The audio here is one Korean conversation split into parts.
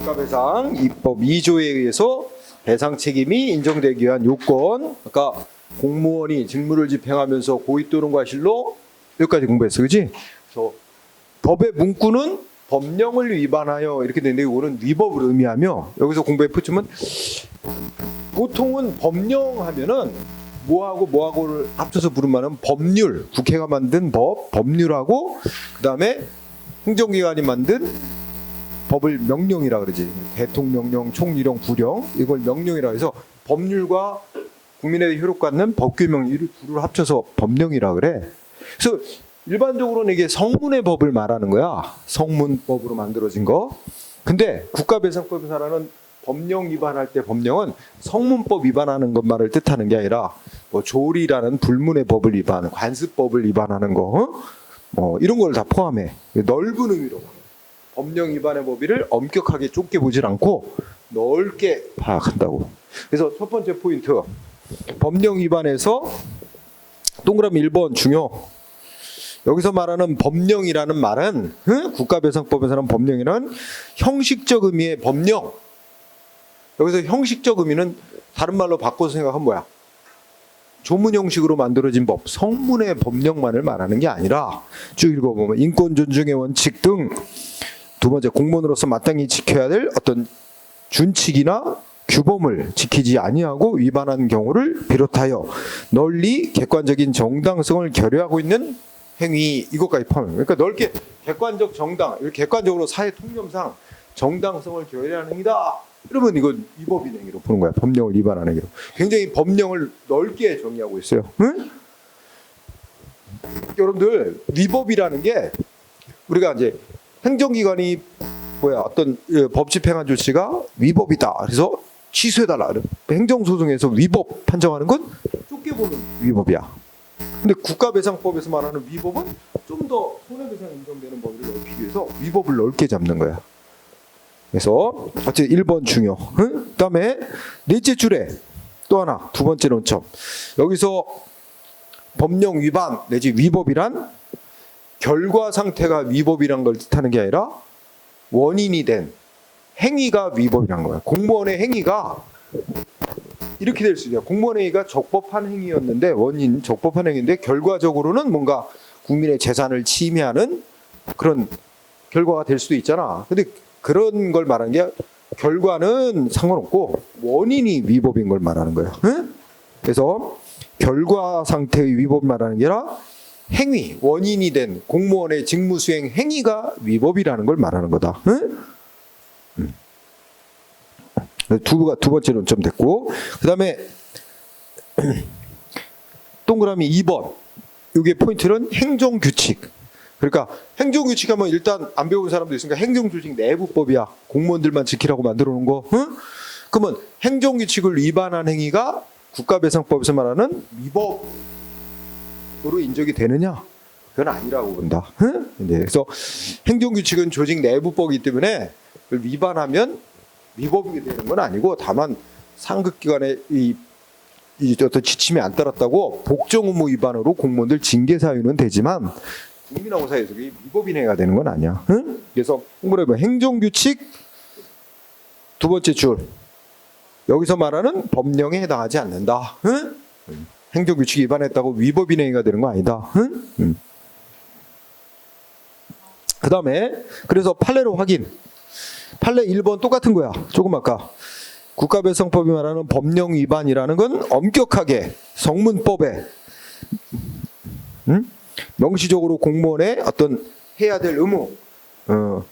국가배상 입법 2조에 의해서 배상 책임이 인정되기 위한 요건, 아까 공무원이 직무를 집행하면서 고의 또는 과실로 여기까지 공부했어, 그렇지? 그래서 법의 문구는 법령을 위반하여 이렇게 되는데 이거는 위법을 의미하며, 여기서 공부에 붙이면 보통은 법령 하면은 뭐하고 뭐하고를 합쳐서 부르면 법률, 국회가 만든 법, 법률하고 그 다음에 행정기관이 만든 법을 명령이라 그러지. 대통령령, 총리령, 부령 이걸 명령이라 해서 법률과 국민의 효력받는 법규명 이 둘을 합쳐서 법령이라 그래. 그래서 일반적으로는 이게 성문의 법을 말하는 거야. 성문법으로 만들어진 거. 근데 국가배상법에서는 법령 위반할 때 법령은 성문법 위반하는 것만을 뜻하는 게 아니라 뭐 조리라는 불문의 법을 위반하는, 관습법을 위반하는 거, 이런 걸 다 포함해. 넓은 의미로 법령 위반의 범위를 엄격하게 좁게 보질 않고 넓게 파악한다고. 그래서 첫 번째 포인트, 법령 위반에서 동그라미 1번 중요. 여기서 말하는 법령이라는 말은 국가배상법에서는 법령이란 형식적 의미의 법령. 여기서 형식적 의미는 다른 말로 바꿔서 생각하면 뭐야? 조문 형식으로 만들어진 법, 성문의 법령만을 말하는 게 아니라 쭉 읽어보면 인권 존중의 원칙 등 두 번째 공무원으로서 마땅히 지켜야 될 어떤 준칙이나 규범을 지키지 아니하고 위반한 경우를 비롯하여 널리 객관적인 정당성을 결여하고 있는 행위, 이것까지 포함해요. 그러니까 넓게 객관적 정당, 객관적으로 사회 통념상 정당성을 결여하는 행위다. 이러면 이건 위법인 행위로 보는 거야. 법령을 위반하는 행위로. 굉장히 법령을 넓게 정의하고 있어요. 응? 여러분들 위법이라는 게 우리가 이제 행정기관이 어떤 법 집행한 조치가 위법이다. 그래서 취소해달라. 행정소송에서 위법 판정하는 건 좁게 보는 위법이야. 근데 국가배상법에서 말하는 위법은 좀 더 손해배상 인정되는 범위를 넓히기 위해서 위법을 넓게 잡는 거야. 그래서 어쨌든 1번 중요. 그 다음에 넷째 줄에 또 하나, 두 번째 논점. 여기서 법령 위반 내지 위법이란 결과 상태가 위법이란 걸 뜻하는 게 아니라 원인이 된 행위가 위법이란 거야. 공무원의 행위가 이렇게 될 수 있어요. 공무원의 행위가 적법한 행위였는데, 원인 적법한 행위인데 결과적으로는 뭔가 국민의 재산을 침해하는 그런 결과가 될 수도 있잖아. 근데 그런 걸 말하는 게 결과는 상관없고 원인이 위법인 걸 말하는 거예요. 응? 그래서 결과 상태의 위법 말하는 게 아니라 행위, 원인이 된 공무원의 직무수행 행위가 위법이라는 걸 말하는 거다. 응? 두 번째 논점 됐고, 그 다음에 동그라미 2번. 이게 포인트는 행정규칙. 그러니까 행정규칙 하면 일단 안 배운 사람도 있으니까 행정조직 내부법이야. 공무원들만 지키라고 만들어 놓은 거. 응? 그러면 행정규칙을 위반한 행위가 국가배상법에서 말하는 위법으로 인정이 되느냐? 그건 아니라고 본다. 응? 네, 그래서 행정규칙은 조직 내부법이기 때문에 그걸 위반하면 위법이 되는 건 아니고, 다만 상급기관의 이 어떤 지침이 안 따랐다고 복종 의무 위반으로 공무원들 징계 사유는 되지만 국민하고 사이에서 그게 위법인 행위가 되는 건 아니야. 응? 그래서 공부를 해보면 행정규칙 두 번째 줄, 여기서 말하는 법령에 해당하지 않는다. 응? 행정규칙 위반했다고 위법인 행위가 되는 거 아니다. 응? 그 다음에 그래서 판례로 확인. 판례 1번 똑같은 거야. 조금 아까 국가배상법이 말하는 법령 위반이라는 건 엄격하게 성문법에 명시적으로 공무원의 어떤 해야 될 의무,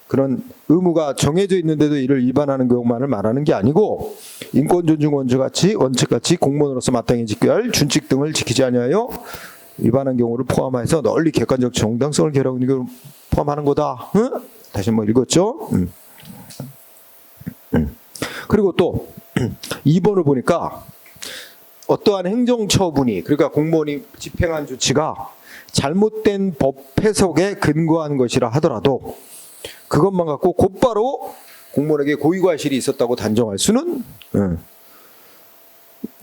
그런 의무가 정해져 있는데도 이를 위반하는 경우만을 말하는 게 아니고, 인권 존중 원칙같이 공무원으로서 마땅히 지켜야 할 준칙 등을 지키지 아니하여 위반한 경우를 포함해서 널리 객관적 정당성을 결여하고 있는 걸 포함하는 거다. 다시 한번 읽었죠? 그리고 또 2번을 보니까 어떠한 행정처분이, 그러니까 공무원이 집행한 조치가 잘못된 법 해석에 근거한 것이라 하더라도 그것만 갖고 곧바로 공무원에게 고의과실이 있었다고 단정할 수는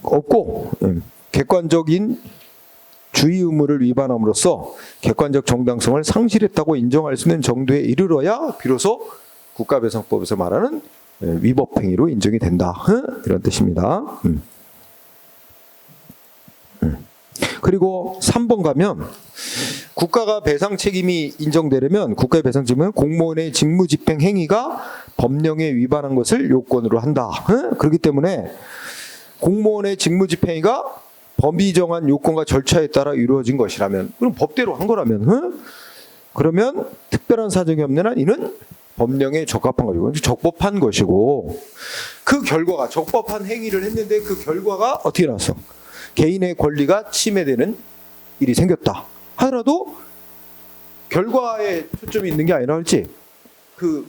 없고, 객관적인 주의 의무를 위반함으로써 객관적 정당성을 상실했다고 인정할 수 있는 정도에 이르러야 비로소 국가배상법에서 말하는 위법 행위로 인정이 된다. 이런 뜻입니다. 그리고 3번 가면 국가가 배상 책임이 인정되려면 국가의 배상 책임은 공무원의 직무 집행 행위가 법령에 위반한 것을 요건으로 한다. 그렇기 때문에 공무원의 직무 집행 행위가 법이 정한 요건과 절차에 따라 이루어진 것이라면, 그럼 법대로 한 거라면, 그러면 특별한 사정이 없는 한 이는 법령에 적합한 것이고 적법한 것이고, 그 결과가 적법한 행위를 했는데 그 결과가 어떻게 나왔어? 개인의 권리가 침해되는 일이 생겼다 하더라도 결과에 초점이 있는 게 아니라 할지 그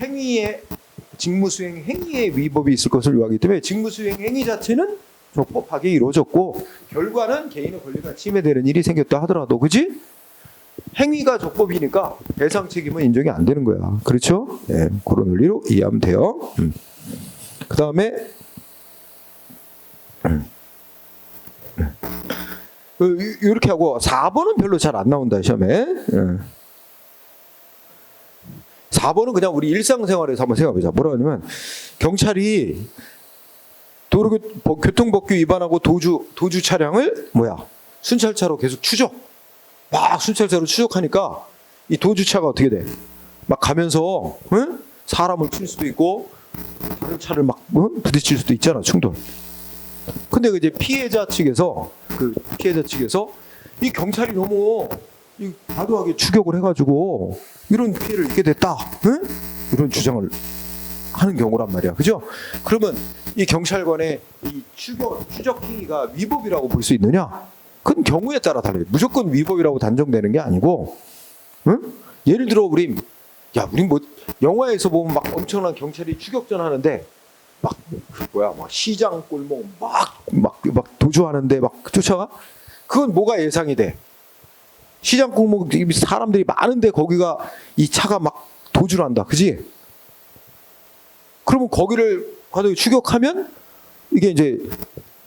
행위의 직무수행 행위의 위법이 있을 것을 요하기 때문에 직무수행 행위 자체는 적법하게 이루어졌고 결과는 개인의 권리가 침해되는 일이 생겼다 하더라도, 그지? 행위가 적법이니까 배상 책임은 인정이 안 되는 거야. 그렇죠? 네, 그런 논리로 이해하면 돼요. 그 다음에 이렇게 하고 4번은 별로 잘 안 나온다 시험에. 4번은 그냥 우리 일상생활에서 한번 생각해보자. 뭐라 하냐면 경찰이 도로교통법규 위반하고 도주 차량을 순찰차로 계속 막 순찰차로 추적하니까 이 도주차가 어떻게 돼? 막 가면서 사람을 칠 수도 있고 다른 차를 막 부딪힐 수도 있잖아, 충돌. 근데 이제 피해자 측에서 이 경찰이 너무 과도하게 추격을 해가지고 이런 피해를 입게 됐다, 이런 주장을 하는 경우란 말이야, 그죠? 그러면 이 경찰관의 이 추적 행위가 위법이라고 볼 수 있느냐? 그건 경우에 따라 달라요. 무조건 위법이라고 단정되는 게 아니고, 예를 들어 우리 뭐 영화에서 보면 막 엄청난 경찰이 추격전 하는데 막 시장 골목 막 도주하는데 막 쫓아가? 그건 뭐가 예상이 돼? 시장 골목 사람들이 많은데 거기가 이 차가 막 도주를 한다, 그지? 그러면 거기를 과도하게 추격하면 이게 이제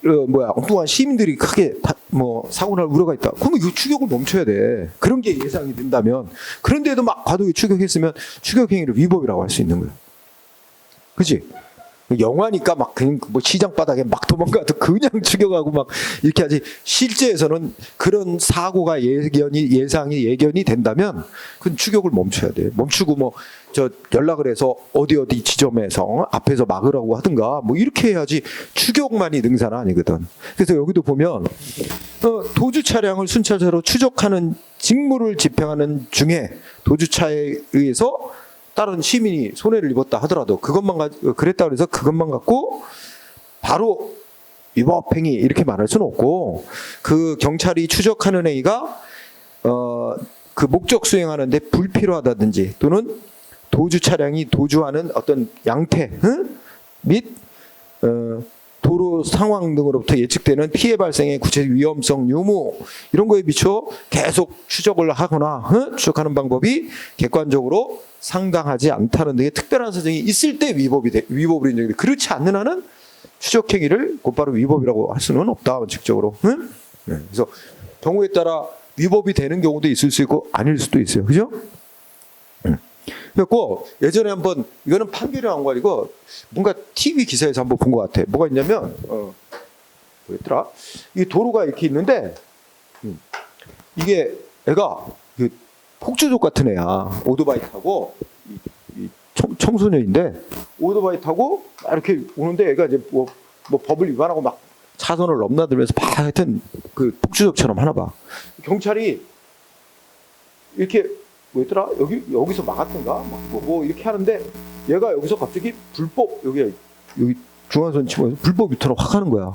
엉뚱한 시민들이 크게 사고 날 우려가 있다. 그러면 이 추격을 멈춰야 돼. 그런 게 예상이 된다면. 그런데도 막 과도하게 추격했으면 추격 행위를 위법이라고 할 수 있는 거예요. 그지? 영화니까 막 그냥 시장 바닥에 막 도망가도 그냥 추격하고 막 이렇게 하지, 실제에서는 그런 사고가 예견이 된다면 그건 추격을 멈춰야 돼. 멈추고 연락을 해서 어디 지점에서 앞에서 막으라고 하든가 이렇게 해야지 추격만이 능사는 아니거든. 그래서 여기도 보면 도주 차량을 순찰차로 추적하는 직무를 집행하는 중에 도주차에 의해서 다른 시민이 손해를 입었다 하더라도 그랬다 그래서 그것만 갖고 바로 위법 행위 이렇게 말할 수는 없고, 그 경찰이 추적하는 행위가 그 목적 수행하는데 불필요하다든지 또는 도주 차량이 도주하는 어떤 양태 및 도로 상황 등으로부터 예측되는 피해 발생의 구체적 위험성 유무 이런 거에 비춰 계속 추적을 하거나 추적하는 방법이 객관적으로 상당하지 않다는 등의 특별한 사정이 있을 때 위법으로 인정돼. 그렇지 않는 한은 추적 행위를 곧바로 위법이라고 할 수는 없다, 원칙적으로. 그래서 경우에 따라 위법이 되는 경우도 있을 수 있고 아닐 수도 있어요, 그죠? 그래서 예전에 한번, 이거는 판결이 나온 거 아니고 뭔가 TV 기사에서 한번 본 것 같아. 뭐가 있냐면 뭐였더라? 이 도로가 이렇게 있는데 이게 애가 폭주족 같은 애야. 오토바이 타고 청소년인데 오토바이 타고 이렇게 오는데 애가 이제 뭐 법을 위반하고 막 차선을 넘나들면서 하여튼 그 폭주족처럼 하나 봐. 경찰이 이렇게 뭐였더라? 여기서 막았던가? 뭐 이렇게 하는데 얘가 여기서 갑자기 불법 여기 중앙선 치고 불법 유턴을 확 하는 거야.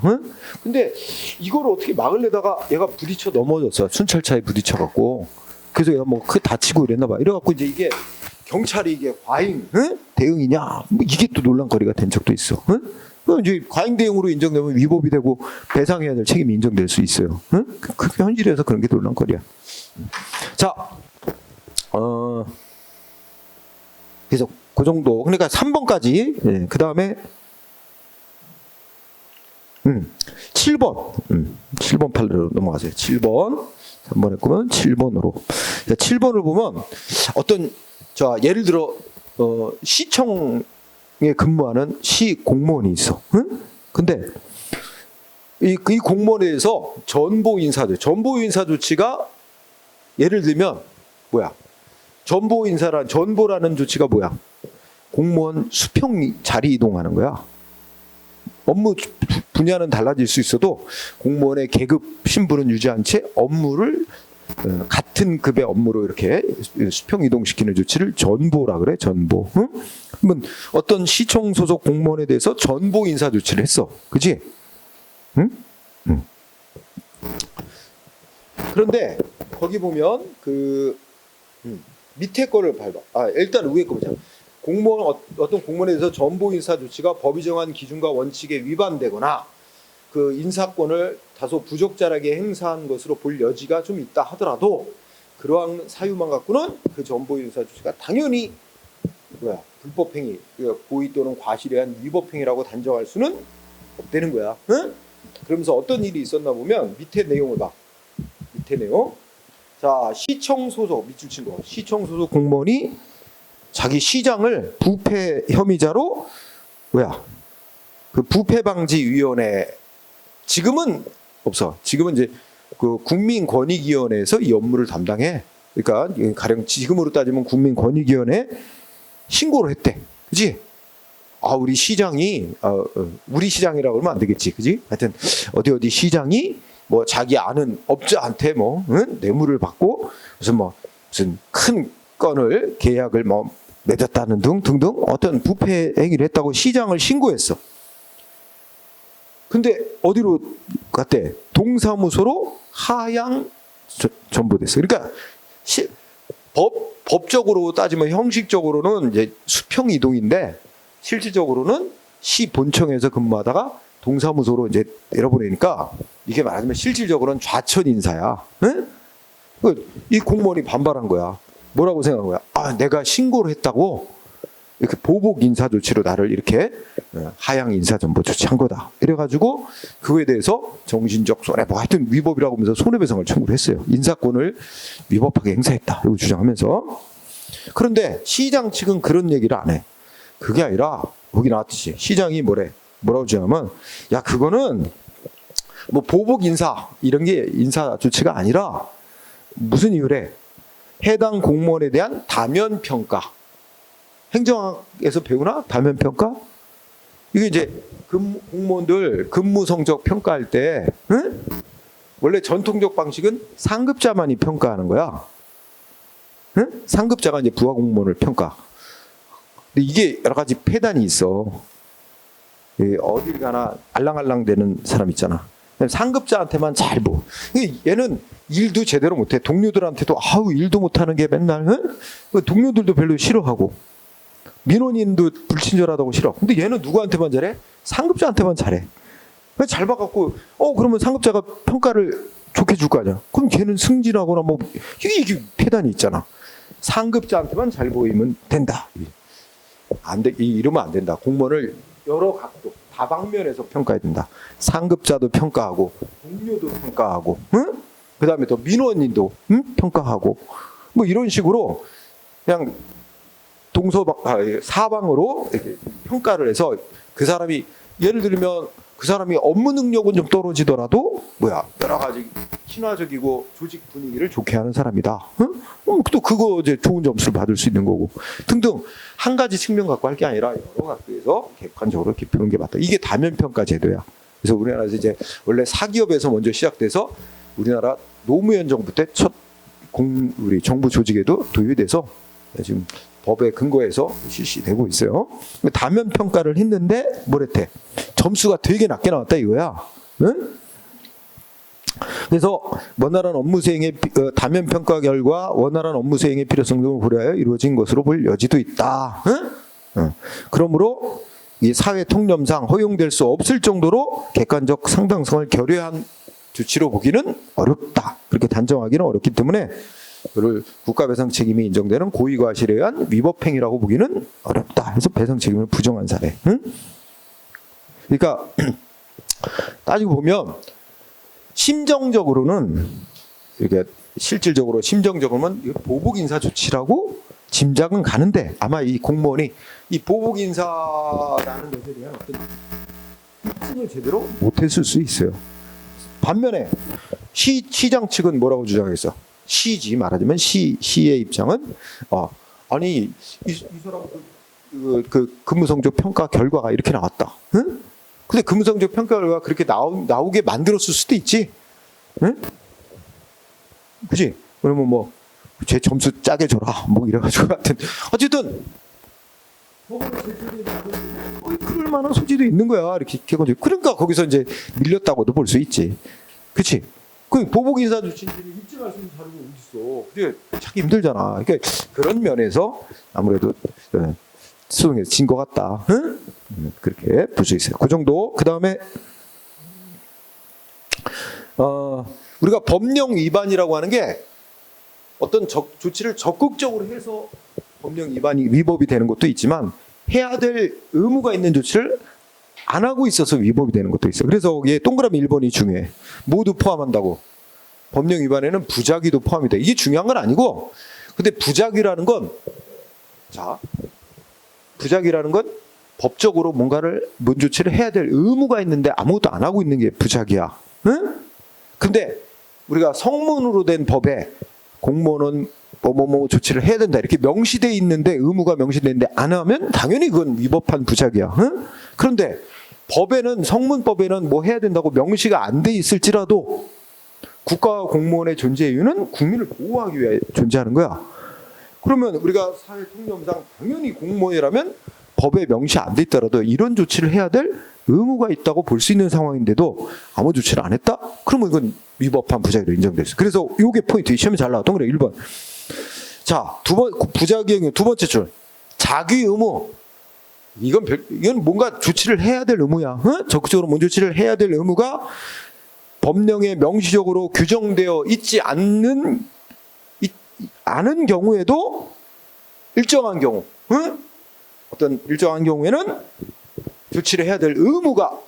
근데 이거를 어떻게 막으려다가 얘가 부딪혀 넘어졌어. 순찰차에 부딪혀갖고. 그래서 얘가 크게 다치고 이랬나 봐. 이래갖고 이제 이게 경찰이 이게 과잉 대응이냐? 이게 또 논란거리가 된 적도 있어. 그럼 이제 과잉 대응으로 인정되면 위법이 되고 배상해야 될 책임이 인정될 수 있어요. 그 현실에서 그런 게 논란거리야. 자. 그래서 그 정도. 그러니까 3번까지. 그 다음에 7번. 7번 판례로 넘어가세요. 7번. 3번 했구면 7번으로. 7번을 보면 예를 들어 시청 근무하는 시 공무원이 있어. 응? 근데 이 공무원에 대해서 전보 인사 조치가 예를 들면 뭐야? 전보라는 조치가 뭐야? 공무원 수평 자리 이동하는 거야. 업무 분야는 달라질 수 있어도 공무원의 계급 신분은 유지한 채 업무를 같은 급의 업무로 이렇게 수평 이동시키는 조치를 전보라 그래. 전보. 응? 그러면 어떤 시청 소속 공무원에 대해서 전보 인사 조치를 했어. 그지? 응? 응. 그런데 거기 보면 밑에 거를 밟아. 일단 위에 거 보자. 어떤 공무원에 대해서 전보 인사 조치가 법이 정한 기준과 원칙에 위반되거나 그 인사권을 다소 부적절하게 행사한 것으로 볼 여지가 좀 있다 하더라도 그러한 사유만 갖고는 그 전보 인사 조치가 당연히 불법행위, 고의 또는 과실에 의한 위법행위라고 단정할 수는 없다는 거야. 응? 그러면서 어떤 일이 있었나 보면 밑에 내용을 봐. 밑에 내용. 자, 시청 소속 밑줄 친 거. 시청 소속 공무원이 자기 시장을 부패 혐의자로 그 부패방지위원회 지금은 없어. 지금은 이제 그 국민권익위원회에서 이 업무를 담당해. 그러니까 가령 지금으로 따지면 국민권익위원회 신고를 했대. 그지? 우리 시장이 우리 시장이라고 그러면 안 되겠지. 그지? 하여튼 어디 시장이 뭐 자기 아는 업자한테 뇌물을 받고 무슨 큰 건을 계약을 맺었다는 등등 어떤 부패 행위를 했다고 시장을 신고했어. 근데 어디로 갔대? 동사무소로 하향 전보됐어. 그러니까 법적으로 따지면 형식적으로는 이제 수평 이동인데 실질적으로는 시 본청에서 근무하다가 동사무소로 이제 내려보내니까 이게 말하자면 실질적으로는 좌천 인사야. 응? 이 공무원이 반발한 거야. 뭐라고 생각한 거야? 내가 신고를 했다고 이렇게 보복 인사 조치로 나를 이렇게 하향 인사 전보 조치한 거다. 이래가지고 그거에 대해서 정신적 손해, 하여튼 위법이라고 하면서 손해배상을 청구를 했어요. 인사권을 위법하게 행사했다. 이거 주장하면서. 그런데 시장 측은 그런 얘기를 안 해. 그게 아니라 거기 나왔듯이 시장이 뭐라고 주장하면 그거는 뭐 보복 인사 이런 게 인사 조치가 아니라 무슨 이유래? 해당 공무원에 대한 다면 평가. 행정학에서 배우나? 다면 평가? 이게 이제 공무원들 근무 성적 평가할 때 원래 전통적 방식은 상급자만이 평가하는 거야. 상급자가 이제 부하 공무원을 평가. 근데 이게 여러 가지 폐단이 있어. 어딜 가나 알랑알랑대는 사람 있잖아. 상급자한테만 잘 보. 얘는 일도 제대로 못해. 동료들한테도 일도 못하는 게 맨날 동료들도 별로 싫어하고 민원인도 불친절하다고 싫어. 근데 얘는 누구한테만 잘해? 상급자한테만 잘해. 잘 봐갖고 그러면 상급자가 평가를 좋게 줄 거 아니야. 그럼 걔는 승진하거나 이게 폐단이 있잖아. 상급자한테만 잘 보이면 된다. 안 돼. 이러면 안 된다. 공무원을 여러 각도 다방면에서 평가해야 된다. 상급자도 평가하고 동료도 평가하고 그 다음에 또 민원인도 평가하고 이런 식으로 그냥 사방으로 이렇게 평가를 해서 그 사람이 예를 들면 그 사람이 업무 능력은 좀 떨어지더라도 여러 가지 친화적이고 조직 분위기를 좋게 하는 사람이다. 또 그거 이제 좋은 점수를 받을 수 있는 거고 등등 한 가지 측면 갖고 할 게 아니라 여러 각도에서 객관적으로 이렇게 보는 게 맞다. 이게 다면 평가 제도야. 그래서 우리나라에서 이제 원래 사기업에서 먼저 시작돼서 우리나라 노무현 정부 때 첫 우리 정부 조직에도 도입돼서 지금 법에 근거해서 실시되고 있어요. 다면 평가를 했는데 뭐랬대? 점수가 되게 낮게 나왔다 이거야. 응? 그래서 원활한 업무 수행의 다면 평가 결과 원활한 업무 수행의 필요성 등을 고려하여 이루어진 것으로 볼 여지도 있다. 응? 그러므로 이 사회 통념상 허용될 수 없을 정도로 객관적 상당성을 결여한 조치로 보기는 어렵다. 그렇게 단정하기는 어렵기 때문에 그를 국가배상 책임이 인정되는 고의과실에 의한 위법행위라고 보기는 어렵다. 해서 배상 책임을 부정한 사례. 응? 그러니까 따지고 보면 심정적으로는 이렇게 실질적으로 심정적으로는 이거 보복 인사 조치라고 짐작은 가는데 아마 이 공무원이 이 보복 인사라는 것에 대한 어떤 입증을 제대로 못했을 수 있어요. 반면에 시장 측은 뭐라고 주장했어? 시지 말하자면 시의 입장은 아니 이 사람 그 근무성적 평가 결과가 이렇게 나왔다. 응? 근데 근무성적 평가 결과가 그렇게 나오게 만들었을 수도 있지. 응? 그지? 그러면 뭐 제 점수 짜게 줘라 뭐 이래가지고 하여튼 어쨌든 그럴 만한 소지도 있는 거야. 이렇게 그러니까 거기서 이제 밀렸다고도 볼 수 있지. 그치? 그 보복 인사 조치를 입증할 수 있는 자료가 어디 있어? 그게 찾기 힘들잖아. 그러니까 그런 면에서 아무래도 수능에서 진 것 같다. 응? 그렇게 볼 수 있어요. 그 정도. 그 다음에 우리가 법령 위반이라고 하는 게 어떤 조치를 적극적으로 해서 법령 위반이 위법이 되는 것도 있지만 해야 될 의무가 있는 조치를 안 하고 있어서 위법이 되는 것도 있어요. 그래서 거기에 동그라미 1번이 중요해. 모두 포함한다고. 법령 위반에는 부작위도 포함이 돼. 이게 중요한 건 아니고, 근데 부작위라는 건 법적으로 뭔가를 뭔 조치를 해야 될 의무가 있는데 아무것도 안 하고 있는 게 부작위야. 응? 근데 우리가 성문으로 된 법에 공무원은 뭐 조치를 해야 된다 이렇게 명시돼 있는데 의무가 명시돼 있는데 안 하면 당연히 그건 위법한 부작위야. 응? 그런데 법에는 성문법에는 뭐 해야 된다고 명시가 안 돼 있을지라도 국가 공무원의 존재 이유는 국민을 보호하기 위해 존재하는 거야. 그러면 우리가 사회 통념상 당연히 공무원이라면 법에 명시 안 돼 있더라도 이런 조치를 해야 될 의무가 있다고 볼 수 있는 상황인데도 아무 조치를 안 했다? 그러면 이건 위법한 부작위로 인정됐어요. 그래서 이게 포인트. 시험에 잘 나왔던 거래. 1번. 자, 부작위의 두 번째 줄. 자기 의무. 이건 뭔가 조치를 해야 될 의무야. 응? 적극적으로 뭔 조치를 해야 될 의무가 법령에 명시적으로 규정되어 있지 않은 경우에도 일정한 경우, 응? 어떤 일정한 경우에는 조치를 해야 될 의무가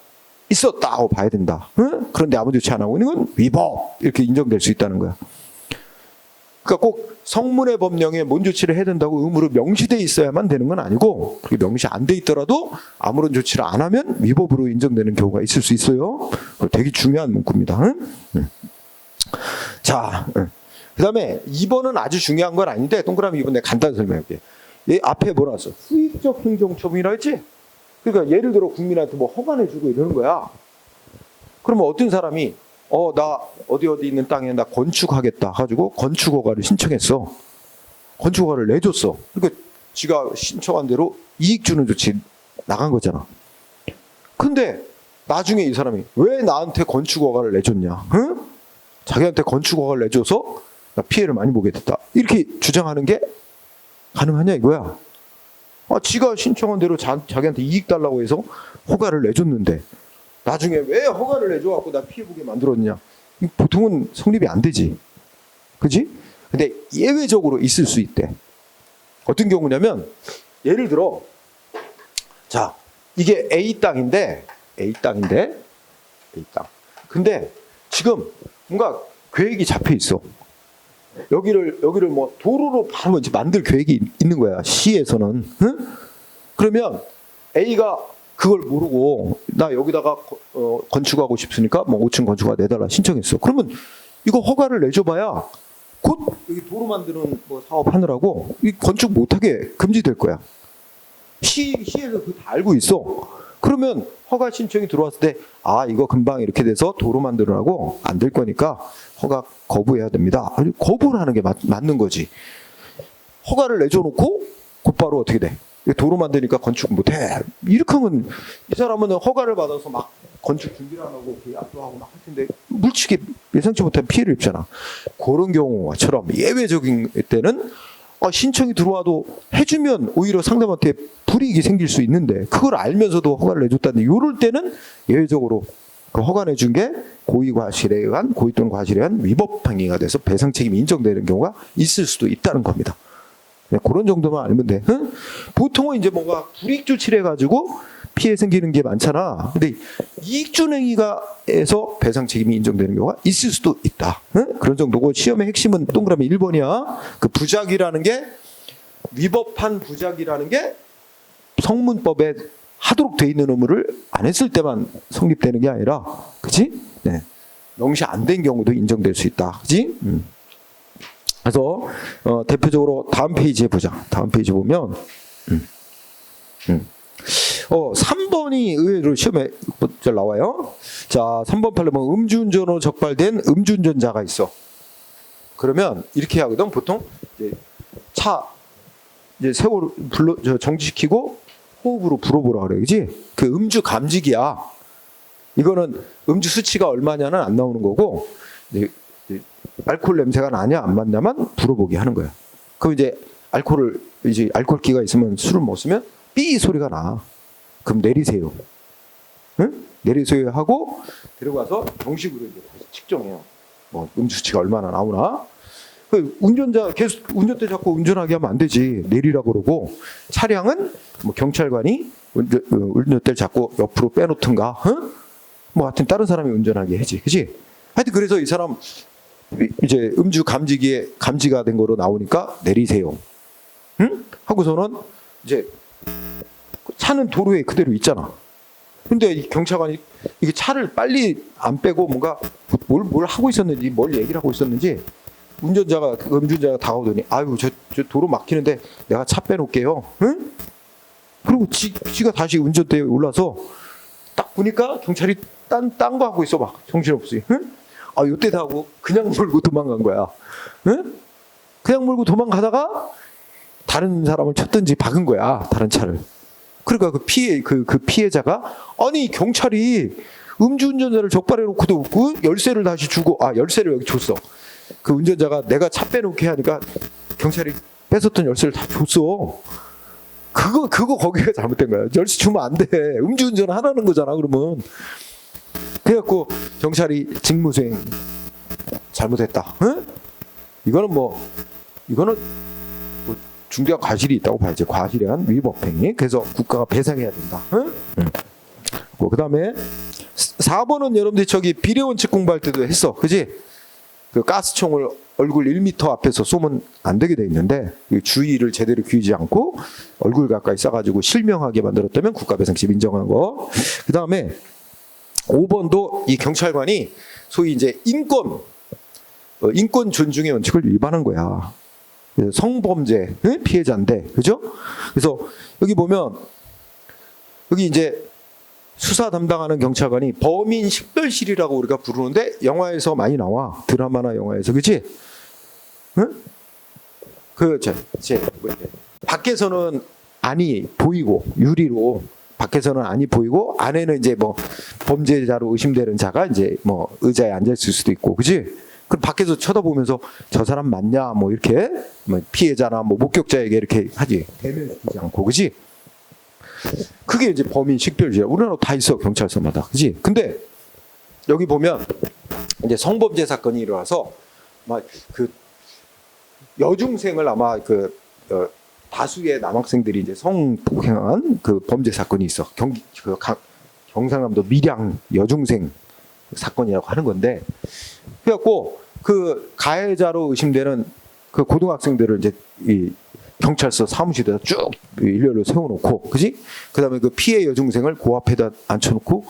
있었다고 봐야 된다. 응? 그런데 아무 조치 안 하고 있는 건 위법 이렇게 인정될 수 있다는 거야. 그러니까 꼭 성문의 법령에 뭔 조치를 해야 된다고 의무로 명시돼 있어야만 되는 건 아니고 그게 명시 안 돼 있더라도 아무런 조치를 안 하면 위법으로 인정되는 경우가 있을 수 있어요. 되게 중요한 문구입니다. 응? 자, 그 다음에 2번은 아주 중요한 건 아닌데 동그라미 2번 내가 간단히 설명할게요. 얘 앞에 뭐 나왔어? 수익적 행정처분이라 했지? 그러니까 예를 들어 국민한테 뭐 허가내주고 이러는 거야. 그러면 어떤 사람이 나 어디 있는 땅에 나 건축하겠다 가지고 건축 허가를 신청했어. 건축 허가를 내줬어. 그러니까 지가 신청한 대로 이익 주는 조치 나간 거잖아. 근데 나중에 이 사람이 왜 나한테 건축 허가를 내줬냐? 응? 자기한테 건축 허가를 내줘서 나 피해를 많이 보게 됐다. 이렇게 주장하는 게 가능하냐 이거야. 지가 신청한 대로 자기한테 이익 달라고 해서 허가를 내줬는데 나중에 왜 허가를 내줘갖고 나 피해보게 만들었냐. 보통은 성립이 안 되지. 그지? 근데 예외적으로 있을 수 있대. 어떤 경우냐면 예를 들어 자 이게 A 땅인데 근데 지금 뭔가 계획이 잡혀 있어. 여기를 뭐 도로로 바로 이제 만들 계획이 있는 거야. 시에서는. 응? 그러면 A가 그걸 모르고 나 여기다가 건축하고 싶으니까 뭐 5층 건축허가 내달라 신청했어. 그러면 이거 허가를 내줘봐야 곧 여기 도로 만드는 뭐 사업 하느라고 이 건축 못하게 금지될 거야. 시에서 그거 다 알고 있어. 그러면 허가 신청이 들어왔을 때 이거 금방 이렇게 돼서 도로 만들으라고 안 될 거니까 허가 거부해야 됩니다. 거부를 하는 게 맞는 거지. 허가를 내줘놓고 곧바로 어떻게 돼? 도로 만드니까 건축 못해. 이렇게 하면 이 사람은 허가를 받아서 막 건축 준비를 안 하고 계약도 하고 막 할 텐데 물치게 예상치 못한 피해를 입잖아. 그런 경우처럼 예외적인 때는 신청이 들어와도 해주면 오히려 상대방한테 불이익이 생길 수 있는데 그걸 알면서도 허가를 내줬다는데 이럴 때는 예외적으로 그 허가 내준 게 고의과실에 의한 고의 또는 과실에 의한 위법 행위가 돼서 배상 책임이 인정되는 경우가 있을 수도 있다는 겁니다. 그런 정도만 알면 돼. 응? 보통은 이제 뭔가 불이익 조치를 해가지고 피해 생기는 게 많잖아. 근데 이익준행위가에서 배상 책임이 인정되는 경우가 있을 수도 있다. 응? 그런 정도고 시험의 핵심은 동그라미 1번이야. 그 부작이라는 게 위법한 부작이라는 게 성문법에 하도록 돼 있는 의무를 안 했을 때만 성립되는 게 아니라, 그렇지? 네. 명시 안 된 경우도 인정될 수 있다. 그렇지? 그래서 대표적으로 다음 페이지에 보자. 다음 페이지 보면 3번이 의외로 시험에 잘 나와요. 자, 3번 팔려면 음주운전으로 적발된 음주운전자가 있어. 그러면 이렇게 하거든. 보통 이제 차 이제 세월 정지시키고 호흡으로 불어보라 그래, 그지? 그 음주 감지기야. 이거는 음주 수치가 얼마냐는 안 나오는 거고, 이제 알코올 냄새가 나냐 안 맞냐만 불어보게 하는 거야. 그럼 이제 알코올기가 있으면 술을 못 쓰면 삐 소리가 나. 그럼 내리세요. 응? 내리세요 하고 데려가서 정식으로 이제 측정해요. 뭐 음주 수치가 얼마나 나오나. 그 운전자 계속 운전대 잡고 운전하게 하면 안 되지. 내리라고 그러고, 차량은 뭐 경찰관이 운전대를 잡고 옆으로 빼놓든가, 응? 뭐 하여튼 다른 사람이 운전하게 해지, 그지? 하여튼 그래서 이 사람 이제 음주 감지기에 감지가 된 거로 나오니까 내리세요. 응? 하고서는 이제 차는 도로에 그대로 있잖아. 근데 이 경찰관이 이게 차를 빨리 안 빼고 뭔가 뭘 하고 있었는지, 뭘 얘기를 하고 있었는지, 음주운전자가 다가오더니, 아유, 저 도로 막히는데 내가 차 빼놓을게요. 응? 그리고 지가 다시 운전대에 올라서 딱 보니까 경찰이 딴 거 하고 있어, 막 정신없이. 응? 아, 요때다 하고 그냥 몰고 도망간 거야. 응? 그냥 몰고 도망가다가 다른 사람을 쳤든지 박은 거야, 다른 차를. 그러니까 그 피해자가, 아니 경찰이 음주운전자를 적발해 놓고도 없고 열쇠를 다시 주고, 열쇠를 여기 줬어. 그 운전자가 내가 차 빼놓게 하니까 경찰이 뺏었던 열쇠를 다 줬어. 그거 거기가 잘못된 거야. 열쇠 주면 안 돼. 음주운전 하라는 거잖아, 그러면. 그래갖고 경찰이 직무수행 잘못했다. 응? 이거는 뭐 중대한 과실이 있다고 봐야지. 과실한 위법행위. 그래서 국가가 배상해야 된다. 응? 그 다음에 4번은 여러분들이 저기 비례원칙 공부할 때도 했어, 그지? 그 가스총을 얼굴 1m 앞에서 쏘면 안 되게 돼 있는데, 주의를 제대로 기울이지 않고 얼굴 가까이 쏴가지고 실명하게 만들었다면 국가배상심 인정한 거. 그 다음에 5번도 이 경찰관이 소위 이제 인권 존중의 원칙을 위반한 거야. 성범죄 피해자인데, 그죠? 그래서 여기 보면 여기 이제 수사 담당하는 경찰관이 범인 식별실이라고 우리가 부르는데 영화에서 많이 나와. 드라마나 영화에서, 그렇지? 응? 밖에서는 안이 보이고, 유리로 밖에서는 안이 보이고, 안에는 이제 뭐 범죄자로 의심되는 자가 이제 뭐 의자에 앉아 있을 수도 있고, 그렇지? 그럼 밖에서 쳐다보면서 저 사람 맞냐 뭐 이렇게 뭐 피해자나 뭐 목격자에게 이렇게 하지. 대면시키지 않고, 그렇지? 그게 이제 범인 식별지야. 우리나라 다 있어, 경찰서마다, 그렇지? 근데 여기 보면 이제 성범죄 사건이 일어나서 막 그 여중생을 아마 다수의 남학생들이 이제 성폭행한 그 범죄 사건이 있어. 경상남도 밀양 여중생 사건이라고 하는 건데, 그래갖고 그 가해자로 의심되는 그 고등학생들을 이제 이 경찰서 사무실에다 쭉 일렬로 세워놓고, 그지? 그다음에 그 피해 여중생을 그 앞에다 앉혀놓고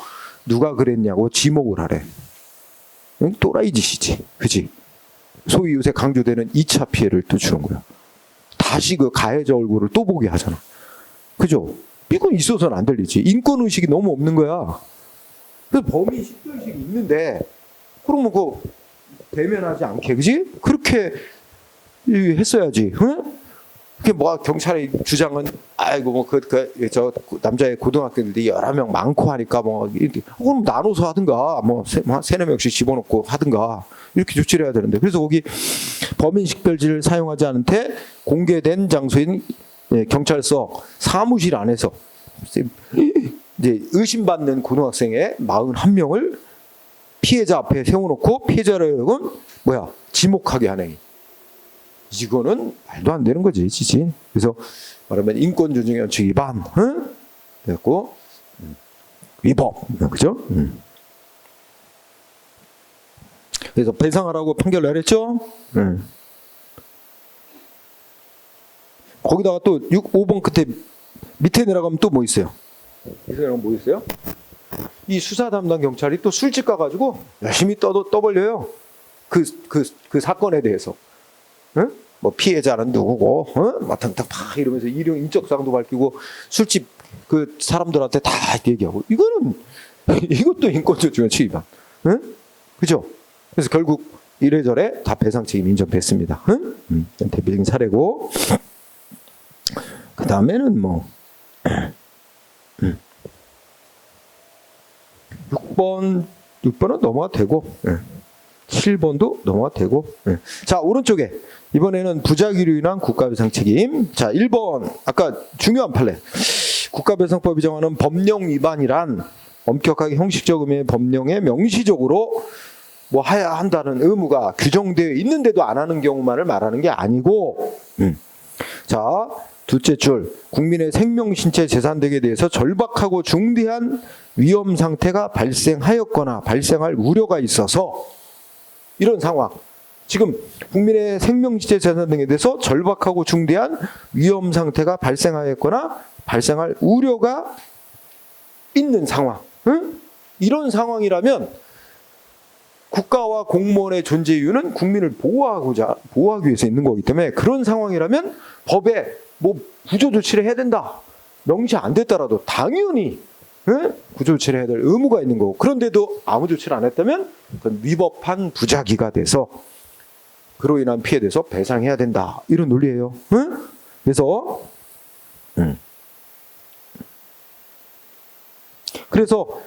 누가 그랬냐고 지목을 하래. 또라이 짓이지, 그지? 소위 요새 강조되는 2차 피해를 또 주는 거야. 다시 그 가해자 얼굴을 또 보게 하잖아, 그죠? 이건 있어서는 안 들리지. 인권 의식이 너무 없는 거야. 그래서 범인 식별식이 있는데, 그러면 그 대면하지 않게, 그지? 그렇게 했어야지. 응? 그게 뭐 경찰의 주장은, 아이고 뭐 저 남자의 고등학생들이 여러 명 많고 하니까 뭐 그럼 나눠서 하든가, 뭐 세네 명씩 집어넣고 하든가, 이렇게 조치를 해야 되는데, 그래서 거기 범인 식별지를 사용하지 않은 채 공개된 장소인 경찰서 사무실 안에서 이제 의심받는 고등학생의 41명을 피해자 앞에 세워놓고 피해자를 지목하게 하네. 이거는 말도 안 되는 거지, 지지. 그래서 말하면 인권 존중의 원칙 위반, 응? 됐고, 위법. 그죠? 그래서 배상하라고 판결을 내렸죠? 거기다가 또 5번 끝에 밑에 내려가면 또 뭐 있어요? 밑에 내려가면 뭐 있어요? 이 수사 담당 경찰이 또 술집 가가지고 열심히 떠벌려요. 그 사건에 대해서. 응? 뭐 피해자는 누구고, 마탕탕 팍 이러면서 인적사항도 밝히고 술집 그 사람들한테 다 얘기하고 이것도 인권조치원 침해반. 응? 그죠? 그래서 결국 이래저래 다 배상 책임 인정됐습니다. 응? 대표적인 사례고. 그 다음에는 뭐 6번은 넘어가 되고 7번도 넘어가 되고. 자, 오른쪽에 이번에는 부작위로 인한 국가배상 책임. 자, 1번 아까 중요한 판례. 국가배상법이 정하는 법령 위반이란 엄격하게 형식적 의미의 법령에 명시적으로 뭐 해야 한다는 의무가 규정되어 있는데도 안 하는 경우만을 말하는 게 아니고. 자, 둘째 줄, 국민의 생명, 신체, 재산 등에 대해서 절박하고 중대한 위험 상태가 발생하였거나 발생할 우려가 있어서 이런 상황. 지금 국민의 생명, 신체, 재산 등에 대해서 절박하고 중대한 위험 상태가 발생하였거나 발생할 우려가 있는 상황. 응? 이런 상황이라면 국가와 공무원의 존재 이유는 국민을 보호하기 위해서 있는 거기 때문에 그런 상황이라면 법에 뭐 구조 조치를 해야 된다. 명시 안 됐더라도 당연히 구조 조치를 해야 될 의무가 있는 거고, 그런데도 아무 조치를 안 했다면 그건 위법한 부작위가 돼서 그로 인한 피해에 대해서 배상해야 된다. 이런 논리예요. 그래서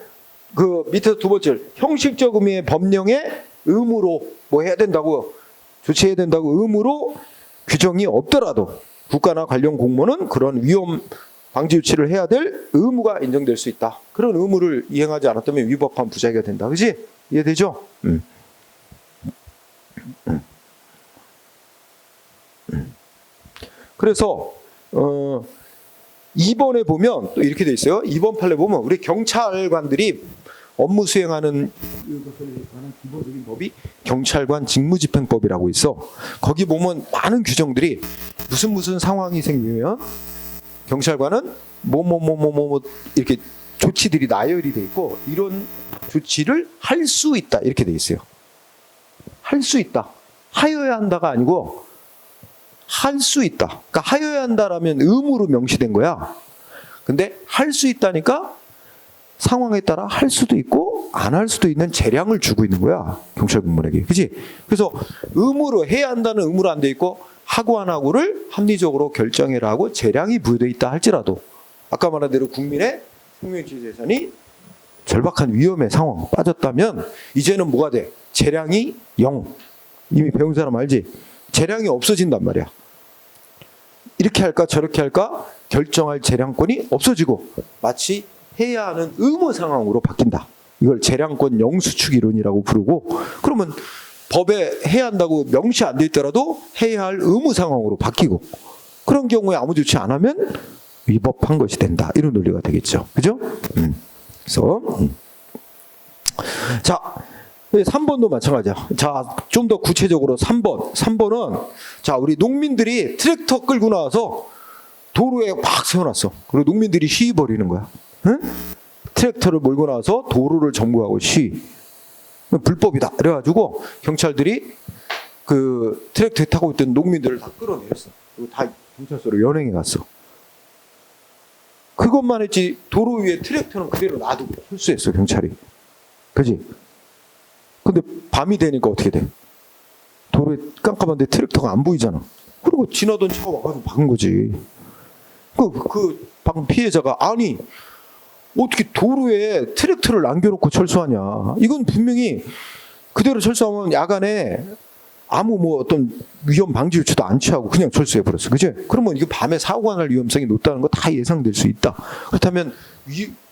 그 밑에서 두 번째 형식적 의미의 법령에 의무로 뭐 해야 된다고 조치해야 된다고 의무로 규정이 없더라도 국가나 관련 공무원은 그런 위험 방지 조치를 해야 될 의무가 인정될 수 있다. 그런 의무를 이행하지 않았다면 위법한 부작위가 된다. 그렇지? 이해되죠? 그래서 2번에 보면 또 이렇게 돼 있어요. 2번 판례 보면 우리 경찰관들이 업무 수행하는 것에 관한 기본적인 법이 경찰관 직무집행법이라고 있어. 거기 보면 많은 규정들이 무슨 상황이 생기면 경찰관은 뭐 이렇게 조치들이 나열이 돼 있고 이런 조치를 할 수 있다 이렇게 돼 있어요. 할 수 있다. 하여야 한다가 아니고 할 수 있다. 그러니까 하여야 한다라면 의무로 명시된 거야. 근데 할 수 있다니까 상황에 따라 할 수도 있고 안 할 수도 있는 재량을 주고 있는 거야. 경찰 공무원에게. 그렇지? 그래서 의무로 해야 한다는 의무로 안 돼 있고 하고 안 하고를 합리적으로 결정해라 하고 재량이 부여되어 있다 할지라도 아까 말한 대로 국민의 생명체 재산이 절박한 위험의 상황 빠졌다면 이제는 뭐가 돼? 재량이 0. 이미 배운 사람 알지? 재량이 없어진단 말이야. 이렇게 할까 저렇게 할까 결정할 재량권이 없어지고 마치 해야 하는 의무 상황으로 바뀐다. 이걸 재량권 영수축 이론이라고 부르고, 그러면 법에 해야 한다고 명시 안 돼 있더라도 해야 할 의무 상황으로 바뀌고, 그런 경우에 아무 조치 안 하면 위법한 것이 된다. 이런 논리가 되겠죠. 그죠? 그래서 자, 3번도 마찬가지야. 자, 좀 더 구체적으로 3번은 자, 우리 농민들이 트랙터 끌고 나와서 도로에 막 세워놨어. 그리고 농민들이 시위 벌이는 거야. 응? 트랙터를 몰고 나와서 도로를 점거하고 시위. 불법이다. 그래가지고 경찰들이 그 트랙터에 타고 있던 농민들을 다 끌어내렸어. 그리고 다 경찰서로 연행해 갔어. 그것만 했지 도로 위에 트랙터는 그대로 놔두고 철수했어 경찰이. 그지? 근데 밤이 되니까 어떻게 돼? 도로에 깜깜한데 트랙터가 안 보이잖아. 그리고 지나던 차가 와가지고 박은 거지. 그 방금 피해자가 아니 어떻게 도로에 트랙터를 남겨놓고 철수하냐. 이건 분명히 그대로 철수하면 야간에 아무 뭐 어떤 위험 방지 조치도 안 취하고 그냥 철수해 버렸어. 그지? 그러면 이거 밤에 사고가 날 위험성이 높다는 거 다 예상될 수 있다. 그렇다면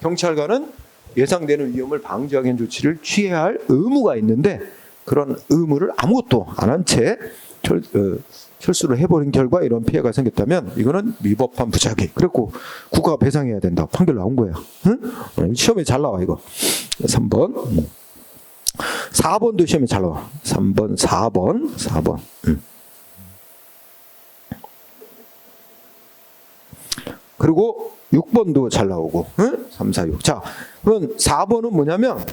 경찰관은 예상되는 위험을 방지하기 위한 조치를 취해야 할 의무가 있는데 그런 의무를 아무것도 안 한 채 철수를 해버린 결과 이런 피해가 생겼다면 이거는 위법한 부작위. 그래갖고 국가가 배상해야 된다. 판결 나온 거야. 응? 시험에 잘 나와 이거. 3번. 4번도 시험에 잘 나와. 3번, 4번. 그리고 6번도 잘 나오고. 응? 3, 4, 6. 자, 그럼 4번은 뭐냐면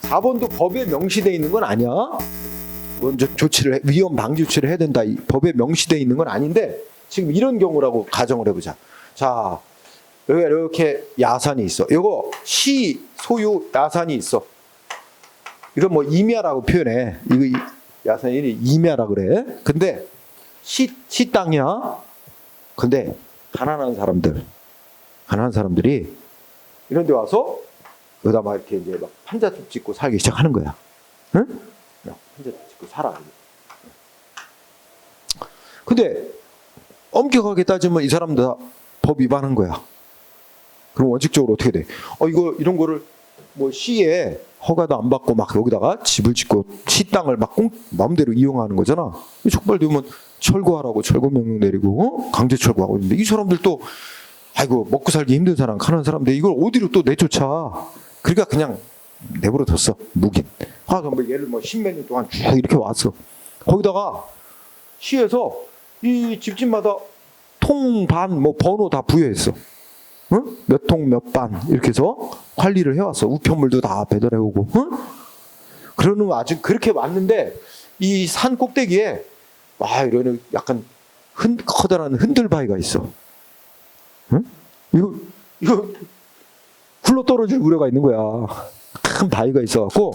4번도 법에 명시되어 있는 건 아니야. 먼저 위험 방지 조치를 해야 된다. 이 법에 명시되어 있는 건 아닌데 지금 이런 경우라고 가정을 해보자. 자, 여기 이렇게 야산이 있어. 이거 시 소유 야산이 있어. 이런 뭐 임야라고 표현해. 이거 야산이 임야라 그래. 근데 시 땅이야. 근데 가난한 사람들이 이런 데 와서 여기다 막 이렇게 이제 막 판자집 짓고 살기 시작하는 거야. 응? 판자집 짓고 살아. 근데 엄격하게 따지면 이 사람들 다 법 위반한 거야. 그럼 원칙적으로 어떻게 돼? 이런 거를 뭐 시에 허가도 안 받고 막 여기다가 집을 짓고 시 땅을 막 마음대로 이용하는 거잖아. 촉발되면 철거하라고 철거 명령 내리고 강제 철거하고 있는데 이 사람들 또 아이고 먹고 살기 힘든 사람 가난한 사람들 이걸 어디로 또 내쫓아. 그러니까 그냥 내버려 뒀어. 묵인. 얘를 뭐 십몇 년 동안 쭉 이렇게 왔어. 거기다가 시에서 이 집집마다 통, 반, 뭐 번호 다 부여했어. 응? 몇 통, 몇 반 이렇게 해서 관리를 해왔어. 우편물도 다 배달해오고. 응? 그러는 아직 그렇게 왔는데 이 산 꼭대기에 이런 약간 커다란 흔들바위가 있어. 응? 이거 굴러 떨어질 우려가 있는 거야. 큰 바위가 있어갖고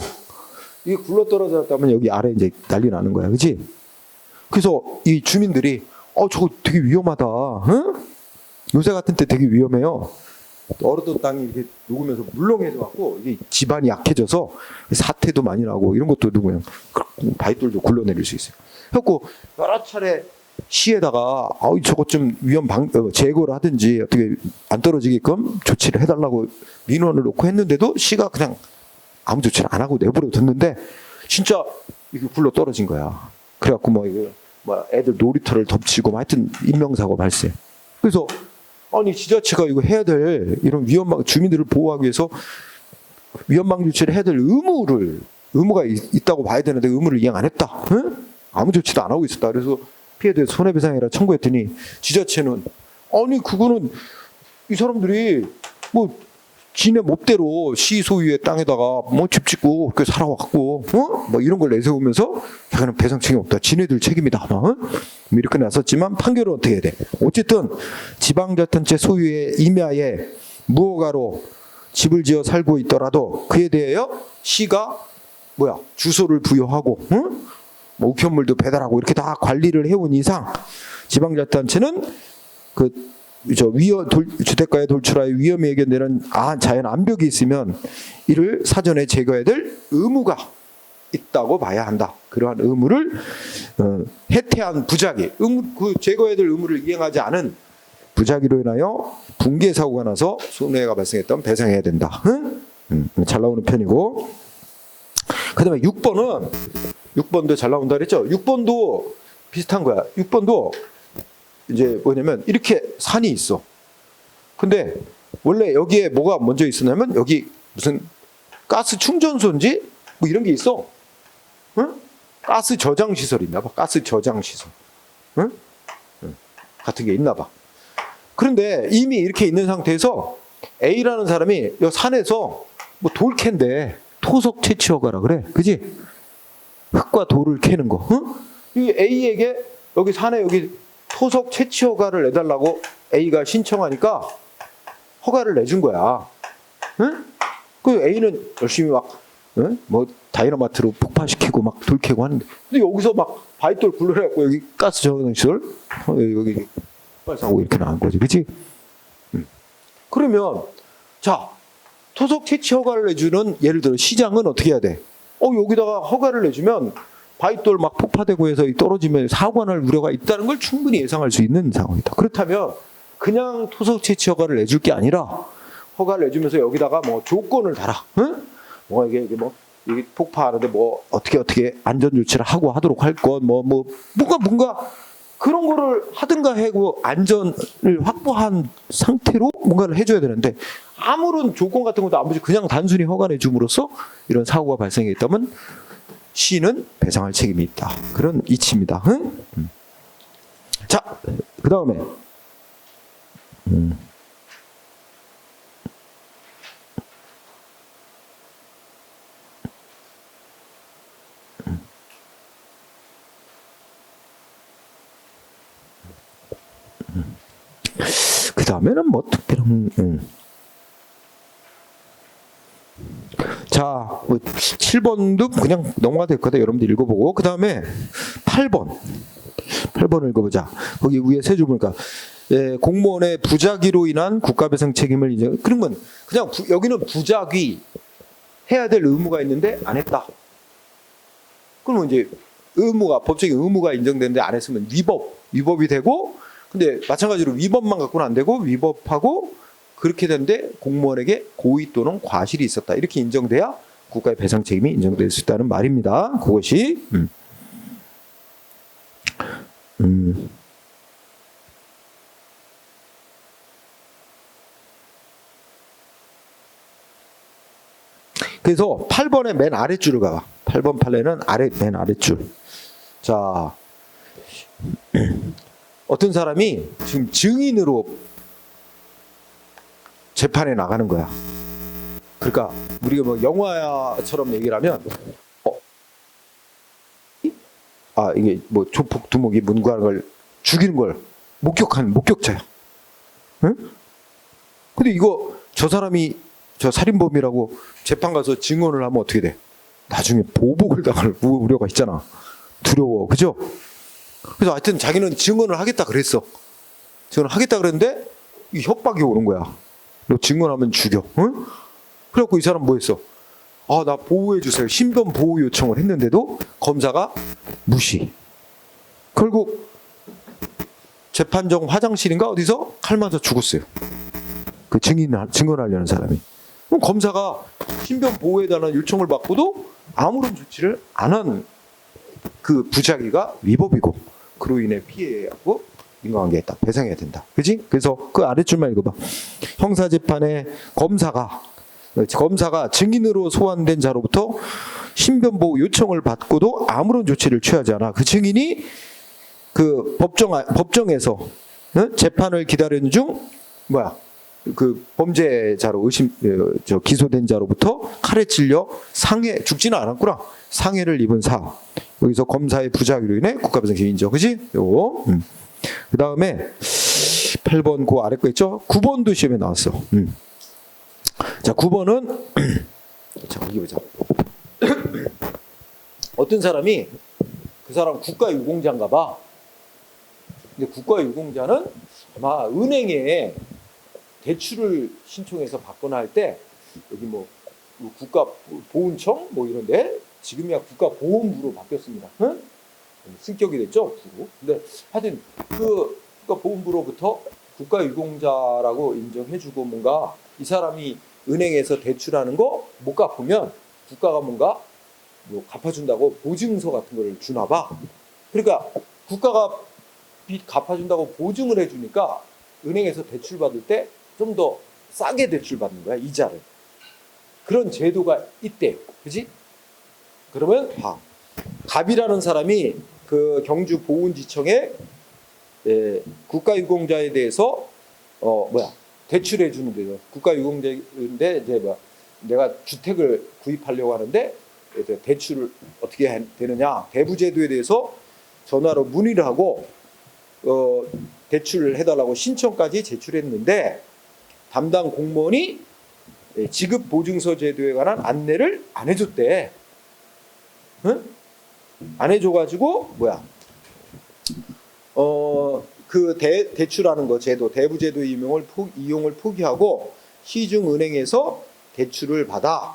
이게 굴러 떨어졌다면 여기 아래 이제 난리 나는 거야, 그렇지? 그래서 이 주민들이 저거 되게 위험하다. 응? 요새 같은 때 되게 위험해요. 얼어둔 땅이 이렇게 녹으면서 물렁해져 갖고 이게 지반이 약해져서 사태도 많이 나고 이런 것도 그냥 바위돌도 굴러내릴 수 있어요. 그래갖고 여러 차례 시에다가 저것 좀 위험 제거를 하든지 어떻게 안 떨어지게끔 조치를 해달라고 민원을 놓고 했는데도 시가 그냥 아무 조치를 안 하고 내버려 뒀는데 진짜 이게 굴러 떨어진 거야. 그래갖고 애들 놀이터를 덮치고 하여튼 인명사고 발생. 그래서 지자체가 이거 해야 될 이런 주민들을 보호하기 위해서 위험방 조치를 해야 될 의무가 있다고 봐야 되는데 의무를 이행 안 했다. 응? 아무 조치도 안 하고 있었다. 그래서 피해에 대해 손해배상이라 청구했더니 지자체는 그거는 이 사람들이 지네 몫대로 시 소유의 땅에다가 집 짓고 그렇게 살아왔고 이런 걸 내세우면서 자기는 배상 책임 없다. 지네들 책임이다. 이렇게 나섰지만 판결은 어떻게 해야 돼? 어쨌든 지방자치단체 소유의 임야에 무허가로 집을 지어 살고 있더라도 그에 대하여 시가 주소를 부여하고 우편물도 배달하고 이렇게 다 관리를 해온 이상 지방자치단체는 주택가에 돌출하여 위험이 예견되는 자연 암벽이 있으면 이를 사전에 제거해야 될 의무가 있다고 봐야 한다. 그러한 의무를 해태한 부작위, 제거해야 될 의무를 이행하지 않은 부작위로 인하여 붕괴 사고가 나서 손해가 발생했다면 배상해야 된다. 잘 나오는 편이고. 그다음에 6번도 잘 나온다 그랬죠. 6번도 비슷한 거야. 6번도 이제 뭐냐면 이렇게 산이 있어. 근데 원래 여기에 뭐가 먼저 있었냐면 여기 무슨 가스 충전소인지 이런 게 있어. 응? 가스 저장 시설이 있나 봐. 가스 저장 시설. 응? 같은 게 있나 봐. 그런데 이미 이렇게 있는 상태에서 A라는 사람이 이 산에서 돌캔데 토속 채취 허가라 그래. 그지? 흙과 돌을 캐는 거. 응? 이 A에게 여기 산에 여기 토속 채취 허가를 내달라고 A가 신청하니까 허가를 내준 거야. 응? 그 A는 열심히 다이너마트로 폭파시키고 돌 캐고 하는데 근데 여기서 바위돌 굴러내고 여기 가스 저장시설 여기 발사하고 이렇게 나온 거지. 그치? 그러면 토속 채취 허가를 내주는 예를 들어 시장은 어떻게 해야 돼? 여기다가 허가를 내주면 바위돌 폭파되고 해서 떨어지면 사고가 날 우려가 있다는 걸 충분히 예상할 수 있는 상황이다. 그렇다면 그냥 토속 채취 허가를 내줄 게 아니라 허가를 내주면서 여기다가 조건을 달아. 응? 이게 여기 폭파하는데 뭐 어떻게 안전 조치를 하고 하도록 할 것 뭔가 그런 거를 하든가 하고 안전을 확보한 상태로 뭔가를 해줘야 되는데 아무런 조건 같은 것도 안 붙이고 그냥 단순히 허가해 줌으로써 이런 사고가 발생했다면 시는 배상할 책임이 있다. 그런 이치입니다. 응? 자, 그 다음에 그 다음에는 뭐 특별한 자, 7번도 그냥 넘어가도 될 거다. 여러분들 읽어보고 그 다음에 8번 읽어보자. 거기 위에 세 줄 보니까 공무원의 부작위로 인한 국가배상 책임을 인정. 그러면 그냥 여기는 부작위 해야 될 의무가 있는데 안 했다. 그러면 이제 법적인 의무가 인정되는데 안 했으면 위법이 되고, 근데 마찬가지로 위법만 갖고는 안 되고 위법하고 그렇게 되는데 공무원에게 고의 또는 과실이 있었다. 이렇게 인정돼야 국가의 배상 책임이 인정될 수 있다는 말입니다. 그것이 그래서 8번의 맨 아랫줄을 가봐. 8번 판례는 맨 아랫줄. 자, 어떤 사람이 지금 증인으로 재판에 나가는 거야. 그러니까 우리가 뭐 영화처럼 얘기를 하면 이게 뭐 조폭 두목이 문관을 죽이는 걸 목격한 목격자야. 응? 근데 이거 저 사람이 저 살인범이라고 재판 가서 증언을 하면 어떻게 돼? 나중에 보복을 당할 우려가 있잖아. 두려워. 그죠? 그래서 하여튼 자기는 증언을 하겠다 그랬어. 증언을 하겠다 그랬는데 이 협박이 오는 거야. 너 증언하면 죽여. 응? 그래갖고 이 사람 뭐 했어? 나 보호해 주세요. 신변 보호 요청을 했는데도 검사가 무시. 결국 재판정 화장실인가 어디서 칼 맞아 죽었어요. 그 증언하려는 사람이. 그럼 검사가 신변 보호에 대한 요청을 받고도 아무런 조치를 안 한 그 부작위가 위법이고 그로 인해 피해하고 인과관계에 딱 배상해야 된다. 그지? 그래서 그 아랫줄만 읽어봐. 형사재판에 검사가 증인으로 소환된 자로부터 신변보호 요청을 받고도 아무런 조치를 취하지 않아. 그 증인이 그 법정에서 재판을 기다리는 중 그 범죄자로 기소된 자로부터 칼에 찔려 죽지는 않았구나. 상해를 입은 사. 여기서 검사의 부작위로 인해 국가배상 책임 인정. 그지? 요거. 그 다음에 8번 그 아래 거 있죠? 9번도 시험에 나왔어. 자, 9번은 자, 이게 보자. 어떤 사람이 그 사람 국가유공자인가 봐. 근데 국가유공자는 아마 은행에 대출을 신청해서 받거나 할 때 여기 뭐 국가보훈청 뭐 이런데 지금이야 국가보험부로 바뀌었습니다. 응? 승격이 됐죠. 부로. 근데 하여튼 그 국가보험부로부터 국가유공자라고 인정해주고 뭔가 이 사람이 은행에서 대출하는 거 못 갚으면 국가가 뭔가 뭐 갚아준다고 보증서 같은 거를 주나 봐. 그러니까 국가가 빚 갚아준다고 보증을 해주니까 은행에서 대출 받을 때 좀 더 싸게 대출 받는 거야, 이자를. 그런 제도가 있대. 그지? 그러면 갑이라는 사람이 그 경주 보훈지청에 국가유공자에 대해서 대출해 주는 데죠. 국가유공자인데 이제 내가 주택을 구입하려고 하는데 대출을 어떻게 되느냐, 대부제도에 대해서 전화로 문의를 하고 대출을 해달라고 신청까지 제출했는데 담당 공무원이 지급 보증서 제도에 관한 안내를 안 해줬대. 응? 안 해줘가지고 그 대출하는 거 제도, 대부제도 이용을 포기하고 시중은행에서 대출을 받아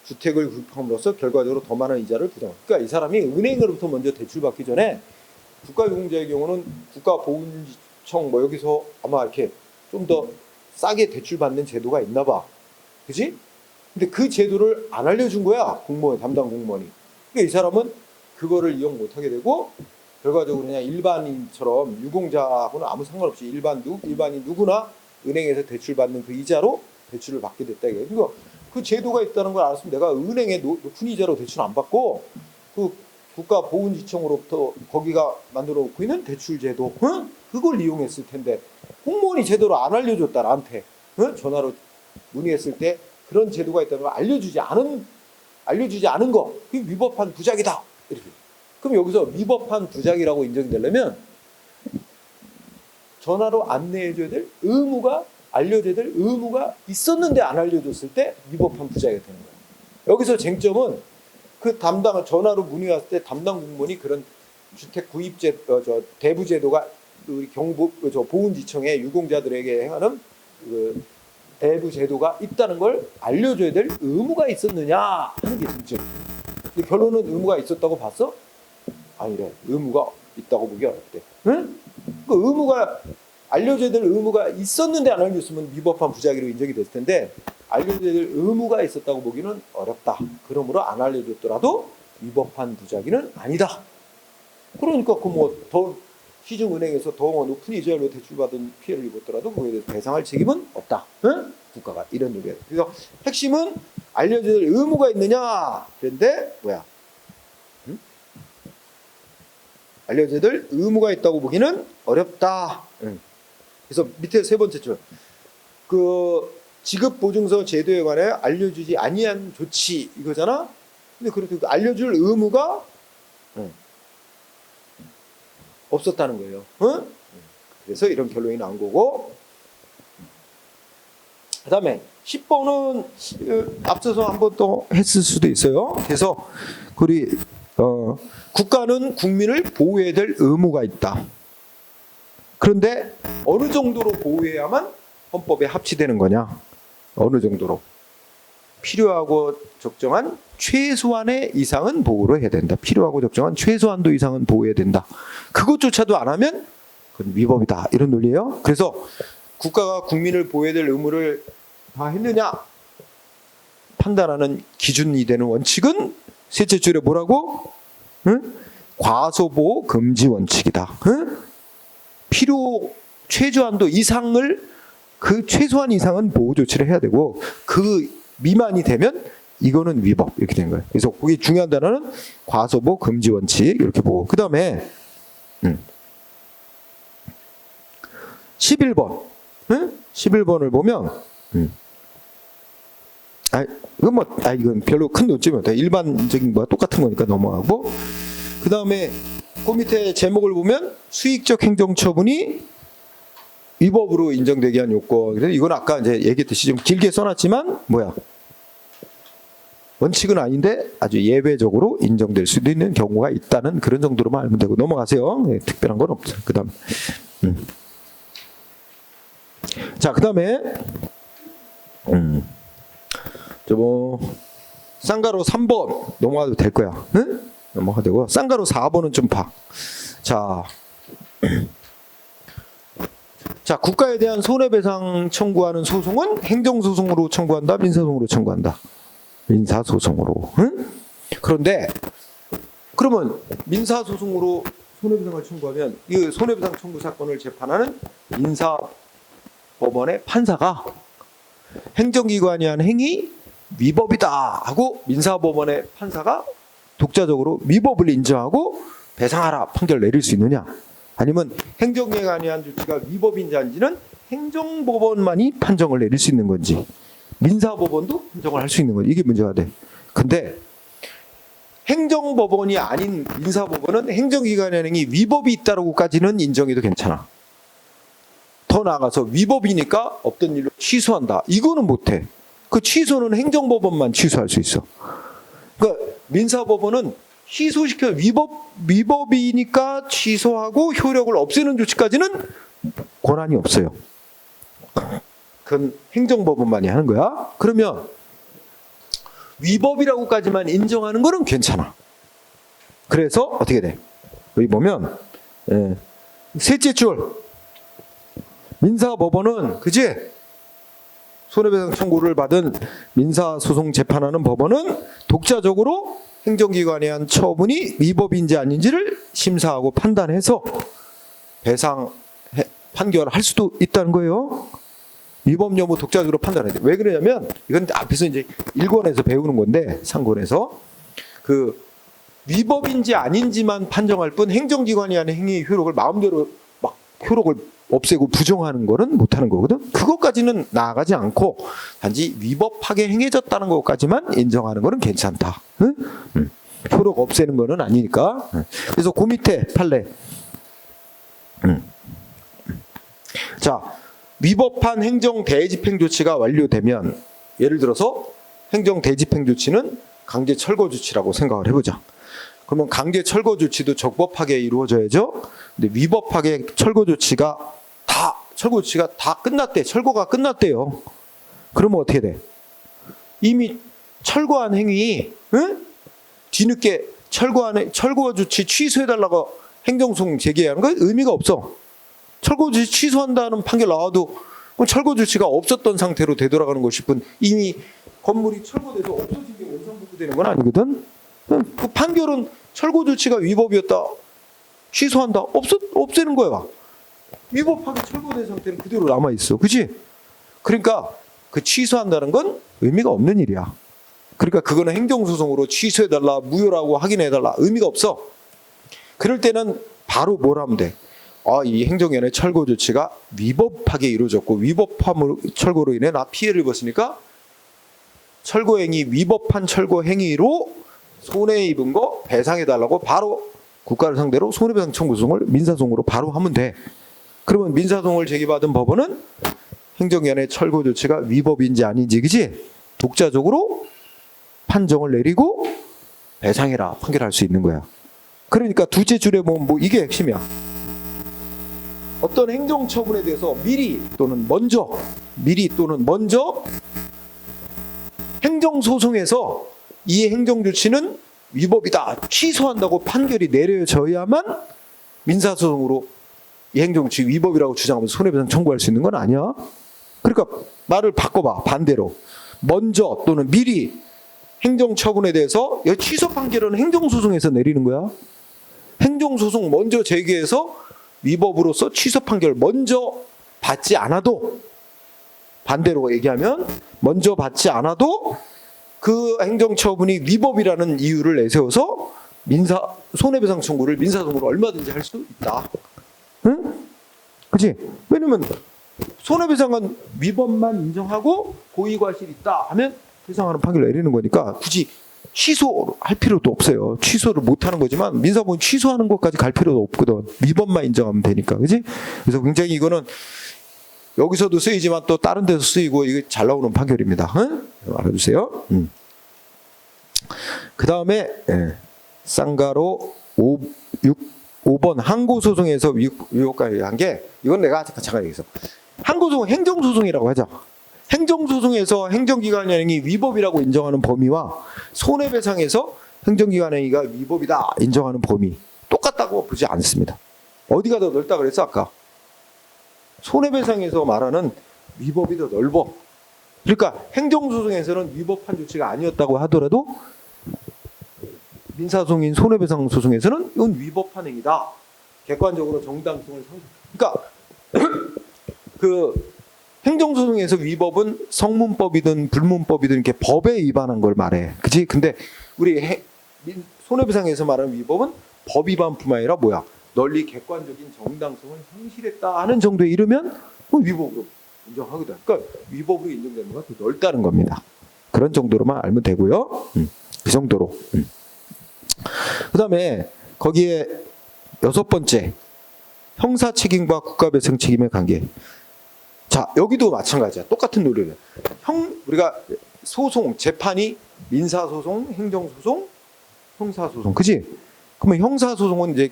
주택을 구입함으로써 결과적으로 더 많은 이자를 부담. 그러니까 이 사람이 은행으로부터 먼저 대출 받기 전에 국가유공자의 경우는 국가보훈청 여기서 아마 이렇게 좀 더 싸게 대출 받는 제도가 있나 봐. 그지? 근데 그 제도를 안 알려준 거야. 공무원, 담당 공무원이. 그러니까 이 사람은 그거를 이용 못하게 되고 결과적으로 그냥 일반인처럼 유공자하고는 아무 상관없이 일반인 누구나 은행에서 대출받는 그 이자로 대출을 받게 됐다. 그러니까 그 제도가 있다는 걸 알았으면 내가 은행에 높은 이자로 대출 안 받고 그 국가보훈지청으로부터 거기가 만들어 놓고 있는 대출 제도, 그걸 이용했을 텐데 공무원이 제대로 안 알려줬다 나한테. 전화로 문의했을 때 그런 제도가 있다는 걸 알려주지 않은 거, 그게 위법한 부작이다. 이렇게. 그럼 여기서 위법한 부작이라고 인정되려면 전화로 안내해줘야 될 의무가, 알려줘야 될 의무가 있었는데 안 알려줬을 때 위법한 부작위가 되는 거예요. 여기서 쟁점은 그 전화로 문의 왔을 때 담당 공무원이 그런 주택 구입제, 대부제도가 우리 보훈지청의 유공자들에게 행하는 그 대부제도가 있다는 걸 알려줘야 될 의무가 있었느냐 하는 게 쟁점. 근데 결론은 의무가 있었다고 봤어? 아니래. 의무가 있다고 보기 어렵대. 응? 그 의무가, 알려줘야 될 의무가 있었는데 안 알려줬으면 위법한 부작위로 인정이 됐을 텐데 알려줘야 될 의무가 있었다고 보기는 어렵다. 그러므로 안 알려줬더라도 위법한 부작위는 아니다. 그러니까 그 뭐 더 시중은행에서 더 높은 이자율로 대출받은 피해를 입었더라도 그거에 대해서 배상할 책임은 없다. 응? 국가가 이런 논리예요. 그래서 핵심은 알려줘야 될 의무가 있느냐. 그런데 뭐야? 응? 알려줘야 될 의무가 있다고 보기는 어렵다. 응. 그래서 밑에 세 번째 줄. 그 지급보증서 제도에 관해 알려주지 아니한 조치 이거잖아. 근데 그렇게 알려줄 의무가 없었다는 거예요. 그래서 이런 결론이 나온 거고. 그 다음에 10번은 앞서서 한 번 또 했을 수도 있어요. 그래서 우리 국가는 국민을 보호해야 될 의무가 있다. 그런데 어느 정도로 보호해야만 헌법에 합치되는 거냐? 어느 정도로? 필요하고 적정한 최소한의 이상은 보호를 해야 된다. 필요하고 적정한 최소한도 이상은 보호해야 된다. 그것조차도 안 하면 그건 위법이다. 이런 논리예요. 그래서 국가가 국민을 보호해야 될 의무를 다 했느냐 판단하는 기준이 되는 원칙은 셋째 줄에 뭐라고? 과소보호 금지 원칙이다. 필요 최저한도 이상을, 그 최소한 이상은 보호 조치를 해야 되고 그 미만이 되면 이거는 위법 이렇게 된 거예요. 그래서 그게 중요한 단어는 과소보 금지 원칙 이렇게 보고, 그 다음에 11번 11번을 보면 이건 별로 큰 논점이 없다. 일반적인 거와 똑같은 거니까 넘어가고, 그 다음에 그 밑에 제목을 보면 수익적 행정처분이 위법으로 인정되게 한 요건. 그래서 이건 아까 이제 얘기했듯이 좀 길게 써놨지만 뭐야? 원칙은 아닌데 아주 예외적으로 인정될 수도 있는 경우가 있다는 그런 정도로만 알면 되고 넘어가세요. 네, 특별한 건 없어요. 그다음, 자, 그다음에 쌍가로 3번 넘어가도 될 거야. 응? 넘어가도 되고 쌍가로 4번은 좀 봐. 자, 국가에 대한 손해배상 청구하는 소송은 행정소송으로 청구한다, 민사소송으로 청구한다. 민사소송으로. 응? 그런데 그러면 민사소송으로 손해배상을 청구하면 이 손해배상 청구 사건을 재판하는 민사법원의 판사가 행정기관이 한 행위 위법이다 하고 민사법원의 판사가 독자적으로 위법을 인정하고 배상하라 판결 내릴 수 있느냐? 아니면 행정기관이 한 조치가 위법인지 아닌지는 행정법원만이 판정을 내릴 수 있는 건지 민사법원도 판정을 할 수 있는 건지, 이게 문제가 돼. 근데 행정법원이 아닌 민사법원은 행정기관의 행위 위법이 있다고까지는 인정해도 괜찮아. 더 나아가서 위법이니까 없던 일로 취소한다. 이거는 못해. 그 취소는 행정법원만 취소할 수 있어. 그러니까 민사법원은 취소시켜 위법이니까 취소하고 효력을 없애는 조치까지는 권한이 없어요. 그건 행정법원만이 하는 거야. 그러면 위법이라고까지만 인정하는 거는 괜찮아. 그래서 어떻게 돼? 여기 보면 셋째 줄 민사법원은 그지? 손해배상 청구를 받은 민사소송 재판하는 법원은 독자적으로 행정기관이 한 처분이 위법인지 아닌지를 심사하고 판단해서 배상 판결할 수도 있다는 거예요. 위법 여부 독자적으로 판단해야 돼. 왜 그러냐면 이건 앞에서 이제 1권에서 배우는 건데 3권에서 그 위법인지 아닌지만 판정할 뿐 행정기관이 하는 행위의 효력을 마음대로 막 효력을 없애고 부정하는 거는 못하는 거거든. 그것까지는 나아가지 않고 단지 위법하게 행해졌다는 것까지만 인정하는 거는 괜찮다. 응? 효력 없애는 거는 아니니까. 그래서 그 밑에 판례. 자, 위법한 행정 대집행 조치가 완료되면 예를 들어서 행정 대집행 조치는 강제 철거 조치라고 생각을 해보자. 그러면 강제 철거 조치도 적법하게 이루어져야죠. 근데 위법하게 철거 조치가 다 끝났대. 철거가 끝났대요. 그러면 어떻게 돼? 이미 철거한 행위, 응? 뒤늦게 철거 조치 취소해달라고 행정소송 제기하는 건 의미가 없어. 철거 조치 취소한다는 판결 나와도 철거 조치가 없었던 상태로 되돌아가는 것일 뿐 이미 건물이 철거돼서 없어진 게 원상복구되는 건 아니거든. 그 판결은 철거 조치가 위법이었다. 취소한다. 없애는 거야. 위법하게 철거된 상태는 그대로 남아 있어. 그렇지? 그러니까 그 취소한다는 건 의미가 없는 일이야. 그러니까 그거는 행정소송으로 취소해달라, 무효라고 확인해달라 의미가 없어. 그럴 때는 바로 뭘 하면 돼? 이 행정위원회 철거 조치가 위법하게 이루어졌고 위법함으로 철거로 인해 나 피해를 입었으니까 철거 행위 위법한 철거 행위로 손해 입은 거 배상해달라고 바로 국가를 상대로 손해배상 청구 소송을 민사소송으로 바로 하면 돼. 그러면 민사소송을 제기받은 법원은 행정위원회 철거 조치가 위법인지 아닌지 그지? 독자적으로 판정을 내리고 배상해라 판결할 수 있는 거야. 그러니까 둘째 줄에 보면 뭐 이게 핵심이야. 어떤 행정처분에 대해서 미리 또는 먼저 행정소송에서 이 행정조치는 위법이다 취소한다고 판결이 내려져야만 민사소송으로 이 행정조치 위법이라고 주장하면서 손해배상 청구할 수 있는 건 아니야. 그러니까 말을 바꿔봐. 반대로 먼저 또는 미리 행정처분에 대해서 취소 판결은 행정소송에서 내리는 거야. 행정소송 먼저 제기해서 위법으로서 취소 판결 먼저 받지 않아도 반대로 얘기하면 먼저 받지 않아도 그 행정처분이 위법이라는 이유를 내세워서 손해배상 청구를 민사소송으로 얼마든지 할 수 있다. 응? 그렇지? 왜냐면 손해배상은 위법만 인정하고 고의과실이 있다 하면 배상하는 판결을 내리는 거니까 굳이 취소할 필요도 없어요. 취소를 못하는 거지만 민사소송 취소하는 것까지 갈 필요도 없거든. 위법만 인정하면 되니까. 그렇지? 그래서 굉장히 이거는 여기서도 쓰이지만 또 다른 데서 쓰이고 이게 잘 나오는 판결입니다. 응? 알아두세요. 그 다음에 쌍가로 5번 항고소송에서 위법까지 한 게 이건 내가 잠깐 얘기했어. 항고소송 행정소송이라고 하자. 행정소송에서 행정기관 행위 위법이라고 인정하는 범위와 손해배상에서 행정기관 행위가 위법이다 인정하는 범위 똑같다고 보지 않습니다. 어디가 더 넓다 그랬어 아까? 손해배상에서 말하는 위법이 더 넓어. 그러니까 행정소송에서는 위법한 조치가 아니었다고 하더라도 민사소송인 손해배상 소송에서는 이건 위법한 행위다. 객관적으로 정당성을 그러니까 그 행정소송에서 위법은 성문법이든 불문법이든 이렇게 법에 위반한 걸 말해. 그치? 근데 우리 손해배상에서 말하는 위법은 법 위반뿐만 아니라 뭐야? 널리 객관적인 정당성을 상실했다 하는 정도에 이르면 위법으로 인정하거든. 그러니까 위법으로 인정되는 건 더 넓다는 겁니다. 그런 정도로만 알면 되고요. 그 정도로. 그 다음에 거기에 6번째 형사책임과 국가배상 책임의 관계. 자, 여기도 마찬가지야. 똑같은 논리를. 우리가 소송, 재판이 민사소송, 행정소송, 형사소송. 그지? 그러면 형사소송은 이제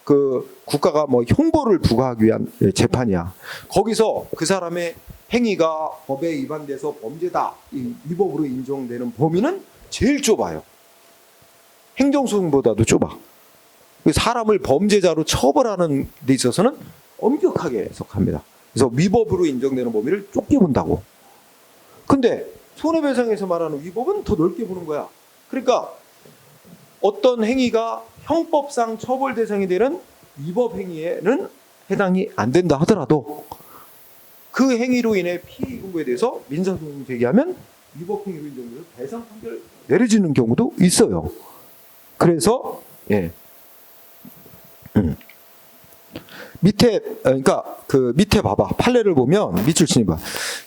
그 국가가 뭐 형벌을 부과하기 위한 재판이야. 거기서 그 사람의 행위가 법에 위반돼서 범죄다. 이 위법으로 인정되는 범위는 제일 좁아요. 행정소송보다도 좁아. 사람을 범죄자로 처벌하는 데 있어서는 엄격하게 해석합니다. 그래서 위법으로 인정되는 범위를 좁게 본다고. 근데 손해배상에서 말하는 위법은 더 넓게 보는 거야. 그러니까 어떤 행위가 형법상 처벌 대상이 되는 위법 행위에는 해당이 안 된다 하더라도 그 행위로 인해 피해 입은 거에 대해서 민사소송 제기하면 위법 행위로 인정돼서 배상 판결 내려지는 경우도 있어요. 그래서 밑에 그러니까 그 밑에 봐봐. 판례를 보면 밑줄 치니 봐.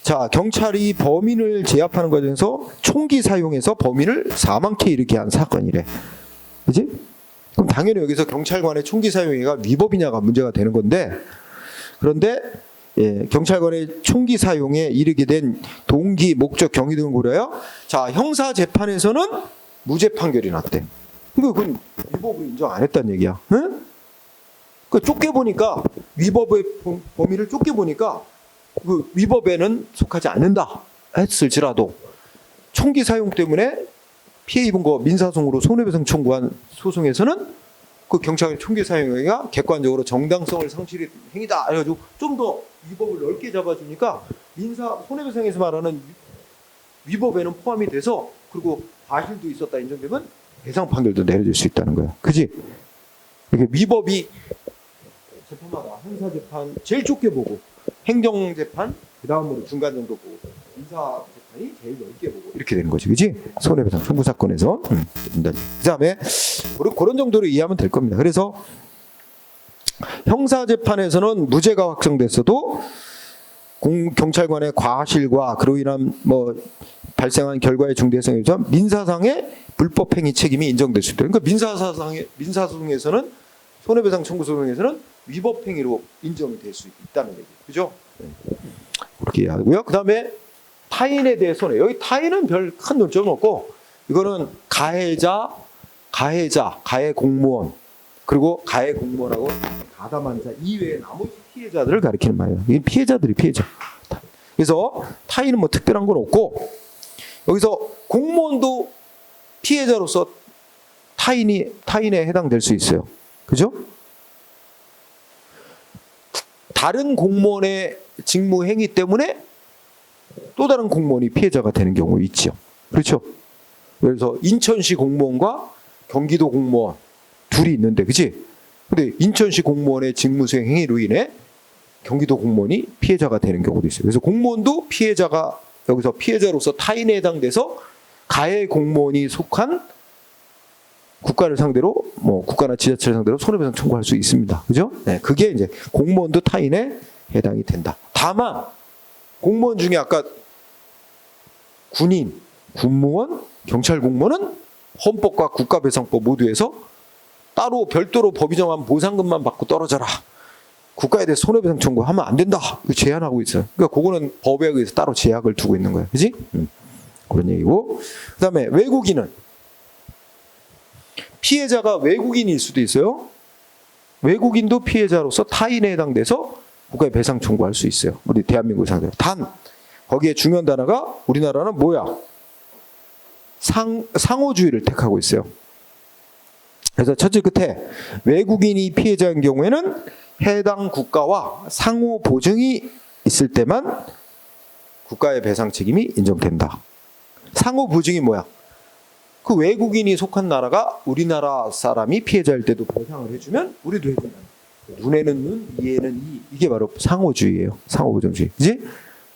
자, 경찰이 범인을 제압하는 과정에서 총기 사용해서 범인을 사망케 이르게 한 사건이래. 그지? 그럼 당연히 여기서 경찰관의 총기 사용이 위법이냐가 문제가 되는 건데, 그런데 경찰관의 총기 사용에 이르게 된 동기, 목적, 경위 등을 고려하여 자, 형사 재판에서는 무죄 판결이 났대. 그건 위법을 인정 안 했다는 얘기야. 응? 그 좁게 보니까 위법의 범위를 좁게 보니까 그 위법에는 속하지 않는다 했을지라도 총기 사용 때문에 피해 입은 거 민사소송으로 손해배상 청구한 소송에서는 그 경찰의 총기 사용 행위가 객관적으로 정당성을 상실한 행위다 해가지고 좀 더 위법을 넓게 잡아주니까 민사 손해배상에서 말하는 위법에는 포함이 돼서 그리고 과실도 있었다 인정되면 배상 판결도 내려질 수 있다는 거야. 그지? 이게 위법이 재판마다 형사재판 제일 좁게 보고 행정재판 그 다음으로 중간 정도 보고 민사재판이 제일 넓게 보고 이렇게 되는 거지. 그지? 손해배상 청구 사건에서 그 다음에 그런 정도로 이해하면 될 겁니다. 그래서 형사재판에서는 무죄가 확정됐어도 경찰관의 과실과 그로 인한 발생한 결과의 중대성에 의해서 민사상의 불법행위 책임이 인정될 수 있다. 그러니까 민사소송에서는 손해배상 청구 소송에서는 위법행위로 인정될 수 있다는 얘기, 그죠? 그렇게 이해하고요. 그 다음에 타인에 대해 손해. 여기 타인은 별 큰 논점은 없고 이거는 가해자, 가해 공무원 그리고 가해 공무원하고 가담한 자 이외의 나머지 피해자들을 가리키는 말이에요. 이게 피해자. 그래서 타인은 특별한 건 없고 여기서 공무원도 피해자로서 타인에 해당될 수 있어요. 그죠? 다른 공무원의 직무 행위 때문에 또 다른 공무원이 피해자가 되는 경우 있죠. 그렇죠? 그래서 인천시 공무원과 경기도 공무원 둘이 있는데, 그치? 근데 인천시 공무원의 직무 수행 행위로 인해 경기도 공무원이 피해자가 되는 경우도 있어요. 그래서 공무원도 여기서 피해자로서 타인에 해당돼서 가해 공무원이 속한 국가를 상대로 국가나 지자체를 상대로 손해배상 청구할 수 있습니다. 그죠? 네, 그게 이제 공무원도 타인에 해당이 된다. 다만 공무원 중에 아까 군인, 군무원, 경찰 공무원은 헌법과 국가배상법 모두에서 따로 별도로 법이 정한 보상금만 받고 떨어져라. 국가에 대해 손해배상 청구하면 안 된다. 제한하고 있어요. 그러니까 그거는 법에 의해서 따로 제약을 두고 있는 거예요. 그지? 그런 얘기고. 그 다음에 외국인은 피해자가 외국인일 수도 있어요. 외국인도 피해자로서 타인에 해당돼서 국가에 배상 청구할 수 있어요. 우리 대한민국 상대로. 단 거기에 중요한 단어가 우리나라는 뭐야? 상호주의를 택하고 있어요. 그래서 첫째 끝에 외국인이 피해자인 경우에는 해당 국가와 상호 보증이 있을 때만 국가의 배상 책임이 인정된다. 상호 보증이 뭐야? 그 외국인이 속한 나라가 우리나라 사람이 피해자일 때도 배상을 해주면 우리도 해준다. 눈에는 눈, 이에는 이. 이게 바로 상호주의예요. 상호보증주의. 그지?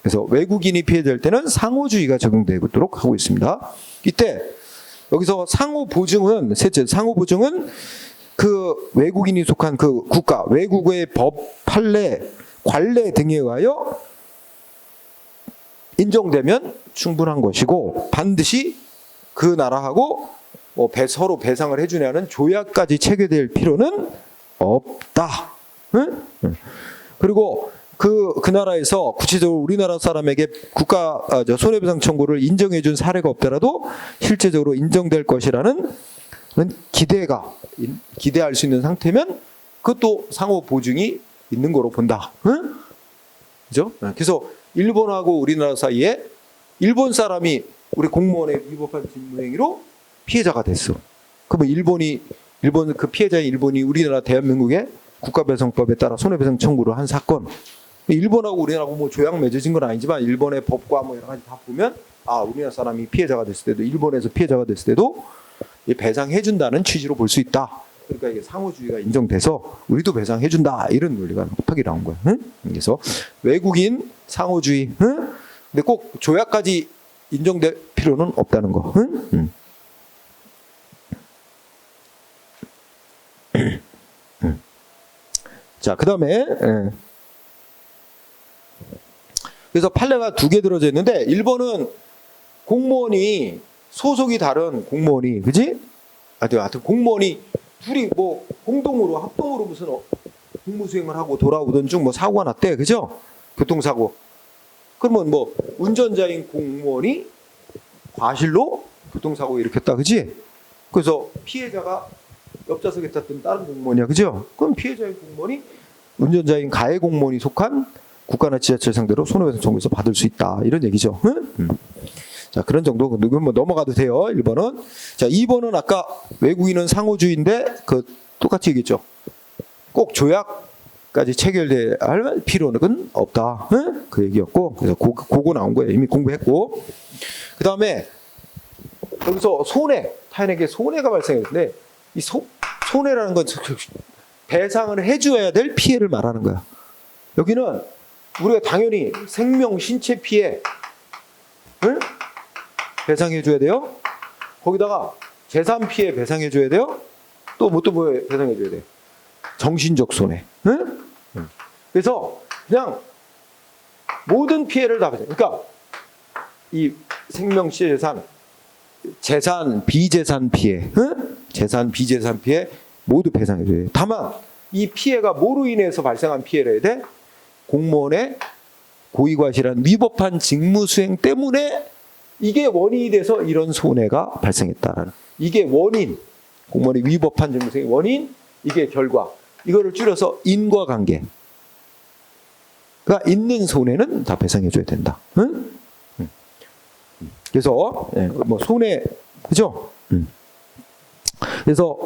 그래서 외국인이 피해자일 때는 상호주의가 적용되도록 하고 있습니다. 이때 여기서 상호보증은 셋째, 상호보증은 그 외국인이 속한 그 국가, 외국의 법, 판례, 관례 등에 의하여 인정되면 충분한 것이고 반드시 그 나라하고 서로 배상을 해주냐는 조약까지 체결될 필요는 없다. 응? 그리고 그 나라에서 구체적으로 우리나라 사람에게 손해배상 청구를 인정해준 사례가 없더라도 실제적으로 인정될 것이라는 기대할 수 있는 상태면 그것도 상호 보증이 있는 거로 본다. 응? 그죠? 그래서 일본하고 우리나라 사이에 일본 사람이 우리 공무원의 위법한 직무행위로 피해자가 됐어. 그러면 일본 그 피해자인 일본이 우리나라 대한민국의 국가배상법에 따라 손해배상 청구를 한 사건. 일본하고 우리나라하고 뭐 조약 맺어진 건 아니지만 일본의 법과 뭐 여러 가지 다 보면 우리나라 사람이 피해자가 됐을 때도 일본에서 피해자가 됐을 때도 배상해준다는 취지로 볼 수 있다. 그러니까 이게 상호주의가 인정돼서 우리도 배상해준다 이런 논리가 합하게 나온 거예요. 응? 그래서 외국인 상호주의, 응? 근데 꼭 조약까지 인정될 필요는 없다는 거. 응? 응. 자, 그 다음에 그래서 판례가 2개 들어져 있는데 일본은 공무원이 소속이 다른 공무원이 그지? 하여튼 공무원이 둘이 뭐 공동으로 합동으로 무슨 공무 수행을 하고 돌아오던 중 뭐 사고가 났대, 그죠? 교통사고. 그러면 뭐 운전자인 공무원이 과실로 교통사고 일으켰다, 그지? 그래서 피해자가 옆좌석에 탔던 다른 공무원이야, 그죠? 그럼 피해자인 공무원이 운전자인 가해 공무원이 속한 국가나 지자체 상대로 손해배상 청구해서 받을 수 있다 이런 얘기죠. 응? 자, 그런 정도. 뭐 넘어가도 돼요. 1번은. 자, 2번은 아까 외국인은 상호주의인데 그 똑같이 얘기했죠. 꼭 조약까지 체결돼야 할 필요는 없다. 응? 그 얘기였고, 그래서 그거 나온 거예요. 이미 공부했고. 그 다음에 여기서 타인에게 손해가 발생했는데 이 손해라는 건 배상을 해줘야 될 피해를 말하는 거야. 여기는 우리가 당연히 생명, 신체 피해를 배상해줘야 돼요. 거기다가 재산 피해 배상해줘야 돼요. 또 뭐 배상해줘야 돼요. 정신적 손해. 응? 그래서 그냥 모든 피해를 다 배상. 그러니까 이 생명, 재산, 비재산 피해, 재산, 비재산 피해 모두 배상해줘야 돼요. 다만 이 피해가 뭐로 인해서 발생한 피해라 해야 돼? 공무원의 고의과실한 위법한 직무수행 때문에 이게 원인이 돼서 이런 손해가 발생했다라는. 이게 원인, 공무원이 위법한 직무수행의 원인, 이게 결과. 이거를 줄여서 인과관계가 있는 손해는 다 배상해줘야 된다. 응? 그래서 뭐 손해, 그죠? 그래서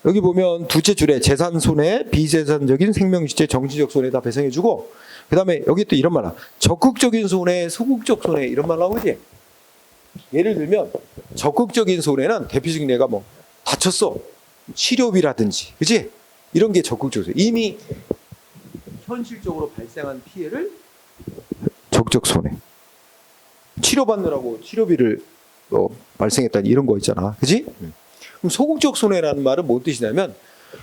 여기 보면 두째 줄에 재산 손해, 비재산적인 생명, 실제, 정신적 손해 다 배상해주고, 그 다음에 여기 또 이런 말 나와. 적극적인 손해, 소극적 손해 이런 말 나오지. 예를 들면 적극적인 손해는 대표적인 예가 뭐 다쳤어, 치료비라든지, 그지? 이런 게 적극적 손해. 이미 현실적으로 발생한 피해를 적극적 손해. 치료받느라고 치료비를 발생했다니 이런 거 있잖아, 그지? 그럼 소극적 손해라는 말은 뭔 뜻이냐면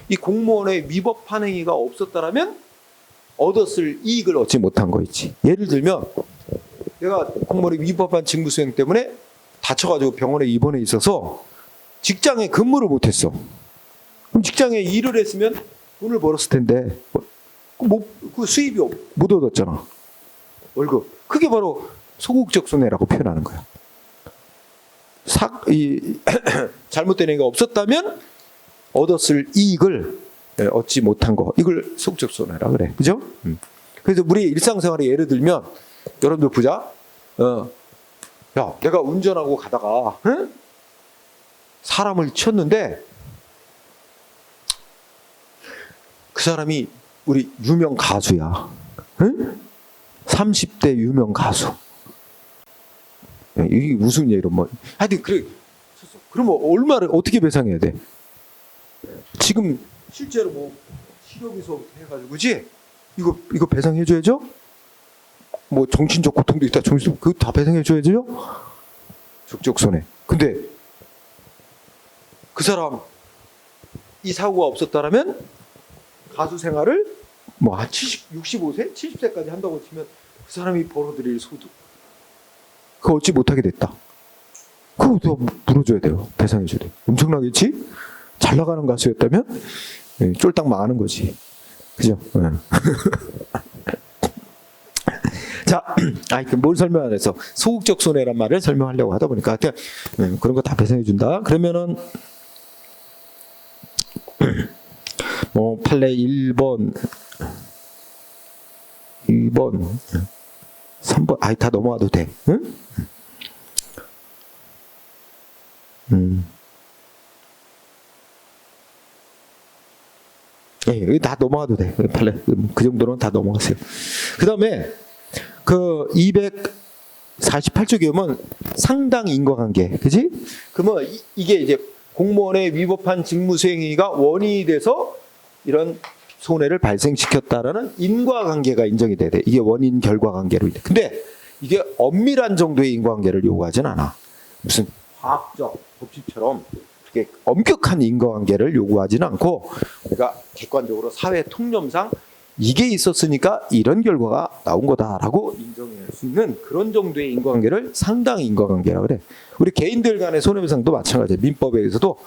이 공무원의 위법한 행위가 없었다라면 얻었을 이익을 얻지 못한 거 있지. 예를 들면 내가 공무원의 위법한 직무수행 때문에 다쳐가지고 병원에 입원해 있어서 직장에 근무를 못했어. 그럼 직장에 일을 했으면 돈을 벌었을 텐데 그 수입이 못 얻었잖아. 월급. 그게 바로 소극적 손해라고 표현하는 거야. 잘못된 행위가 없었다면 얻었을 이익을 얻지 못한 거, 이걸 소극적 손해라 그래, 그죠? 그래서 우리 일상생활에 예를 들면 여러분들 보자. 야, 내가 운전하고 가다가 사람을 쳤는데 그 사람이 우리 유명 가수야. 30대 유명 가수. 이게 무슨 예로 뭐 하여튼 그래. 그러면 얼마를 어떻게 배상해야 돼? 지금 실제로 뭐 치료비서 해가지고 그지? 이거 배상해줘야죠? 뭐 정신적 고통도 있다. 그거 다 배상해줘야죠? 적극적 손해. 근데 그 사람 이 사고가 없었다라면 가수 생활을 뭐 한 65세, 70세까지 한다고 치면 그 사람이 벌어들일 소득 그거 얻지 못하게 됐다. 그거 물어줘야 돼요. 배상해줘야 돼. 엄청나겠지? 잘 나가는 가수였다면 쫄딱 망하는 거지. 그죠? 자, 뭘 설명 안 해서 소극적 손해란 말을 설명하려고 하다 보니까 그냥 그런 거 다 배상해준다. 그러면은 뭐 판례 1번, 2번, 3번, 다 넘어와도 돼. 응? 예, 다 넘어가도 돼. 판례 그 정도는 다 넘어가세요. 그다음에 그 248쪽에 보면 상당 인과관계, 그지? 그러면 이게 이제 공무원의 위법한 직무수행위가 원인이 돼서 이런 손해를 발생시켰다라는 인과관계가 인정이 돼야 돼. 이게 원인 결과 관계로 있대. 근데 이게 엄밀한 정도의 인과관계를 요구하진 않아. 무슨 과학적 법칙처럼 그렇게 엄격한 인과관계를 요구하지는 않고, 우리가 객관적으로 사회 통념상 이게 있었으니까 이런 결과가 나온 거다라고 인정할 수 있는 그런 정도의 인과관계를 상당 인과관계라고 그래. 우리 개인들 간의 손해배상도 마찬가지예요. 민법에 의해서도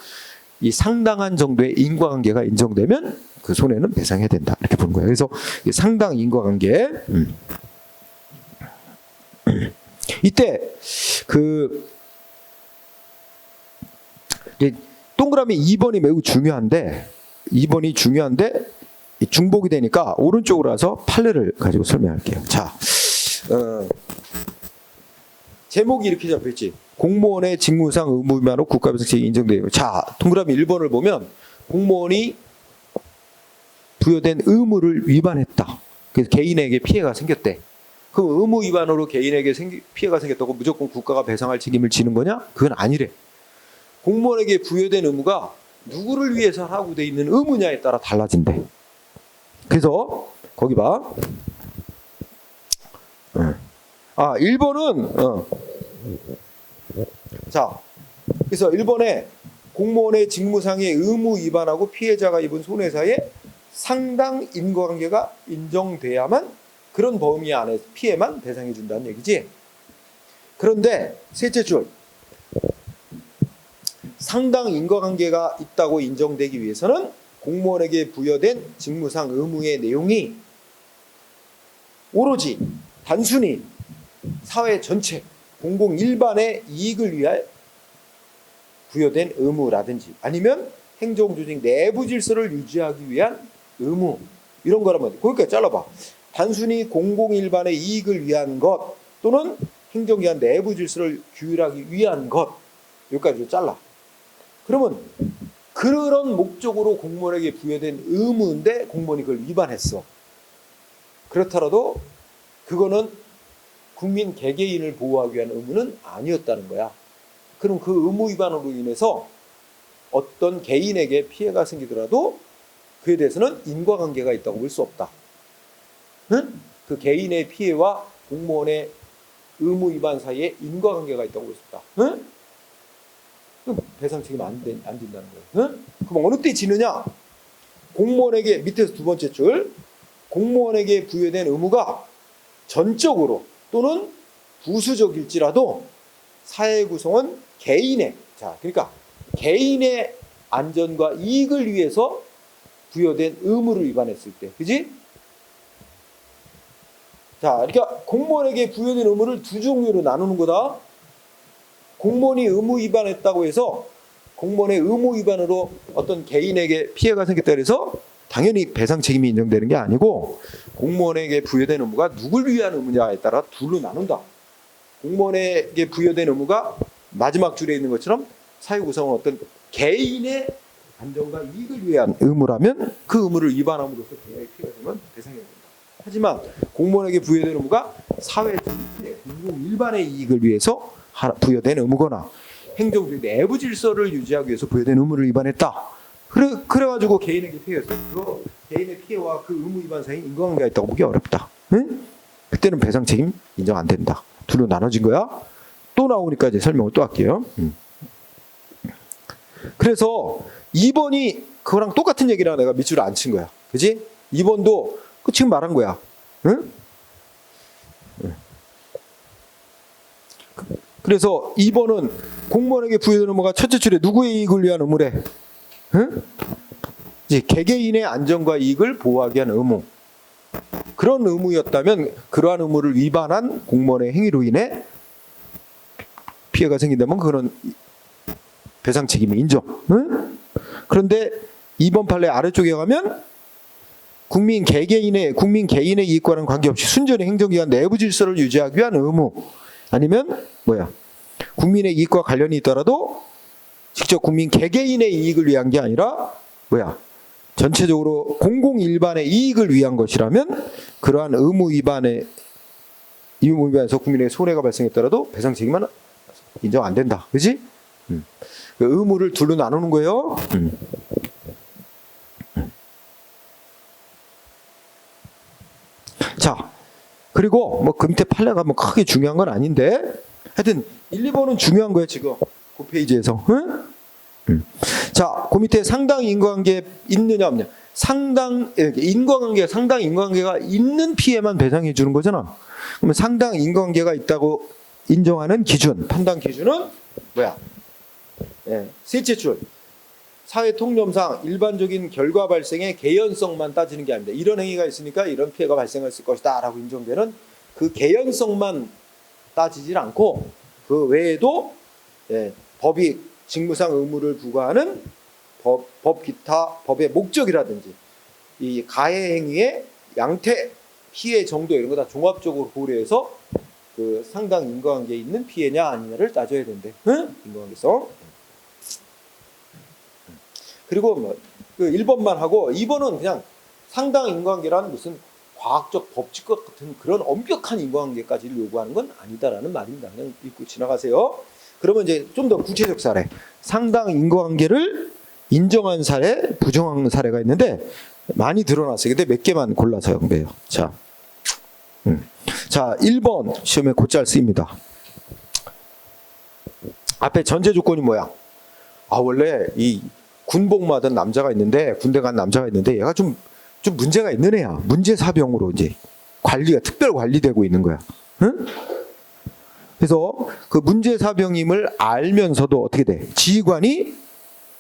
이 상당한 정도의 인과관계가 인정되면 그 손해는 배상해야 된다, 이렇게 보는 거예요. 그래서 상당 인과관계. 이때 그 동그라미 2번이 매우 중요한데, 2번이 중요한데 중복이 되니까 오른쪽으로 와서 판례를 가지고 설명할게요. 자, 제목이 이렇게 잡혀있지. 공무원의 직무상 의무 위반으로 국가배상책이 인정돼요. 자, 동그라미 1번을 보면 공무원이 부여된 의무를 위반했다. 그래서 개인에게 피해가 생겼대. 그럼 의무 위반으로 개인에게 피해가 생겼다고 무조건 국가가 배상할 책임을 지는 거냐? 그건 아니래. 공무원에게 부여된 의무가 누구를 위해서 하고 돼 있는 의무냐에 따라 달라진대. 그래서 거기 봐. 1번은 자, 그래서 1번에 공무원의 직무상의 의무 위반하고 피해자가 입은 손해사에 상당 인과관계가 인정돼야만 그런 범위 안에 피해만 배상해 준다는 얘기지. 그런데 셋째 줄, 상당 인과관계가 있다고 인정되기 위해서는 공무원에게 부여된 직무상 의무의 내용이 오로지 단순히 사회 전체 공공 일반의 이익을 위해 부여된 의무라든지 아니면 행정조직 내부 질서를 유지하기 위한 의무, 이런 거라면 거기까지 잘라봐. 단순히 공공 일반의 이익을 위한 것 또는 행정기관 내부 질서를 규율하기 위한 것, 여기까지 잘라. 그러면 그런 목적으로 공무원에게 부여된 의무인데 공무원이 그걸 위반했어. 그렇더라도 그거는 국민 개개인을 보호하기 위한 의무는 아니었다는 거야. 그럼 그 의무 위반으로 인해서 어떤 개인에게 피해가 생기더라도 그에 대해서는 인과관계가 있다고 볼 수 없다. 응? 그 개인의 피해와 공무원의 의무 위반 사이에 인과관계가 있다고 볼 수 없다. 응? 그럼 배상 책임 안 된다는 거예요. 응? 그럼 어느 때 지느냐? 공무원에게, 밑에서 두 번째 줄, 공무원에게 부여된 의무가 전적으로 또는 부수적일지라도 사회 구성원 개인의, 자, 그러니까 개인의 안전과 이익을 위해서 부여된 의무를 위반했을 때, 그지? 자, 그러니까 공무원에게 부여된 의무를 두 종류로 나누는 거다. 공무원이 의무 위반했다고 해서 공무원의 의무 위반으로 어떤 개인에게 피해가 생겼다 그래서 당연히 배상 책임이 인정되는 게 아니고, 공무원에게 부여된 의무가 누굴 위한 의무냐에 따라 둘로 나눈다. 공무원에게 부여된 의무가 마지막 줄에 있는 것처럼 사회 구성원 어떤 개인의 안전과 이익을 위한 의무라면 그 의무를 위반함으로써 개인에게 피해가 되면 배상해야 된다. 하지만 공무원에게 부여된 의무가 사회 전체 공공 일반의 이익을 위해서 부여된 의무거나 행정조직 내부 질서를 유지하기 위해서 부여된 의무를 위반했다. 그래가지고 개인에게 피해였어요. 그 개인의 피해와 그 의무 위반 사이에 인과관계가 있다고 보기 어렵다. 응? 그때는 배상 책임 인정 안 된다. 둘로 나눠진 거야. 또 나오니까 이제 설명을 또 할게요. 그래서 2번이 그거랑 똑같은 얘기라 내가 밑줄을 안 친 거야. 그지? 2번도 그 지금 말한 거야. 응? 그래서 2번은 공무원에게 부여되는 의무가 첫째 줄에 누구의 이익을 위한 의무래? 응? 이제 개개인의 안전과 이익을 보호하기 위한 의무. 그런 의무였다면 그러한 의무를 위반한 공무원의 행위로 인해 피해가 생긴다면 그런 배상 책임이 인정. 응? 그런데 2번 판례 아래쪽에 가면 국민 개인의 이익과는 관계없이 순전히 행정기관 내부 질서를 유지하기 위한 의무, 아니면 국민의 이익과 관련이 있더라도 직접 국민 개개인의 이익을 위한 게 아니라 전체적으로 공공 일반의 이익을 위한 것이라면 그러한 의무 위반에서 국민에게 손해가 발생했더라도 배상 책임은 인정 안 된다. 그렇지? 그 의무를 둘로 나누는 거예요. 자, 그리고 뭐 그 밑에 판례가 뭐 크게 중요한 건 아닌데 하여튼 1, 2번은 중요한 거예요 지금 그 페이지에서. 자, 그 밑에 상당 인과관계 있느냐 없느냐. 상당 인과관계가 있는 피해만 배상해 주는 거잖아. 그러면 상당 인과관계가 있다고 인정하는 기준, 판단 기준은 뭐야? 셋째 줄. 사회 통념상 일반적인 결과 발생의 개연성만 따지는 게 아닙니다. 이런 행위가 있으니까 이런 피해가 발생했을 것이다 라고 인정되는 그 개연성만 따지질 않고 그 외에도 법이 직무상 의무를 부과하는 법 기타 법의 목적이라든지 이 가해 행위의 양태, 피해 정도 이런 거 다 종합적으로 고려해서 그 상당 인과관계에 있는 피해냐 아니냐를 따져야 된대. 인과관계성. 그리고 뭐 그 1번만 하고 2번은 그냥 상당 인과관계라는 무슨 과학적 법칙과 같은 그런 엄격한 인과관계까지를 요구하는 건 아니다라는 말입니다. 그냥 읽고 지나가세요. 그러면 이제 좀 더 구체적 사례. 상당 인과관계를 인정한 사례, 부정한 사례가 있는데 많이 드러났어요. 근데 몇 개만 골라서 연배해요. 자, 1번 시험에 곧잘 쓰입니다. 앞에 전제 조건이 뭐야? 원래 이 군복 맞은 남자가 있는데 군대 간 남자가 있는데 얘가 좀 문제가 있는 애야. 문제사병으로 이제 관리가 특별 관리되고 있는 거야. 응? 그래서 그 문제사병임을 알면서도 어떻게 돼? 지휘관이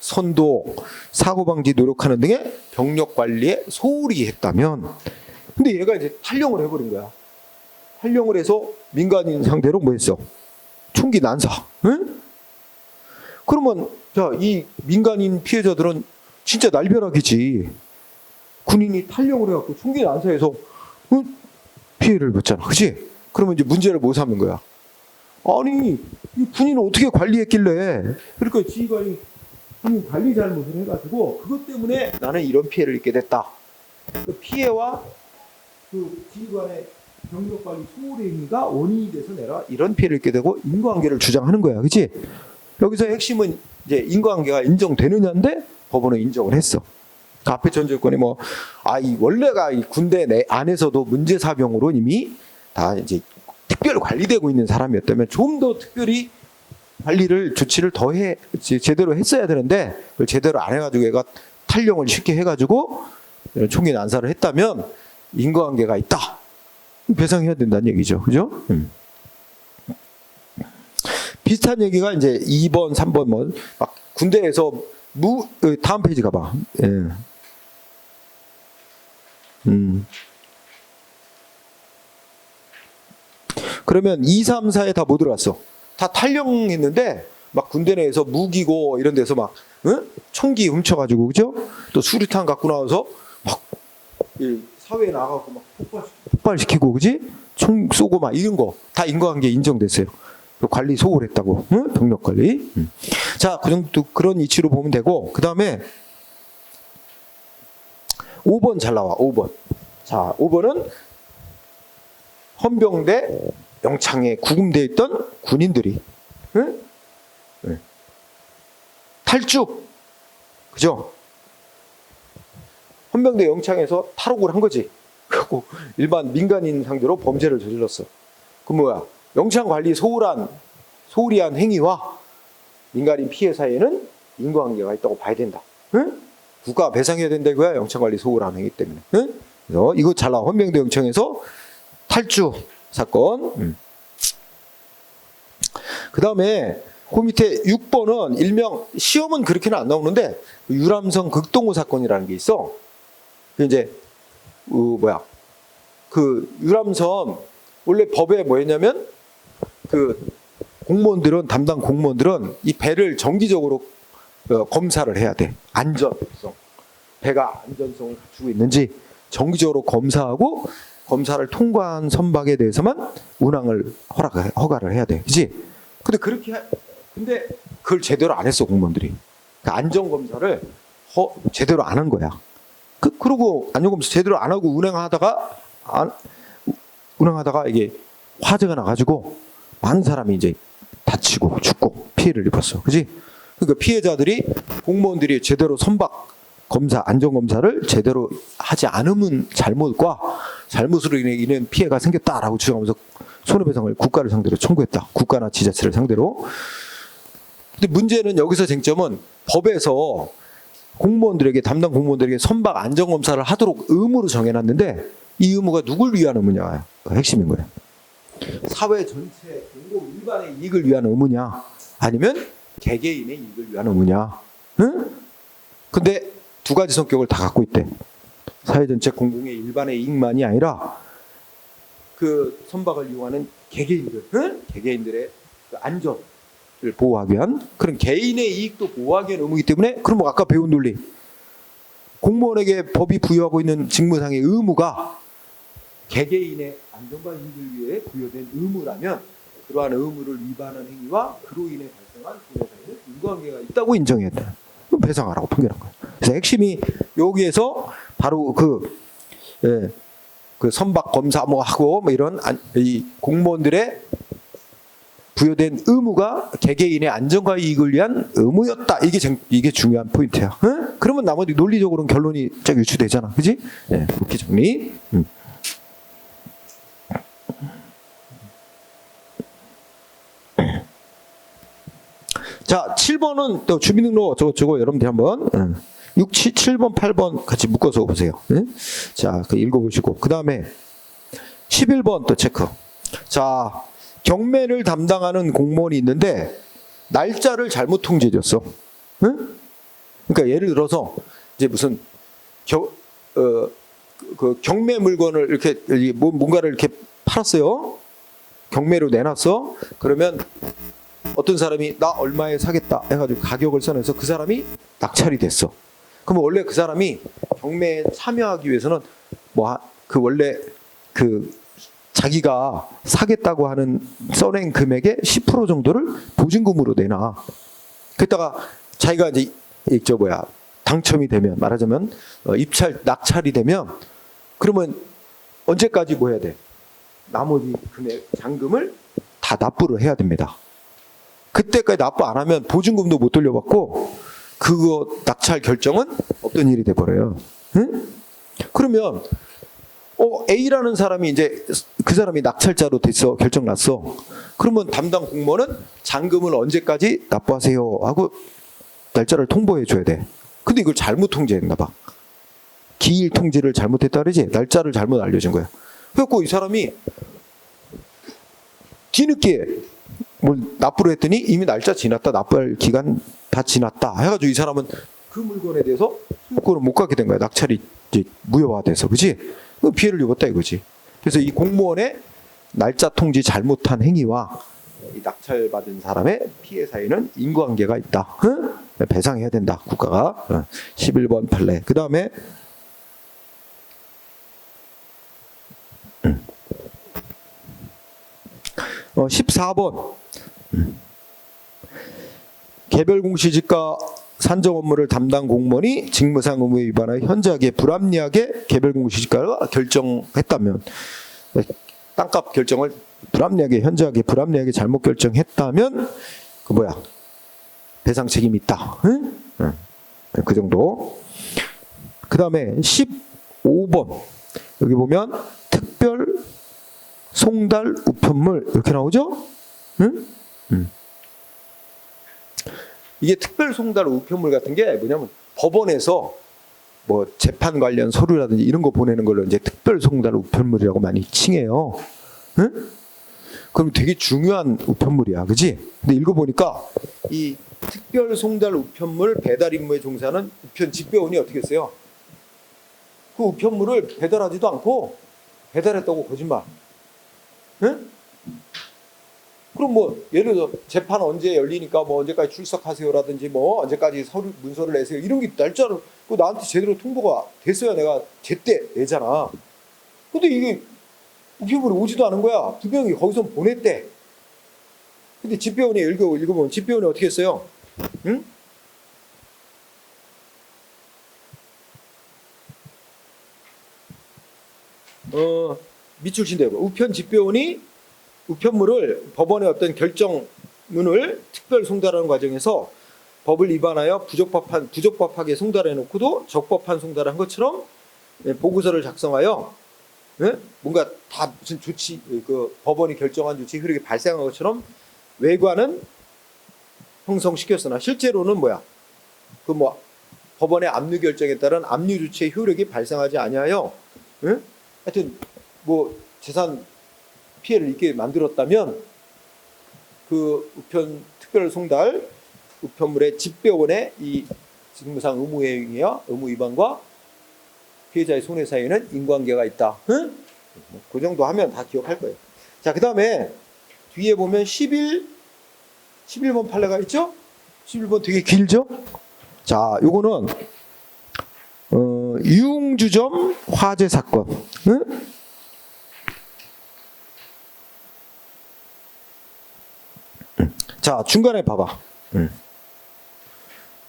선도, 사고방지 노력하는 등의 병력 관리에 소홀히 했다면, 근데 얘가 이제 탈영을 해버린 거야. 탈영을 해서 민간인 상대로 뭐 했어? 총기 난사. 응? 그러면 자, 이 민간인 피해자들은 진짜 날벼락이지. 군인이 탈영을 해갖고 총기 난사해서 피해를 받잖아. 그치? 그러면 이제 문제를 뭐 삼는 거야? 아니, 이 군인을 어떻게 관리했길래. 그러니까 지휘관이 군인 관리 잘못을 해가지고 그것 때문에 나는 이런 피해를 입게 됐다. 그 피해와 그 지휘관의 병력 관리 소홀의 행위가 원인이 돼서 내가 이런 피해를 입게 되고 인과관계를 주장하는 거야. 그치? 여기서 핵심은 이제 인과관계가 인정되느냐인데 법원은 인정을 했어. 그 앞에 전 조건이 이 원래가 이 군대 내 안에서도 문제사병으로 이미 다 이제 특별 관리되고 있는 사람이었다면 좀 더 특별히 관리를 조치를 더 제대로 했어야 되는데 그걸 제대로 안 해가지고 얘가 탈영을 쉽게 해가지고 이런 총기 난사를 했다면 인과관계가 있다. 배상해야 된다는 얘기죠. 그죠? 비슷한 얘기가 이제 2번, 3번 막 군대에서 다음 페이지 가봐. 그러면 2, 3, 4에 다 못 들어갔어. 다 탈영했는데 막 군대 내에서 무기고 이런 데서 막 총기 훔쳐가지고 그죠? 또 수류탄 갖고 나와서 막 사회에 나가고 막 폭발시키고 그지? 총 쏘고 막 이런 거 다 인과관계 인정됐어요. 관리 소홀했다고. 병력 관리. 자, 그 정도 그런 이치로 보면 되고 그 다음에 5번 잘 나와. 5번. 자, 5번은 헌병대 영창에 구금되어 있던 군인들이 탈주. 그죠? 헌병대 영창에서 탈옥을 한 거지. 그리고 일반 민간인 상대로 범죄를 저질렀어. 그 뭐야? 영창 관리 소홀히 한 행위와 민간인 피해 사이에는 인과관계가 있다고 봐야 된다. 응? 국가가 배상해야 된다 이거야. 영창 관리 소홀한 행위 때문에. 응? 그래서 이거 잘 나와. 헌병대 영창에서 탈주 사건. 그 다음에 그 밑에 6번은 일명 시험은 그렇게는 안 나오는데 유람선 극동호 사건이라는 게 있어. 이제 그 유람선 원래 법에 뭐였냐면 그 공무원들은 담당 공무원들은 이 배를 정기적으로 검사를 해야 돼. 안전성. 배가 안전성을 갖추고 있는지 정기적으로 검사하고 검사를 통과한 선박에 대해서만 운항을 허가를 해야 돼. 그지? 근데 그걸 제대로 안 했어, 공무원들이. 그러니까 안전 검사를 제대로 안 한 거야. 그러고 안전검사 제대로 안 하고 운행하다가 이게 화재가 나가지고 많은 사람이 이제 다치고 죽고 피해를 입었어. 그지? 그러니까 피해자들이 공무원들이 제대로 선박 검사, 안전검사를 제대로 하지 않으면 잘못으로 인해 피해가 생겼다라고 주장하면서 손해배상을 국가를 상대로 청구했다. 국가나 지자체를 상대로. 근데 문제는 여기서 쟁점은 법에서 담당 공무원들에게 선박 안전검사를 하도록 의무로 정해놨는데 이 의무가 누굴 위한 의무냐 핵심인 거예요. 사회 전체 공공 일반의 이익을 위한 의무냐 아니면 개개인의 이익을 위한 의무냐. 응? 근데 두 가지 성격을 다 갖고 있대. 사회 전체 공공의 일반의 이익만이 아니라 그 선박을 이용하는 개개인들, 응? 개개인들의 그 안전을 보호하기 위한 그런 개인의 이익도 보호하기 위한 의무이기 때문에 그럼 뭐 아까 배운 논리 공무원에게 법이 부여하고 있는 직무상의 의무가 개개인의 안전과 이익을 위해 부여된 의무라면 그러한 의무를 위반한 행위와 그로 인해 발생한 손해사에는 인과관계가 있다고 인정해야 돼. 그럼 배상하라고 판결한 거예요. 그래서 핵심이 여기에서 바로 그 선박 검사 뭐 하고 뭐 이런 이 공무원들의 부여된 의무가 개개인의 안전과 이익을 위한 의무였다. 이게 중요한 포인트야. 응? 그러면 나머지 논리적으로는 결론이 쫙 유추되잖아. 그지? 네, 그렇게 정리. 자, 7번은 또 주민등록 저거 여러분들 한번 7번, 8번 같이 묶어서 보세요. 네? 자, 그 읽어보시고 그 다음에 11번 또 체크. 자, 경매를 담당하는 공무원이 있는데 날짜를 잘못 통지해줬어. 응? 그러니까 예를 들어서 이제 무슨 그 경매 물건을 이렇게 뭔가를 이렇게 팔았어요. 경매로 내놨어. 그러면 어떤 사람이 나 얼마에 사겠다 해가지고 가격을 써내서 그 사람이 낙찰이 됐어. 그러면 원래 그 사람이 경매에 참여하기 위해서는 뭐 그 원래 그 자기가 사겠다고 하는 써낸 금액의 10% 정도를 보증금으로 내놔. 그랬다가 자기가 이제 당첨이 되면 말하자면 낙찰이 되면 그러면 언제까지 뭐 해야 돼? 나머지 금액 잔금을 다 납부를 해야 됩니다. 그때까지 납부 안 하면 보증금도 못 돌려받고 그거 낙찰 결정은 없던 일이 돼버려요. 응? 그러면 A라는 사람이 이제 그 사람이 낙찰자로 됐어. 결정 났어. 그러면 담당 공무원은 잔금을 언제까지 납부하세요 하고 날짜를 통보해 줘야 돼. 근데 이걸 잘못 통지했나 봐. 기일 통지를 잘못했다 그러지. 날짜를 잘못 알려준 거야. 그래갖고 이 사람이 뒤늦게 뭘 납부를 했더니 이미 날짜 지났다. 납부할 기간 다 지났다. 해가지고 이 사람은 그 물건에 대해서 소유권을 못 갖게 된 거야. 낙찰이 이제 무효화돼서. 그치? 피해를 입었다 이거지. 그래서 이 공무원의 날짜 통지 잘못한 행위와 이 낙찰받은 사람의 피해 사이에는 인과관계가 있다. 응? 배상해야 된다. 국가가. 11번 판례. 그 다음에 14번 개별 공시지가 산정 업무를 담당 공무원이 직무상 의무에 위반하여 현저하게 불합리하게 개별 공시지가를 결정했다면 땅값 결정을 현저하게 불합리하게 잘못 결정했다면 배상 책임이 있다. 응? 그 정도. 그 다음에 15번 여기 보면 특별 송달 우편물 이렇게 나오죠? 응? 이게 특별 송달 우편물 같은 게 뭐냐면 법원에서 뭐 재판 관련 서류라든지 이런 거 보내는 걸로 이제 특별 송달 우편물이라고 많이 칭해요. 응? 그럼 되게 중요한 우편물이야, 그지? 근데 읽어보니까 이 특별 송달 우편물 배달 임무에 종사하는 우편 집배원이 어떻게 했어요? 그 우편물을 배달하지도 않고 배달했다고 거짓말. 응? 그럼 뭐 예를 들어 재판 언제 열리니까 뭐 언제까지 출석하세요라든지 뭐 언제까지 문서를 내세요 이런 게 날짜를 나한테 제대로 통보가 됐어야 내가 제때 내잖아. 근데 이게 우편물이 오지도 않은 거야. 부병이 거기서 보냈대. 근데 집배원이 읽어보면 집배원이 어떻게 했어요? 응? 밑줄 대로 우편 집배원이 우편물을 법원의 어떤 결정문을 특별 송달하는 과정에서 법을 위반하여 부적법하게 송달해 놓고도 적법한 송달한 것처럼 보고서를 작성하여 뭔가 다 무슨 조치, 그 법원이 결정한 조치 효력이 발생한 것처럼 외관은 형성시켰으나 실제로는 뭐야? 그 뭐 법원의 압류 결정에 따른 압류 조치의 효력이 발생하지 아니하여, 하여튼 뭐 재산 피해를 입게 만들었다면 그 우편 특별 송달 우편물의 집배원의 이 직무상 의무 행위와 의무 위반과 피해자의 손해사유는 인과관계가 있다. 그 정도 하면 다 기억할 거예요. 자, 그 다음에 뒤에 보면 11번 판례가 있죠? 11번 되게 길죠? 자, 요거는 유흥주점 화재 사건. 자, 중간에 봐봐.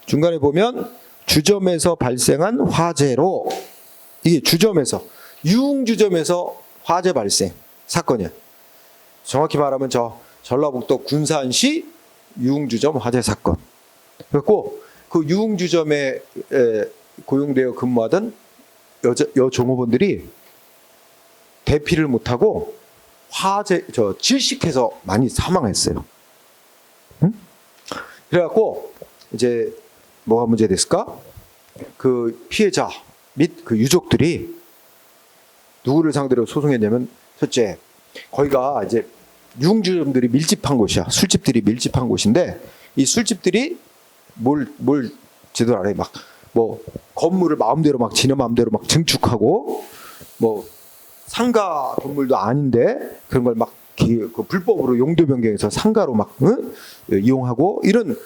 중간에 보면 주점에서 발생한 화재로, 이게 주점에서, 유흥주점에서 화재 발생 사건이야. 정확히 말하면 저 전라북도 군산시 유흥주점 화재 사건. 그래갖고 그 유흥주점에 고용되어 근무하던 여종업원들이 대피를 못하고 질식해서 많이 사망했어요. 그래갖고 이제 뭐가 문제됐을까? 그 피해자 및 그 유족들이 누구를 상대로 소송했냐면, 첫째, 거기가 이제 유흥주점들이 밀집한 곳이야. 술집들이 밀집한 곳인데, 이 술집들이 뭘 제대로 안 해. 막 뭐 건물을 마음대로 막 지네 마음대로 막 증축하고, 뭐 상가 건물도 아닌데 그런 걸 막 그 불법으로 용도 변경해서 상가로 막 이용하고, 이런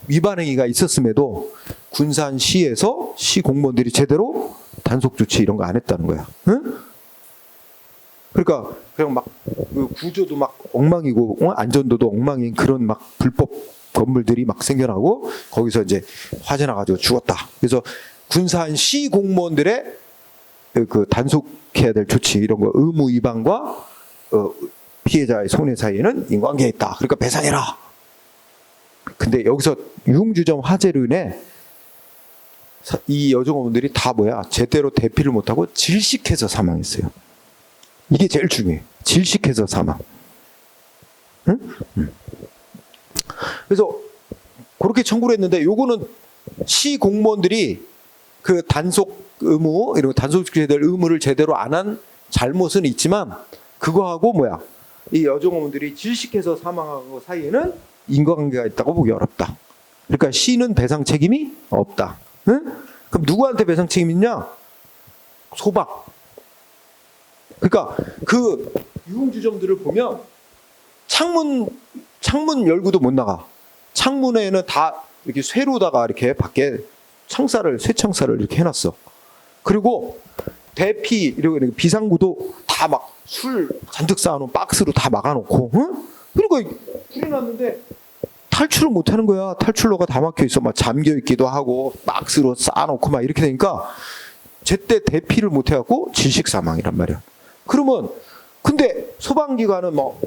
위반 행위가 있었음에도 군산시에서 시 공무원들이 제대로 단속 조치 이런 거 안 했다는 거야. 그러니까 그냥 막 그 구조도 막 엉망이고 안전도도 엉망인 그런 막 불법 건물들이 막 생겨나고, 거기서 이제 화재 나가지고 죽었다. 그래서 군산시 공무원들의 그 단속해야 될 조치 이런 거 의무 위반과 피해자의 손해 사이에는 인과관계가 있다. 그러니까 배상해라. 근데 여기서 유흥주점 화재로 인해 이 여종업원들이 다 뭐야? 제대로 대피를 못하고 질식해서 사망했어요. 이게 제일 중요해. 질식해서 사망. 그래서 그렇게 청구를 했는데, 요거는 시 공무원들이 그 단속 의무, 이런 단속해야 될 의무를 제대로 안 한 잘못은 있지만, 그거하고 뭐야? 이 여종업원들이 질식해서 사망한 것 사이에는 인과관계가 있다고 보기 어렵다. 그러니까 시는 배상 책임이 없다. 그럼 누구한테 배상 책임이 있냐? 소방. 그러니까 그 유흥주점들을 보면 창문 열고도 못 나가. 창문에는 다 이렇게 쇠로다가 이렇게 밖에 쇠창살을 이렇게 해놨어. 그리고 대피 이렇게 비상구도 다 막 술 잔뜩 쌓아놓은 박스로 다 막아놓고, 그러니까 불이 났는데 탈출을 못하는 거야. 탈출로가 다 막혀 있어. 막 잠겨 있기도 하고 박스로 쌓아놓고 막 이렇게 되니까 제때 대피를 못해갖고 질식 사망이란 말이야. 그러면 근데 소방기관은 뭐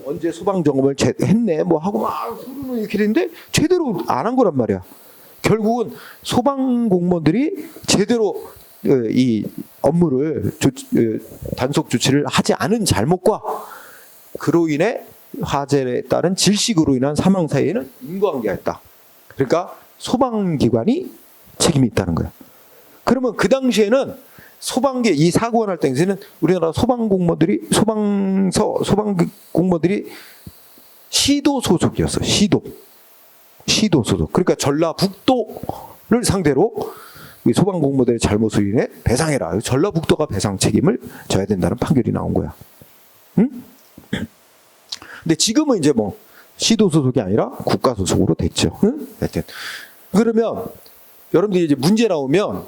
언제 소방 점검을 했네 뭐 하고 막 후루는 이렇게 되는데 제대로 안 한 거란 말이야. 결국은 소방 공무원들이 제대로 이 업무를 단속 조치를 하지 않은 잘못과 그로 인해 화재에 따른 질식으로 인한 사망 사이에는 인과관계가 있다. 그러니까 소방기관이 책임이 있다는 거야. 그러면 그 당시에는 소방계 이 사고가 날 당시에는 우리나라 소방 공무원들이 시도 소속이었어. 시도 소속. 그러니까 전라북도를 상대로 소방 공무원들의 잘못으로 인해 배상해라. 전라북도가 배상 책임을 져야 된다는 판결이 나온 거야. 응? 근데 지금은 이제 뭐 시도 소속이 아니라 국가 소속으로 됐죠. 응? 하여튼 그러면 여러분들이 이제 문제 나오면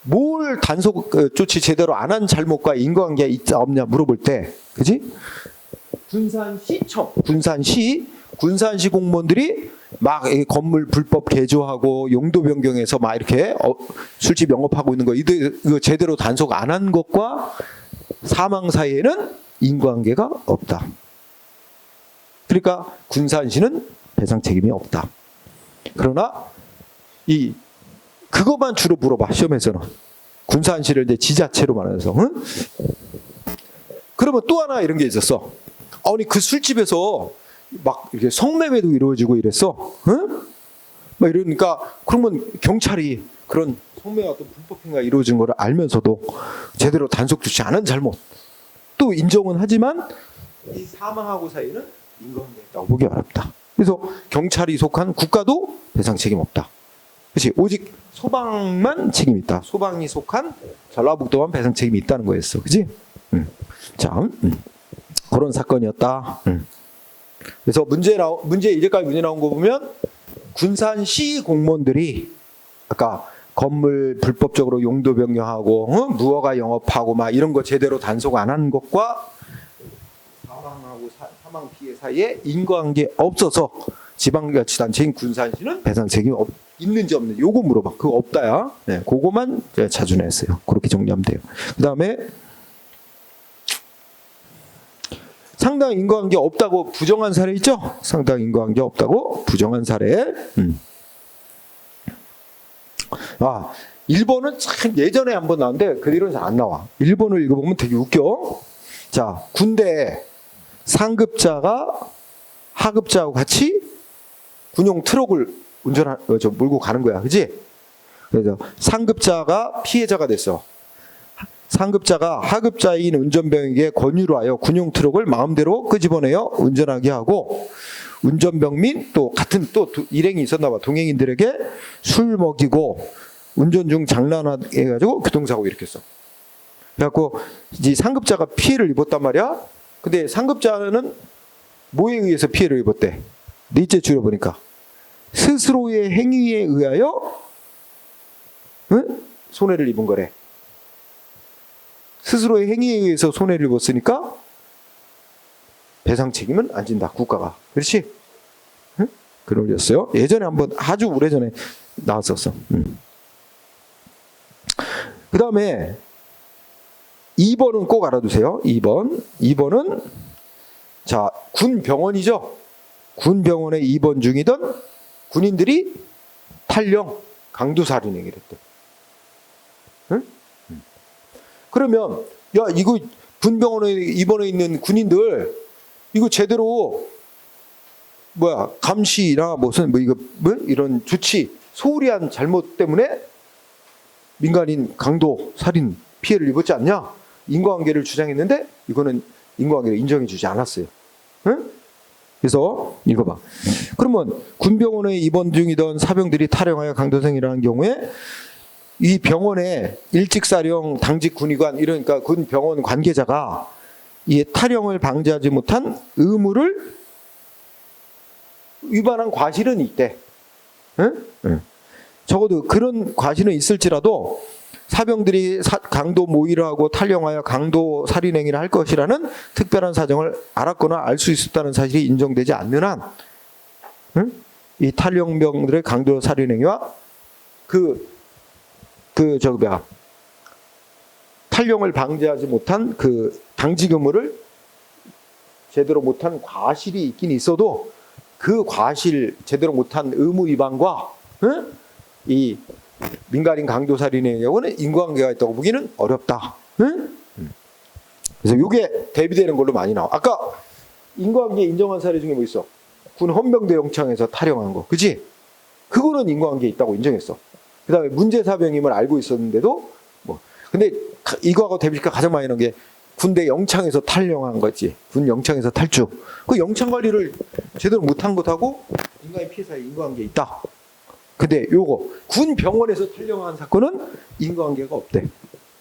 뭘 단속 조치 제대로 안 한 잘못과 인과관계가 있다 없냐 물어볼 때, 그지? 군산시 공무원들이 막 건물 불법 개조하고 용도 변경해서 막 이렇게 술집 영업하고 있는 거 이거 제대로 단속 안 한 것과 사망 사이에는 인과관계가 없다. 그러니까 군사안시는 배상 책임이 없다. 그러나 그것만 주로 물어봐 시험에서는. 군사안시를 이제 지자체로 말해서. 응? 그러면 또 하나 이런 게 있었어. 아니 그 술집에서 막 이렇게 성매매도 이루어지고 이랬어. 응? 막 이러니까 그러면 경찰이 그런 성매와 어떤 불법 행위가 이루어진 거를 알면서도 제대로 단속 조치 안 한 잘못 또 인정은 하지만 이 사망하고 사이는 인과관계가 있다고 보기 어렵다. 그래서 경찰이 속한 국가도 배상 책임 없다. 그렇지? 오직 소방만 책임이 있다. 소방이 속한 전라북도만 배상 책임이 있다는 거였어. 그렇지? 자, 그런 사건이었다. 그래서 이제까지 문제 나온 거 보면 군산시 공무원들이 아까 건물 불법적으로 용도 변경하고 무허가 영업하고 막 이런 거 제대로 단속 안 한 것과 사망하고 사망 피해 사이에 인과관계 없어서 지방자치단체인 군산시는 배상 책임이 있는지 없는지 요거 물어봐. 그거 없다야. 네, 그거만 자주 냈어요. 그렇게 정리하면 돼요. 그 다음에 상당 인과관계 없다고 부정한 사례 있죠? 상당 인과관계 없다고 부정한 사례. 일본은 참 예전에 한번 나왔는데 그 뒤로는 잘 안 나와. 일본을 읽어보면 되게 웃겨. 자, 군대에 상급자가 하급자하고 같이 군용 트럭을 몰고 가는 거야. 그지? 그래서 상급자가 피해자가 됐어. 상급자가 하급자인 운전병에게 권유를 하여 군용 트럭을 마음대로 끄집어내어 운전하게 하고 운전병 및 또 같은 또 일행이 있었나 봐. 동행인들에게 술 먹이고 운전 중 장난하게 해가지고 교통사고 일으켰어. 그래갖고 이제 상급자가 피해를 입었단 말이야. 근데 상급자는 뭐에 의해서 피해를 입었대? 넷째 줄여보니까 스스로의 행위에 의하여 손해를 입은 거래. 스스로의 행위에 의해서 손해를 입었으니까 배상 책임은 안 진다. 국가가. 그렇지? 응? 그러셨어요. 예전에 한번 아주 오래전에 나왔었어. 그 다음에 2번은 꼭 알아두세요. 2번은 자, 군병원이죠. 군병원의 2번 중이던 군인들이 탈영, 강도살인행위를 했대. 응? 그러면 야 이거 군병원에 입원해 있는 군인들 이거 제대로 감시나 무슨 이런 조치 소홀히 한 잘못 때문에 민간인 강도 살인 피해를 입었지 않냐? 인과관계를 주장했는데 이거는 인과관계를 인정해주지 않았어요. 응? 그래서 읽어봐. 그러면 군병원에 입원 중이던 사병들이 탈영하여 강도살인이라는 경우에 이 병원에 일직사령 당직 군의관 이러니까 군 병원 관계자가 이 탈영을 방지하지 못한 의무를 위반한 과실은 있대. 응? 응. 적어도 그런 과실은 있을지라도 사병들이 강도 모의를 하고 탈영하여 강도 살인행위를 할 것이라는 특별한 사정을 알았거나 알 수 있었다는 사실이 인정되지 않는 한, 이 탈영병들의 강도 살인행위와 탈영을 방지하지 못한 그 당직 의무를 제대로 못한 과실이 있긴 있어도 그 과실 제대로 못한 의무 위반과 이 민간인 강도 살인의 경우는 인과관계가 있다고 보기는 어렵다. 그래서 이게 대비되는 걸로 많이 나와. 아까 인과관계 인정한 사례 중에 뭐 있어? 군 헌병대 영창에서 탈영한 거, 그지? 그거는 인과관계 있다고 인정했어. 그다음에 문제사병임을 알고 있었는데도 근데 이거하고 대비시켜 가장 많이 나온 게 군대 영창에서 탈영한 거지. 군 영창에서 탈주. 그 영창 관리를 제대로 못한 것하고 인간의 피해 사이에 인과관계 있다. 근데 요거 군 병원에서 탈영한 사건은 인과관계가 없대.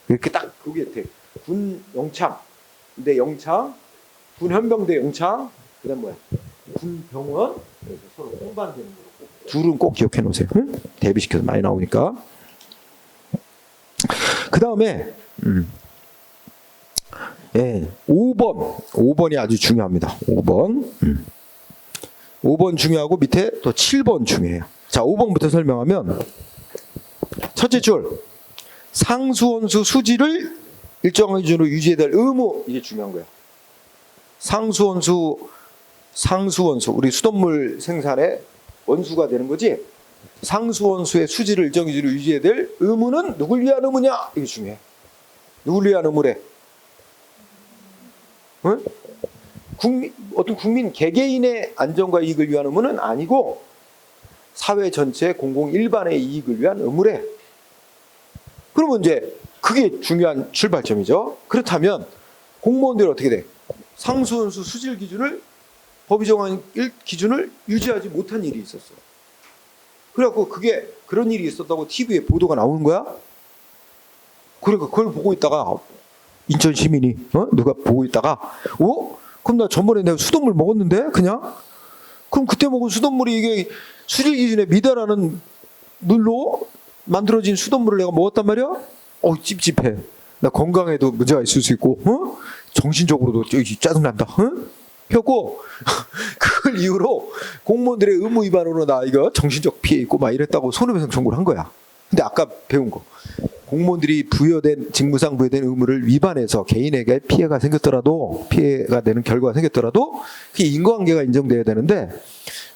이렇게 딱 그게 돼. 군 영창, 근데 영창, 군 현병대 영창, 그다음 군 병원. 그래서 서로 공반되는 거고. 둘은 꼭 기억해 놓으세요. 대비시켜서 많이 나오니까. 그 다음에 5번이 아주 중요합니다. 5번 중요하고 밑에 또 7번 중요해요. 자, 5번부터 설명하면 첫째 줄 상수원수 수지를 일정한 기준으로 유지해야 될 의무, 이게 중요한 거야. 상수원수 우리 수돗물 생산의 원수가 되는 거지. 상수원수의 수질을 일정 기준으로 유지해야 될 의무는 누굴 위한 의무냐, 이게 중요해. 누굴 위한 의무래? 응? 어떤 국민 개개인의 안전과 이익을 위한 의무는 아니고 사회 전체 공공 일반의 이익을 위한 의무래. 그러면 이제 그게 중요한 출발점이죠. 그렇다면 공무원들이 어떻게 돼? 상수원수 수질 기준을, 법이 정한 기준을 유지하지 못한 일이 있었어. 그래갖고 그게 그런 일이 있었다고 TV에 보도가 나오는 거야. 그러니까 그걸 보고 있다가 인천 시민이 누가 보고 있다가 그럼 나 전번에 내가 수돗물 먹었는데 그냥, 그럼 그때 먹은 수돗물이 이게 수질 기준에 미달하는 물로 만들어진 수돗물을 내가 먹었단 말이야. 찝찝해. 나 건강에도 문제가 있을 수 있고 정신적으로도 짜증난다. 펴고 그걸 이유로 공무원들의 의무 위반으로 나 이거 정신적 피해 있고 막 이랬다고 손해배상 청구를 한 거야. 근데 아까 배운 거, 공무원들이 부여된 직무상 부여된 의무를 위반해서 개인에게 피해가 생겼더라도, 피해가 되는 결과가 생겼더라도 그게 인과관계가 인정돼야 되는데,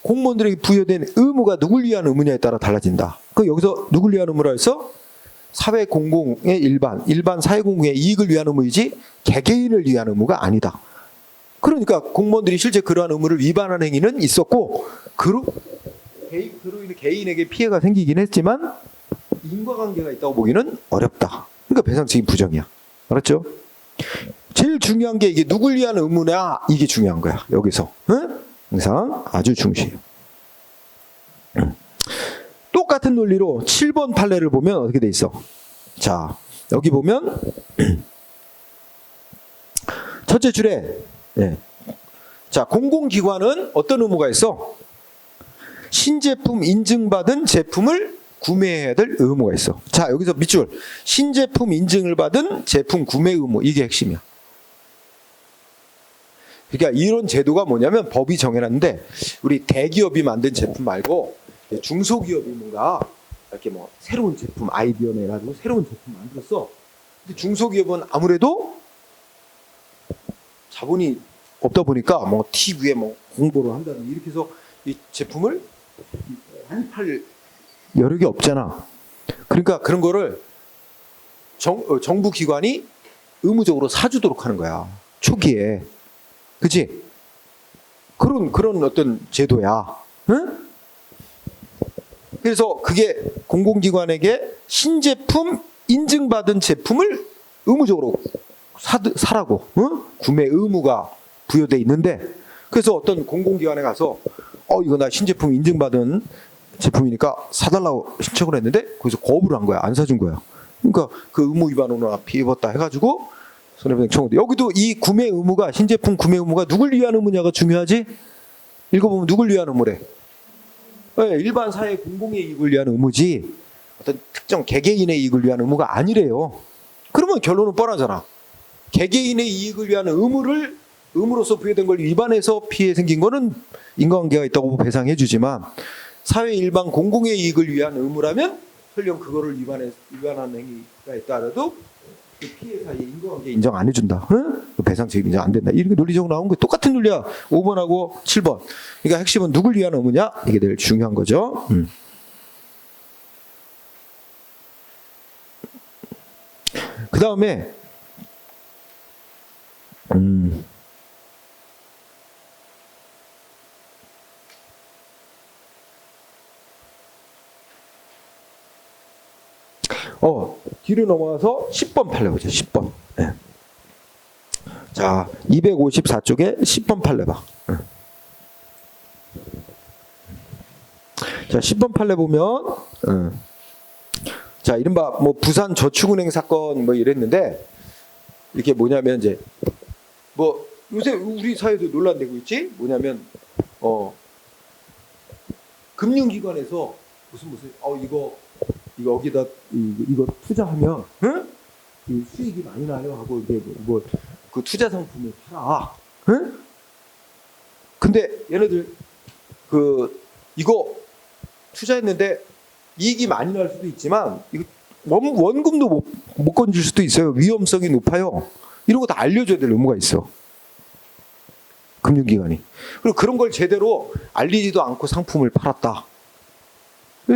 공무원들에게 부여된 의무가 누굴 위한 의무냐에 따라 달라진다. 그 여기서 누굴 위한 의무라 해서 사회 공공의 일반 사회 공공의 이익을 위한 의무이지 개개인을 위한 의무가 아니다. 그러니까 공무원들이 실제 그러한 의무를 위반한 행위는 있었고, 그로 인해 개인에게 피해가 생기긴 했지만 인과관계가 있다고 보기는 어렵다. 그러니까 배상 책임 부정이야. 알았죠? 제일 중요한 게 이게 누굴 위한 의무냐, 이게 중요한 거야. 여기서 항상 아주 중시해요. 똑같은 논리로 7번 판례를 보면 어떻게 돼 있어? 자, 여기 보면 첫째 줄에 자, 공공기관은 어떤 의무가 있어? 신제품 인증받은 제품을 구매해야 될 의무가 있어. 자, 여기서 밑줄, 신제품 인증을 받은 제품 구매 의무, 이게 핵심이야. 그러니까 이런 제도가 뭐냐면 법이 정해놨는데, 우리 대기업이 만든 제품 말고 중소기업이 뭔가 이렇게 뭐 새로운 제품 아이디어 내가지고 새로운 제품 만들었어. 근데 중소기업은 아무래도 자본이 없다 보니까 뭐 TV에 뭐 홍보를 한다든지 이렇게 해서 이 제품을 많이 팔 여력이 없잖아. 그러니까 그런 거를 정부 기관이 의무적으로 사주도록 하는 거야, 초기에. 그치? 그런 어떤 제도야. 응? 그래서 그게 공공기관에게 신제품 인증받은 제품을 의무적으로 사라고 구매 의무가 부여돼 있는데, 그래서 어떤 공공기관에 가서 이거 나 신제품 인증받은 제품이니까 사달라고 신청을 했는데 거기서 거부를 한 거야. 안 사준 거야. 그러니까 그 의무 위반으로 피해봤다 해가지고 손해배상 청구돼. 여기도 이 구매 의무가, 신제품 구매 의무가 누굴 위한 의무냐가 중요하지. 읽어보면 누굴 위한 의무래? 일반 사회 공공의 이익을 위한 의무지 어떤 특정 개개인의 이익을 위한 의무가 아니래요. 그러면 결론은 뻔하잖아. 개개인의 이익을 위한 의무로서 부여된 걸 위반해서 피해 생긴 거는 인과관계가 있다고 배상해 주지만, 사회 일반 공공의 이익을 위한 의무라면 설령 그거를 위반한 행위가 있다라도 그 피해 사이에 인과관계 인정 안 해준다. 배상 책임 인정 안 된다. 이렇게 논리적으로 나온 게 똑같은 논리야. 5번하고 7번. 그러니까 핵심은 누굴 위한 의무냐, 이게 제일 중요한 거죠. 그 다음에 뒤로 넘어가서 10번 판례 보죠. 10번. 자, 254쪽에 10번 판례 봐. 자, 10번 판례 보면 자, 이른바 뭐 부산 저축은행 사건 뭐 이랬는데, 이게 뭐냐면 이제 뭐 요새 우리 사회도 논란되고 있지. 뭐냐면 금융기관에서 무슨 이거 여기다 이거 투자하면 이 수익이 많이 나요 하고 이게 뭐 그 투자 상품을 팔아. 근데 얘네들 이거 투자했는데 이익이 많이 날 수도 있지만 이거 원금도 못 건질 수도 있어요. 위험성이 높아요. 이런 거 다 알려줘야 될 의무가 있어. 금융기관이. 그리고 그런 걸 제대로 알리지도 않고 상품을 팔았다.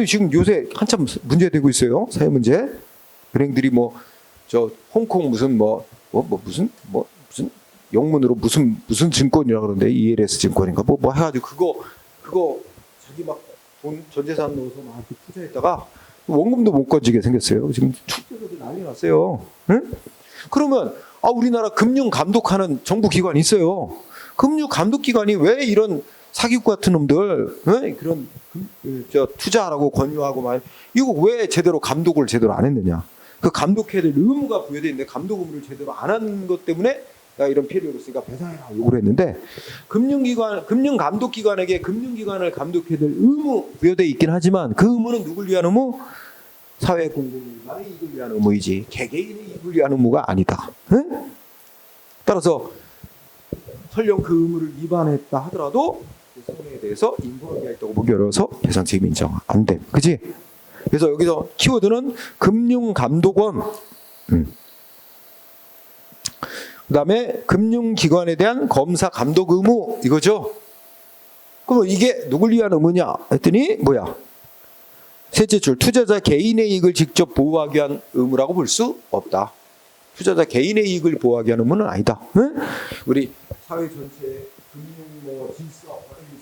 지금 요새 한참 문제되고 있어요. 사회 문제. 은행들이 저 홍콩 무슨 무슨 영문으로 무슨 증권이라 그러는데 ELS 증권인가 뭐 해가지고 그거 자기 막 돈 전재산 넣어서 막 투자했다가 원금도 못 건지게 생겼어요. 지금 투자자들 난리 났어요. 응? 그러면 우리나라 금융 감독하는 정부 기관이 있어요. 금융 감독 기관이 왜 이런 사기꾼 같은 놈들 그런 투자하라고 권유하고 말 이거 왜 제대로 감독을 제대로 안 했느냐? 그 감독해야 될 의무가 부여돼 있는데 감독 의무를 제대로 안 한 것 때문에 내가 이런 피해를 입었으니까 배상해라 요구를 했는데 금융 감독 기관에게 금융기관을 감독해야 될 의무 부여돼 있긴 하지만 그 의무는 누굴 위한 의무? 사회 공공기관의 이익을 위한 의무이지 개개인의 이익을 위한 의무가 아니다. 응? 따라서 설령 그 의무를 위반했다 하더라도 그 손해에 대해서 인과관계가 있다고 보기 어려워서 배상 책임 인정 안 돼. 그지? 그래서 여기서 키워드는 금융감독원. 그 다음에 금융기관에 대한 검사 감독 의무 이거죠. 그럼 이게 누굴 위한 의무냐 했더니 뭐야? 셋째 줄 투자자 개인의 이익을 직접 보호하기 위한 의무라고 볼 수 없다. 투자자 개인의 이익을 보호하기 위한 의무는 아니다. 응? 우리 사회 전체의 금융 질서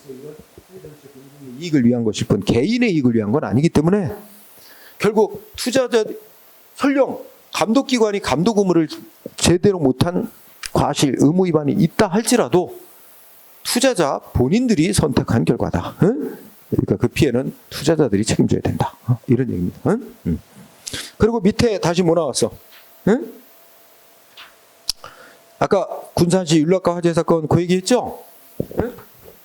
이런 사회 전체 금융 이익을 위한 것일 뿐 개인의 이익을 위한 건 아니기 때문에 결국 투자자 설령 감독기관이 감독 의무를 제대로 못한 과실 의무 위반이 있다 할지라도 투자자 본인들이 선택한 결과다. 응? 그러니까 그 피해는 투자자들이 책임져야 된다. 이런 얘기입니다. 응? 그리고 밑에 다시 뭐 나왔어? 응? 아까 군산시 윤락가 화재 사건 그 얘기했죠? 응?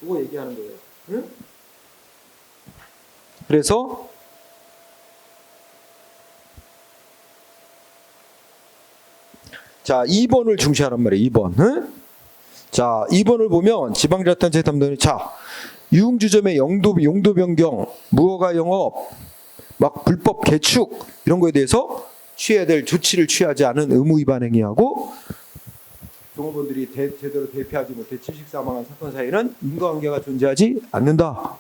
그거 얘기하는 거예요. 응? 그래서 자 2번을 중시하란 말이에요. 2번. 응? 자 2번을 보면 지방자치단체 담당이 유흥주점의 용도 변경, 무허가 영업, 막 불법 개축 이런 거에 대해서 취해야 될 조치를 취하지 않은 의무 위반 행위하고 종업원들이 제대로 대피하지 못해 질식 사망한 사건 사이에는 인과관계가 존재하지 않는다.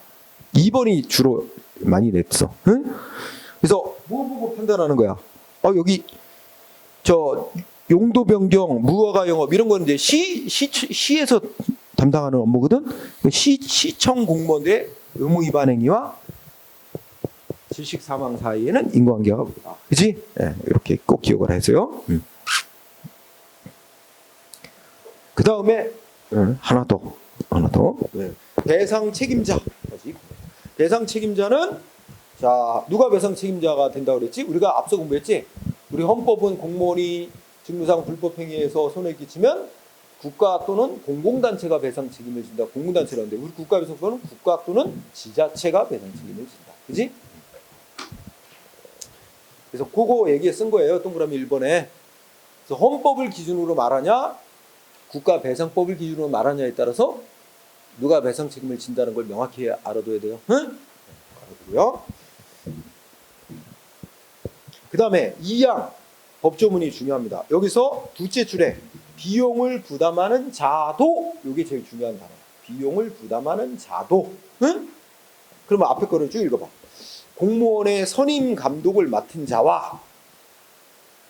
2번이 주로 많이 냈어. 응? 그래서 뭐 보고 판단하는 거야? 여기 저 용도 변경, 무허가 영업 이런 건 이제 시에서 담당하는 업무거든. 시청 공무원들의 의무 위반 행위와 질식 사망 사이에는 인과관계가 없다. 그렇지? 네, 이렇게 꼭 기억을 해서요. 그 다음에 하나 더. 네. 배상 책임자. 배상 책임자는 자 누가 배상 책임자가 된다고 그랬지? 우리가 앞서 공부했지. 우리 헌법은 공무원이 직무상 불법 행위에서 손해 끼치면 국가 또는 공공단체가 배상 책임을 진다. 공공단체라는데 우리 국가배상법은 국가 또는 지자체가 배상 책임을 진다. 그지? 그래서 그거 얘기에 쓴 거예요. 동그라미 1번에. 그래서 헌법을 기준으로 말하냐 국가배상법을 기준으로 말하냐에 따라서 누가 배상 책임을 진다는 걸 명확히 알아둬야 돼요. 응? 알아두고요. 그 다음에 2항 법조문이 중요합니다. 여기서 둘째 줄에 비용을 부담하는 자도 이게 제일 중요한 단어예요. 비용을 부담하는 자도. 응? 그러면 앞에 거를 쭉 읽어봐. 공무원의 선임 감독을 맡은 자와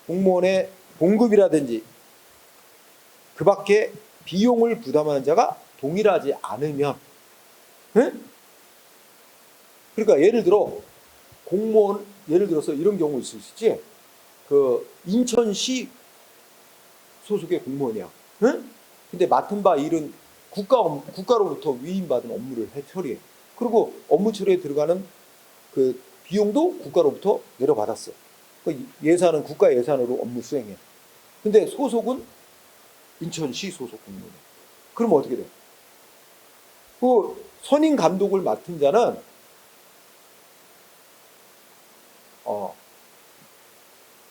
공무원의 봉급이라든지 그 밖에 비용을 부담하는 자가 동일하지 않으면 응? 그러니까 예를 들어 공무원 예를 들어서 이런 경우 있을 수 있지. 그 인천시 소속의 공무원이야. 응? 근데 맡은 바 일은 국가로부터 위임받은 업무를 처리해. 그리고 업무 처리에 들어가는 그 비용도 국가로부터 내려받았어. 그 예산은 국가 예산으로 업무 수행해. 근데 소속은 인천시 소속 공무원. 그럼 어떻게 돼? 그 선임 감독을 맡은 자는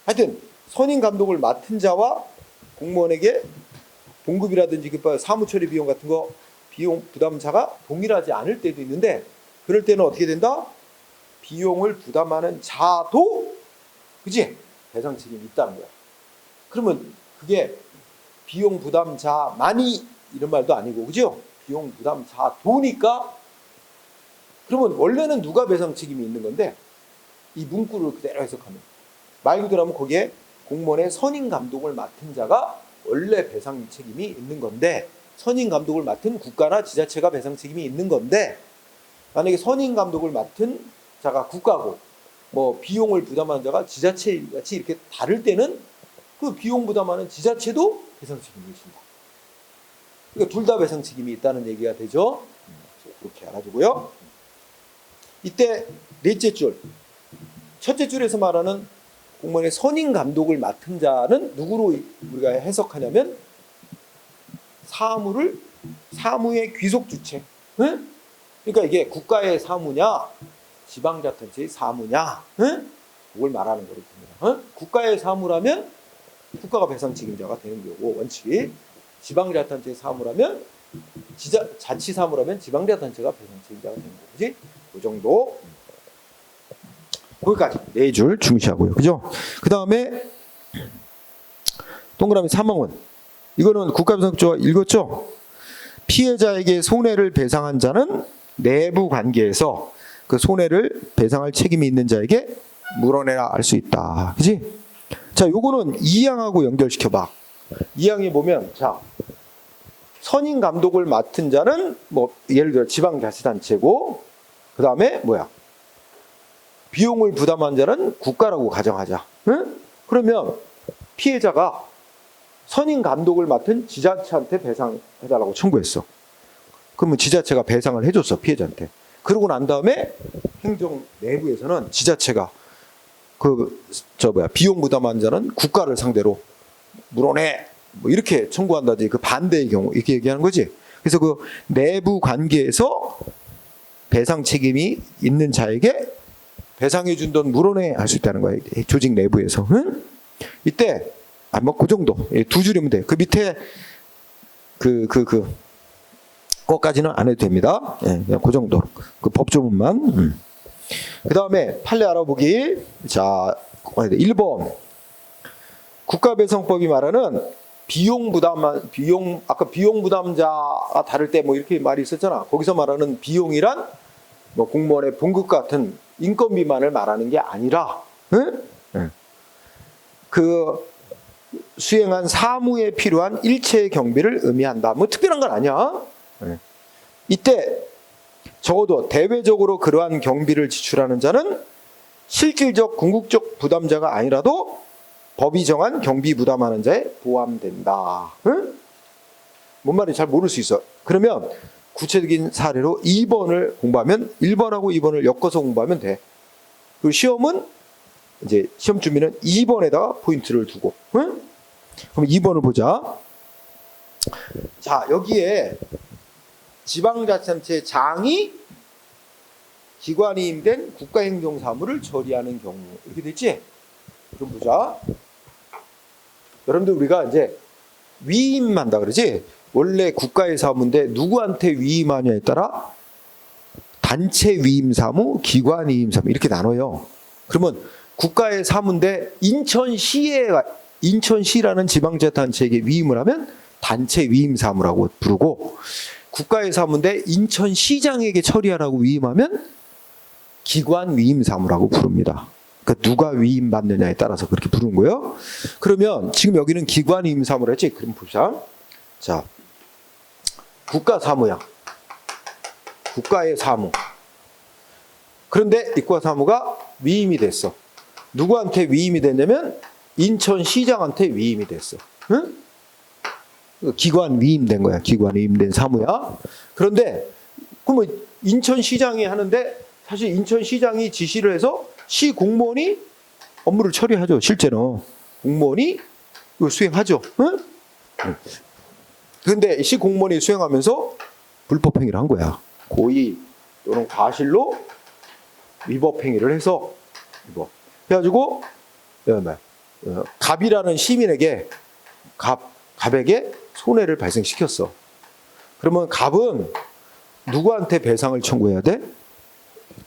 하여튼 선임 감독을 맡은 자와 공무원에게 봉급이라든지 사무처리 비용 같은 거 비용 부담자가 동일하지 않을 때도 있는데 그럴 때는 어떻게 된다? 비용을 부담하는 자도 그지? 배상 책임이 있다는 거야. 그러면 그게 비용 부담자만이 이런 말도 아니고, 그죠? 비용 부담자 도니까, 그러면 원래는 누가 배상 책임이 있는 건데, 이 문구를 그대로 해석하면 말 그대로 하면 거기에 공무원의 선임 감독을 맡은 자가 원래 배상 책임이 있는 건데, 선임 감독을 맡은 국가나 지자체가 배상 책임이 있는 건데, 만약에 선임 감독을 맡은 자가 국가고 뭐 비용을 부담하는 자가 지자체 같이 이렇게 다를 때는 그 비용 부담하는 지자체도 배상 책임이 있습니다. 그러니까 둘 다 배상 책임이 있다는 얘기가 되죠. 그렇게 알아두고요. 이때 넷째 줄, 첫째 줄에서 말하는 공무원의 선임 감독을 맡은 자는 누구로 우리가 해석하냐면 사무의 귀속 주체. 응? 그러니까 이게 국가의 사무냐, 지방자치단체의 사무냐, 응? 그걸 말하는 거거든요. 응? 국가의 사무라면 국가가 배상 책임자가 되는 거고, 원칙이. 지방자치단체의 사무라면 자치 사무라면 지방자치단체가 배상 책임자가 되는 거고, 그지? 그 정도. 거기까지 네 줄 중시하고요, 그죠? 그 다음에 동그라미 3항원, 이거는 국가배상조가 읽었죠? 피해자에게 손해를 배상한 자는 내부 관계에서 그 손해를 배상할 책임이 있는 자에게 물어내라 할 수 있다. 그지? 자, 요거는 2항하고 연결시켜봐. 2항에 보면, 자, 선임 감독을 맡은 자는 뭐 예를 들어 지방자치단체고, 그 다음에 뭐야? 비용을 부담한 자는 국가라고 가정하자. 응? 그러면 피해자가 선임 감독을 맡은 지자체한테 배상해달라고 청구했어. 그러면 지자체가 배상을 해줬어, 피해자한테. 그러고 난 다음에 행정 내부에서는 지자체가 비용 부담한 자는 국가를 상대로 물어내, 뭐 이렇게 청구한다든지, 그 반대의 경우 이렇게 얘기하는 거지. 그래서 그 내부 관계에서 배상 책임이 있는 자에게 배상해 준 돈 물어내 할 수 있다는 거예요. 조직 내부에서. 응? 이때 뭐 그 정도, 두 줄이면 돼. 그 밑에 거까지는 안 해도 됩니다. 예, 그냥 그 정도. 그 법조문만. 그 다음에 판례 알아보기. 자, 1번. 국가배상법이 말하는 아까 비용 부담자가 다를 때 뭐 이렇게 말이 있었잖아. 거기서 말하는 비용이란 뭐 공무원의 봉급 같은 인건비만을 말하는 게 아니라, 응? 그 수행한 사무에 필요한 일체의 경비를 의미한다. 뭐 특별한 건 아니야. 이때 적어도 대외적으로 그러한 경비를 지출하는 자는 실질적 궁극적 부담자가 아니라도 법이 정한 경비 부담하는 자에 포함된다. 응? 뭔 말인지 잘 모를 수 있어. 그러면 구체적인 사례로 2번을 공부하면 1번하고 2번을 엮어서 공부하면 돼. 그리고 시험은 이제 시험 준비는 2번에다가 포인트를 두고. 응? 그럼 2번을 보자. 자, 여기에 지방자치단체 장이 기관이임된 국가행정사무를 처리하는 경우 이렇게 됐지? 좀 보자. 여러분들 우리가 이제 위임한다 그러지? 원래 국가의 사무인데 누구한테 위임하냐에 따라 단체 위임 사무, 기관 위임 사무 이렇게 나눠요. 그러면 국가의 사무인데 인천시라는 지방자치단체에게 위임을 하면 단체 위임 사무라고 부르고, 국가의 사무인데 인천시장에게 처리하라고 위임하면 기관 위임 사무라고 부릅니다. 그러니까 누가 위임 받느냐에 따라서 그렇게 부르는 거예요. 그러면 지금 여기는 기관 위임 사무라 했지? 그럼 보자. 자, 국가 사무야. 국가의 사무. 그런데 이 국가 사무가 위임이 됐어. 누구한테 위임이 됐냐면 인천시장한테 위임이 됐어. 응? 기관 위임된 거야. 기관 위임된 사무야. 그런데 그러면 인천시장이 하는데 사실 인천시장이 지시를 해서 시 공무원이 업무를 처리하죠. 실제로 공무원이 수행하죠. 응? 그런데 시 공무원이 수행하면서 불법 행위를 한 거야. 고의 또는 과실로 위법 행위를 해서 그래가지고 갑이라는 시민에게 갑에게 손해를 발생시켰어. 그러면 갑은 누구한테 배상을 청구해야 돼?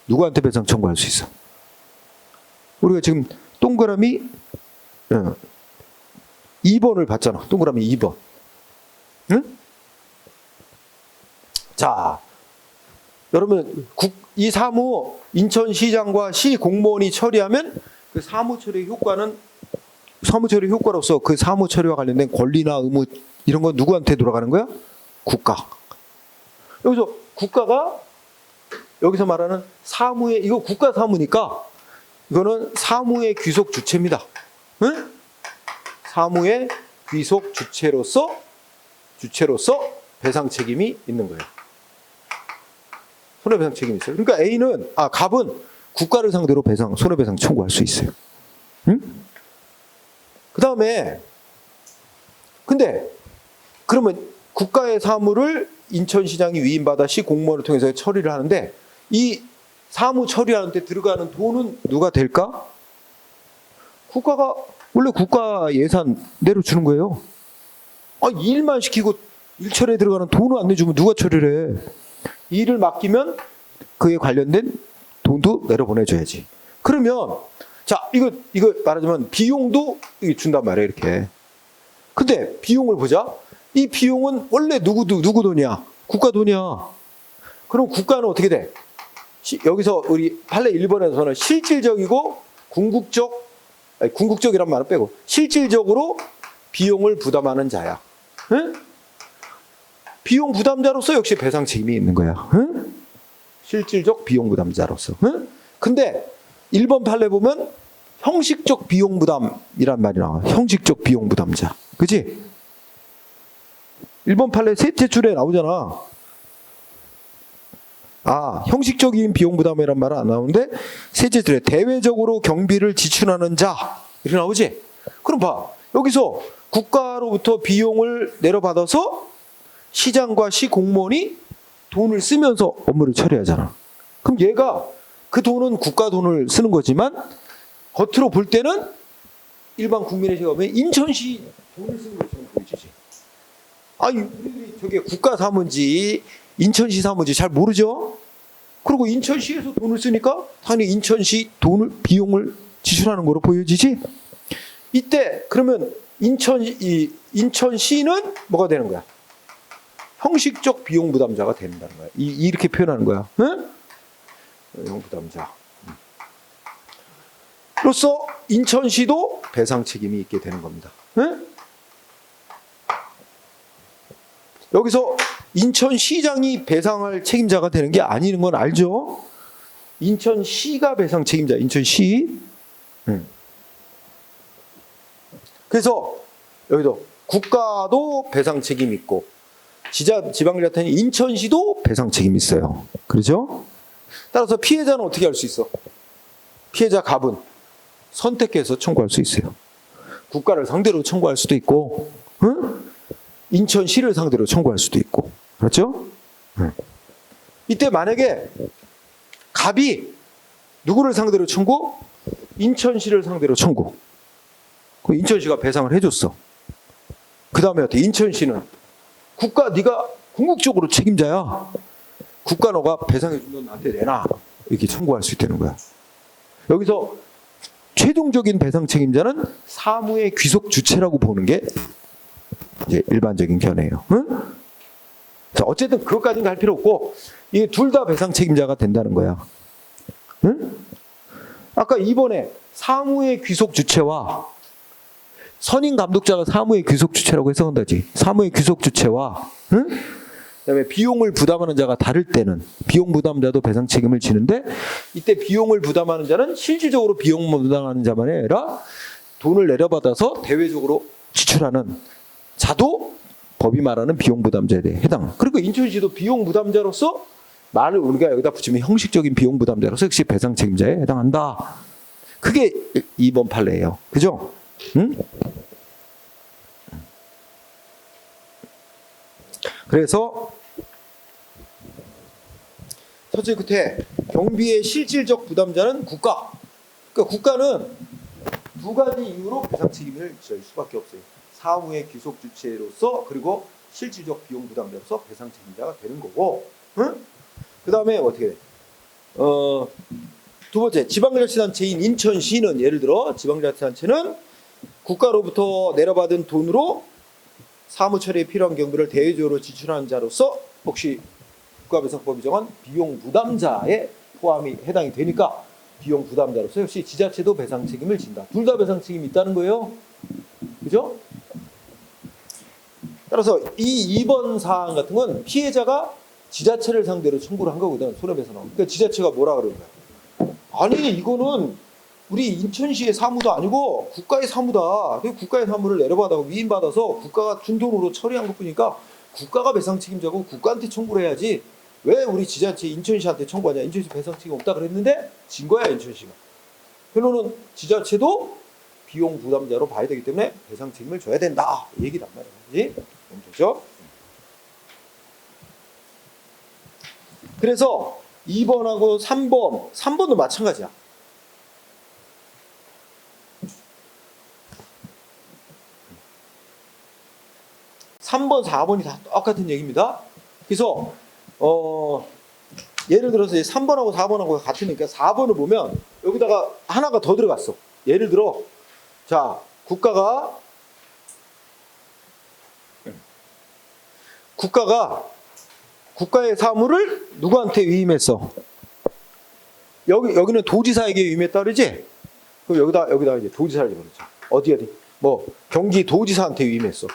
누구한테 배상 청구할 수 있어? 우리가 지금 동그라미 2번을 봤잖아. 동그라미 2번. 응? 자, 여러분 이 사무 인천시장과 시 공무원이 처리하면 그 사무 처리 효과는 사무 처리 효과로서 그 사무 처리와 관련된 권리나 의무 이런 건 누구한테 돌아가는 거야? 국가. 여기서 국가가 여기서 말하는 사무의 이거 국가 사무니까 이거는 사무의 귀속 주체입니다. 응? 사무의 귀속 주체로서 배상 책임이 있는 거예요. 손해배상 책임이 있어요. 그러니까 갑은 국가를 상대로 손해배상 청구할 수 있어요. 응? 그 다음에 근데 그러면 국가의 사무를 인천시장이 위임받아 시 공무원을 통해서 처리를 하는데 이 사무 처리하는 데 들어가는 돈은 누가 될까? 국가가 원래 국가 예산 내로 주는 거예요. 일만 시키고 일처리에 들어가는 돈을 안 내주면 누가 처리를 해? 일을 맡기면 그에 관련된 돈도 내려보내줘야지. 그러면 자 이거 말하자면 비용도 준단 말이에요. 이렇게. 근데 비용을 보자. 이 비용은 원래 누구 돈이야? 국가 돈이야. 그럼 국가는 어떻게 돼? 여기서 우리 판례 1번에서는 실질적이고 궁극적이란 말은 빼고 실질적으로 비용을 부담하는 자야. 응? 비용 부담자로서 역시 배상 책임이 있는 거야. 응? 실질적 비용 부담자로서. 응? 근데 1번 판례 보면 형식적 비용 부담이란 말이 나와. 형식적 비용 부담자. 그치? 1번 판례 셋째 줄에 나오잖아. 형식적인 비용 부담이란 말은 안 나오는데 셋째 줄에 대외적으로 경비를 지출하는 자 이렇게 나오지? 그럼 봐. 여기서 국가로부터 비용을 내려받아서 시장과 시 공무원이 돈을 쓰면서 업무를 처리하잖아. 그럼 얘가 그 돈은 국가 돈을 쓰는 거지만 겉으로 볼 때는 일반 국민의 시각에 보면 인천시 돈을 쓰는 것처럼 보이지. 우리들이 저게 국가 사무인지 인천시 사무인지 잘 모르죠. 그리고 인천시에서 돈을 쓰니까 당연히 인천시 비용을 지출하는 거로 보여지지. 이때 그러면 인천시는 뭐가 되는 거야? 형식적 비용 부담자가 된다는 거야. 이렇게 표현하는 거야. 응? 비용 부담자. 로서 인천시도 배상 책임이 있게 되는 겁니다. 응? 여기서 인천시장이 배상할 책임자가 되는 게 아니는 건 알죠? 인천시가 배상 책임자, 인천시. 그래서 여기도 국가도 배상 책임이 있고 지방자치는 인천시도 배상 책임이 있어요. 그렇죠? 따라서 피해자는 어떻게 할 수 있어? 피해자 갑은 선택해서 청구할 수 있어요. 국가를 상대로 청구할 수도 있고, 인천시를 상대로 청구할 수도 있고, 그렇죠? 이때 만약에 갑이 누구를 상대로 청구? 인천시를 상대로 청구. 그 인천시가 배상을 해줬어. 그 다음에 어떻게? 인천시는 국가 네가 궁극적으로 책임자야. 국가 너가 배상해준 돈 나한테 내놔. 이렇게 청구할 수 있다는 거야. 여기서 최종적인 배상 책임자는 사무의 귀속 주체라고 보는 게 이제 일반적인 견해예요. 응? 자, 어쨌든 그것까지는 할 필요 없고 이게 둘 다 배상 책임자가 된다는 거야. 응? 아까 2번에 사무의 귀속 주체와 선임 감독자가 사무의 귀속 주체라고 해석한다지. 사무의 귀속 주체와 그다음에 비용을 부담하는 자가 다를 때는 비용 부담자도 배상 책임을 지는데 이때 비용을 부담하는 자는 실질적으로 비용 부담하는 자만이 아니라 돈을 내려받아서 대외적으로 지출하는 자도 법이 말하는 비용 부담자에 대해 해당. 그리고 인천시도 비용 부담자로서 말을 우리가 여기다 붙이면 형식적인 비용 부담자로서 역시 배상 책임자에 해당한다. 그게 2번 판례예요. 그죠? 응? 그래서 첫째 끝에 경비의 실질적 부담자는 국가. 그러니까 국가는 두 가지 이유로 배상 책임을 질 수밖에 없어요. 사무의 귀속 주체로서 그리고 실질적 비용 부담자로서 배상 책임자가 되는 거고, 응? 그 다음에 어떻게 돼? 두 번째, 지방자치단체인 인천시는 예를 들어 지방자치단체는 국가로부터 내려받은 돈으로 사무 처리에 필요한 경비를 대외적으로 지출하는 자로서 혹시 국가배상법이 정한 비용 부담자에 포함이 해당이 되니까 비용 부담자로서 역시 지자체도 배상 책임을 진다. 둘 다 배상 책임이 있다는 거예요. 그죠? 따라서 이 2번 사항 같은 건 피해자가 지자체를 상대로 청구를 한 거거든. 손해배상하고. 그러니까 지자체가 뭐라 그러는 거야? 아니 이거는 우리 인천시의 사무도 아니고 국가의 사무다. 국가의 사무를 내려받아 위임받아서 국가가 준 돈으로 처리한 것뿐이니까 국가가 배상 책임자고 국가한테 청구를 해야지. 왜 우리 지자체 인천시한테 청구하냐? 인천시 배상 책임 없다 그랬는데 진 거야 인천시가. 결론은 지자체도 비용 부담자로 봐야 되기 때문에 배상 책임을 져야 된다. 이 얘기란 말이야. 되죠? 그래서 2번하고 3번도 마찬가지야. 3번, 4번이 다 똑같은 얘기입니다. 그래서 예를 들어서 3번하고 4번하고 같으니까 4번을 보면 여기다가 하나가 더 들어갔어. 예를 들어 자 국가가 국가의 사무를 누구한테 위임했어? 여기는 도지사에게 위임했다 그러지? 그럼 여기다 이제 도지사를 집어넣자. 어디 뭐 경기 도지사한테 위임했어.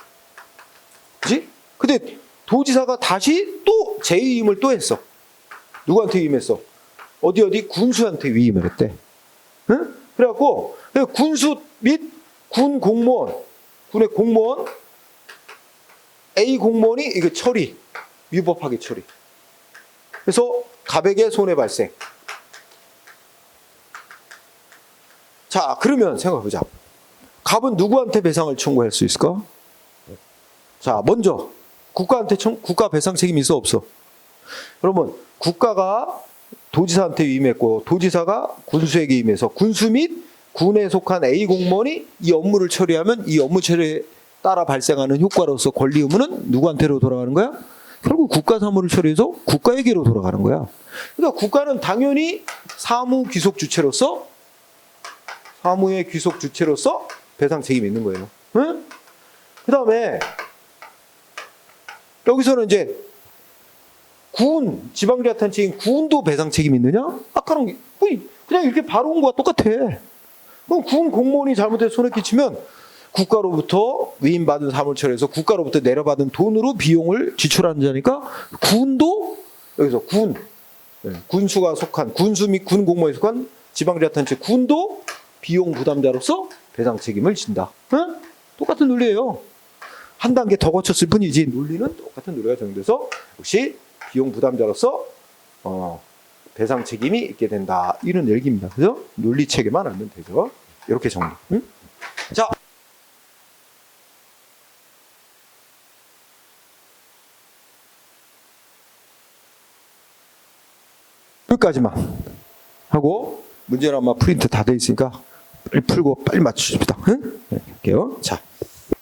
그지? 근데 도지사가 다시 또 재위임을 또 했어. 누구한테 위임했어? 어디 군수한테 위임을 했대. 응? 그래갖고 군수 및 군 공무원, 군의 공무원 A 공무원이 이거 처리, 위법하게 처리. 그래서 갑에게 손해 발생. 자, 그러면 생각해보자. 갑은 누구한테 배상을 청구할 수 있을까? 자, 먼저 국가한테 국가 배상 책임이 있어 없어? 그러면 국가가 도지사한테 위임했고 도지사가 군수에게 위임해서 군수 및 군에 속한 A 공무원이 이 업무를 처리하면 이 업무 처리에 따라 발생하는 효과로서 권리 의무는 누구한테로 돌아가는 거야? 결국 국가 사무를 처리해서 국가에게로 돌아가는 거야. 그러니까 국가는 당연히 사무의 귀속 주체로서 배상 책임이 있는 거예요. 응? 그 다음에 여기서는 이제 지방자치단체인 군도 배상 책임이 있느냐? 아까랑 그냥 이렇게 바로 온 거와 똑같아. 그럼 군 공무원이 잘못해서 손해 끼치면 국가로부터 위임받은 사무를 처리해서 국가로부터 내려받은 돈으로 비용을 지출하는 자니까 군도 여기서 군수가 속한 군수 및 군 공무원에 속한 지방자치단체 군도 비용 부담자로서 배상 책임을 진다. 응? 똑같은 논리예요. 한 단계 더 거쳤을 뿐이지 논리는 똑같은 논리가 적용돼서 역시 비용 부담자로서 배상 책임이 있게 된다. 이런 얘기입니다. 그래서 논리 체계만 알면 되죠. 이렇게 정리. 응? 자. 여기까지만 하고 문제는 아마 프린트 다 돼 있으니까 빨리 풀고 빨리 맞추십시다. 응? 네, 할게요. 자.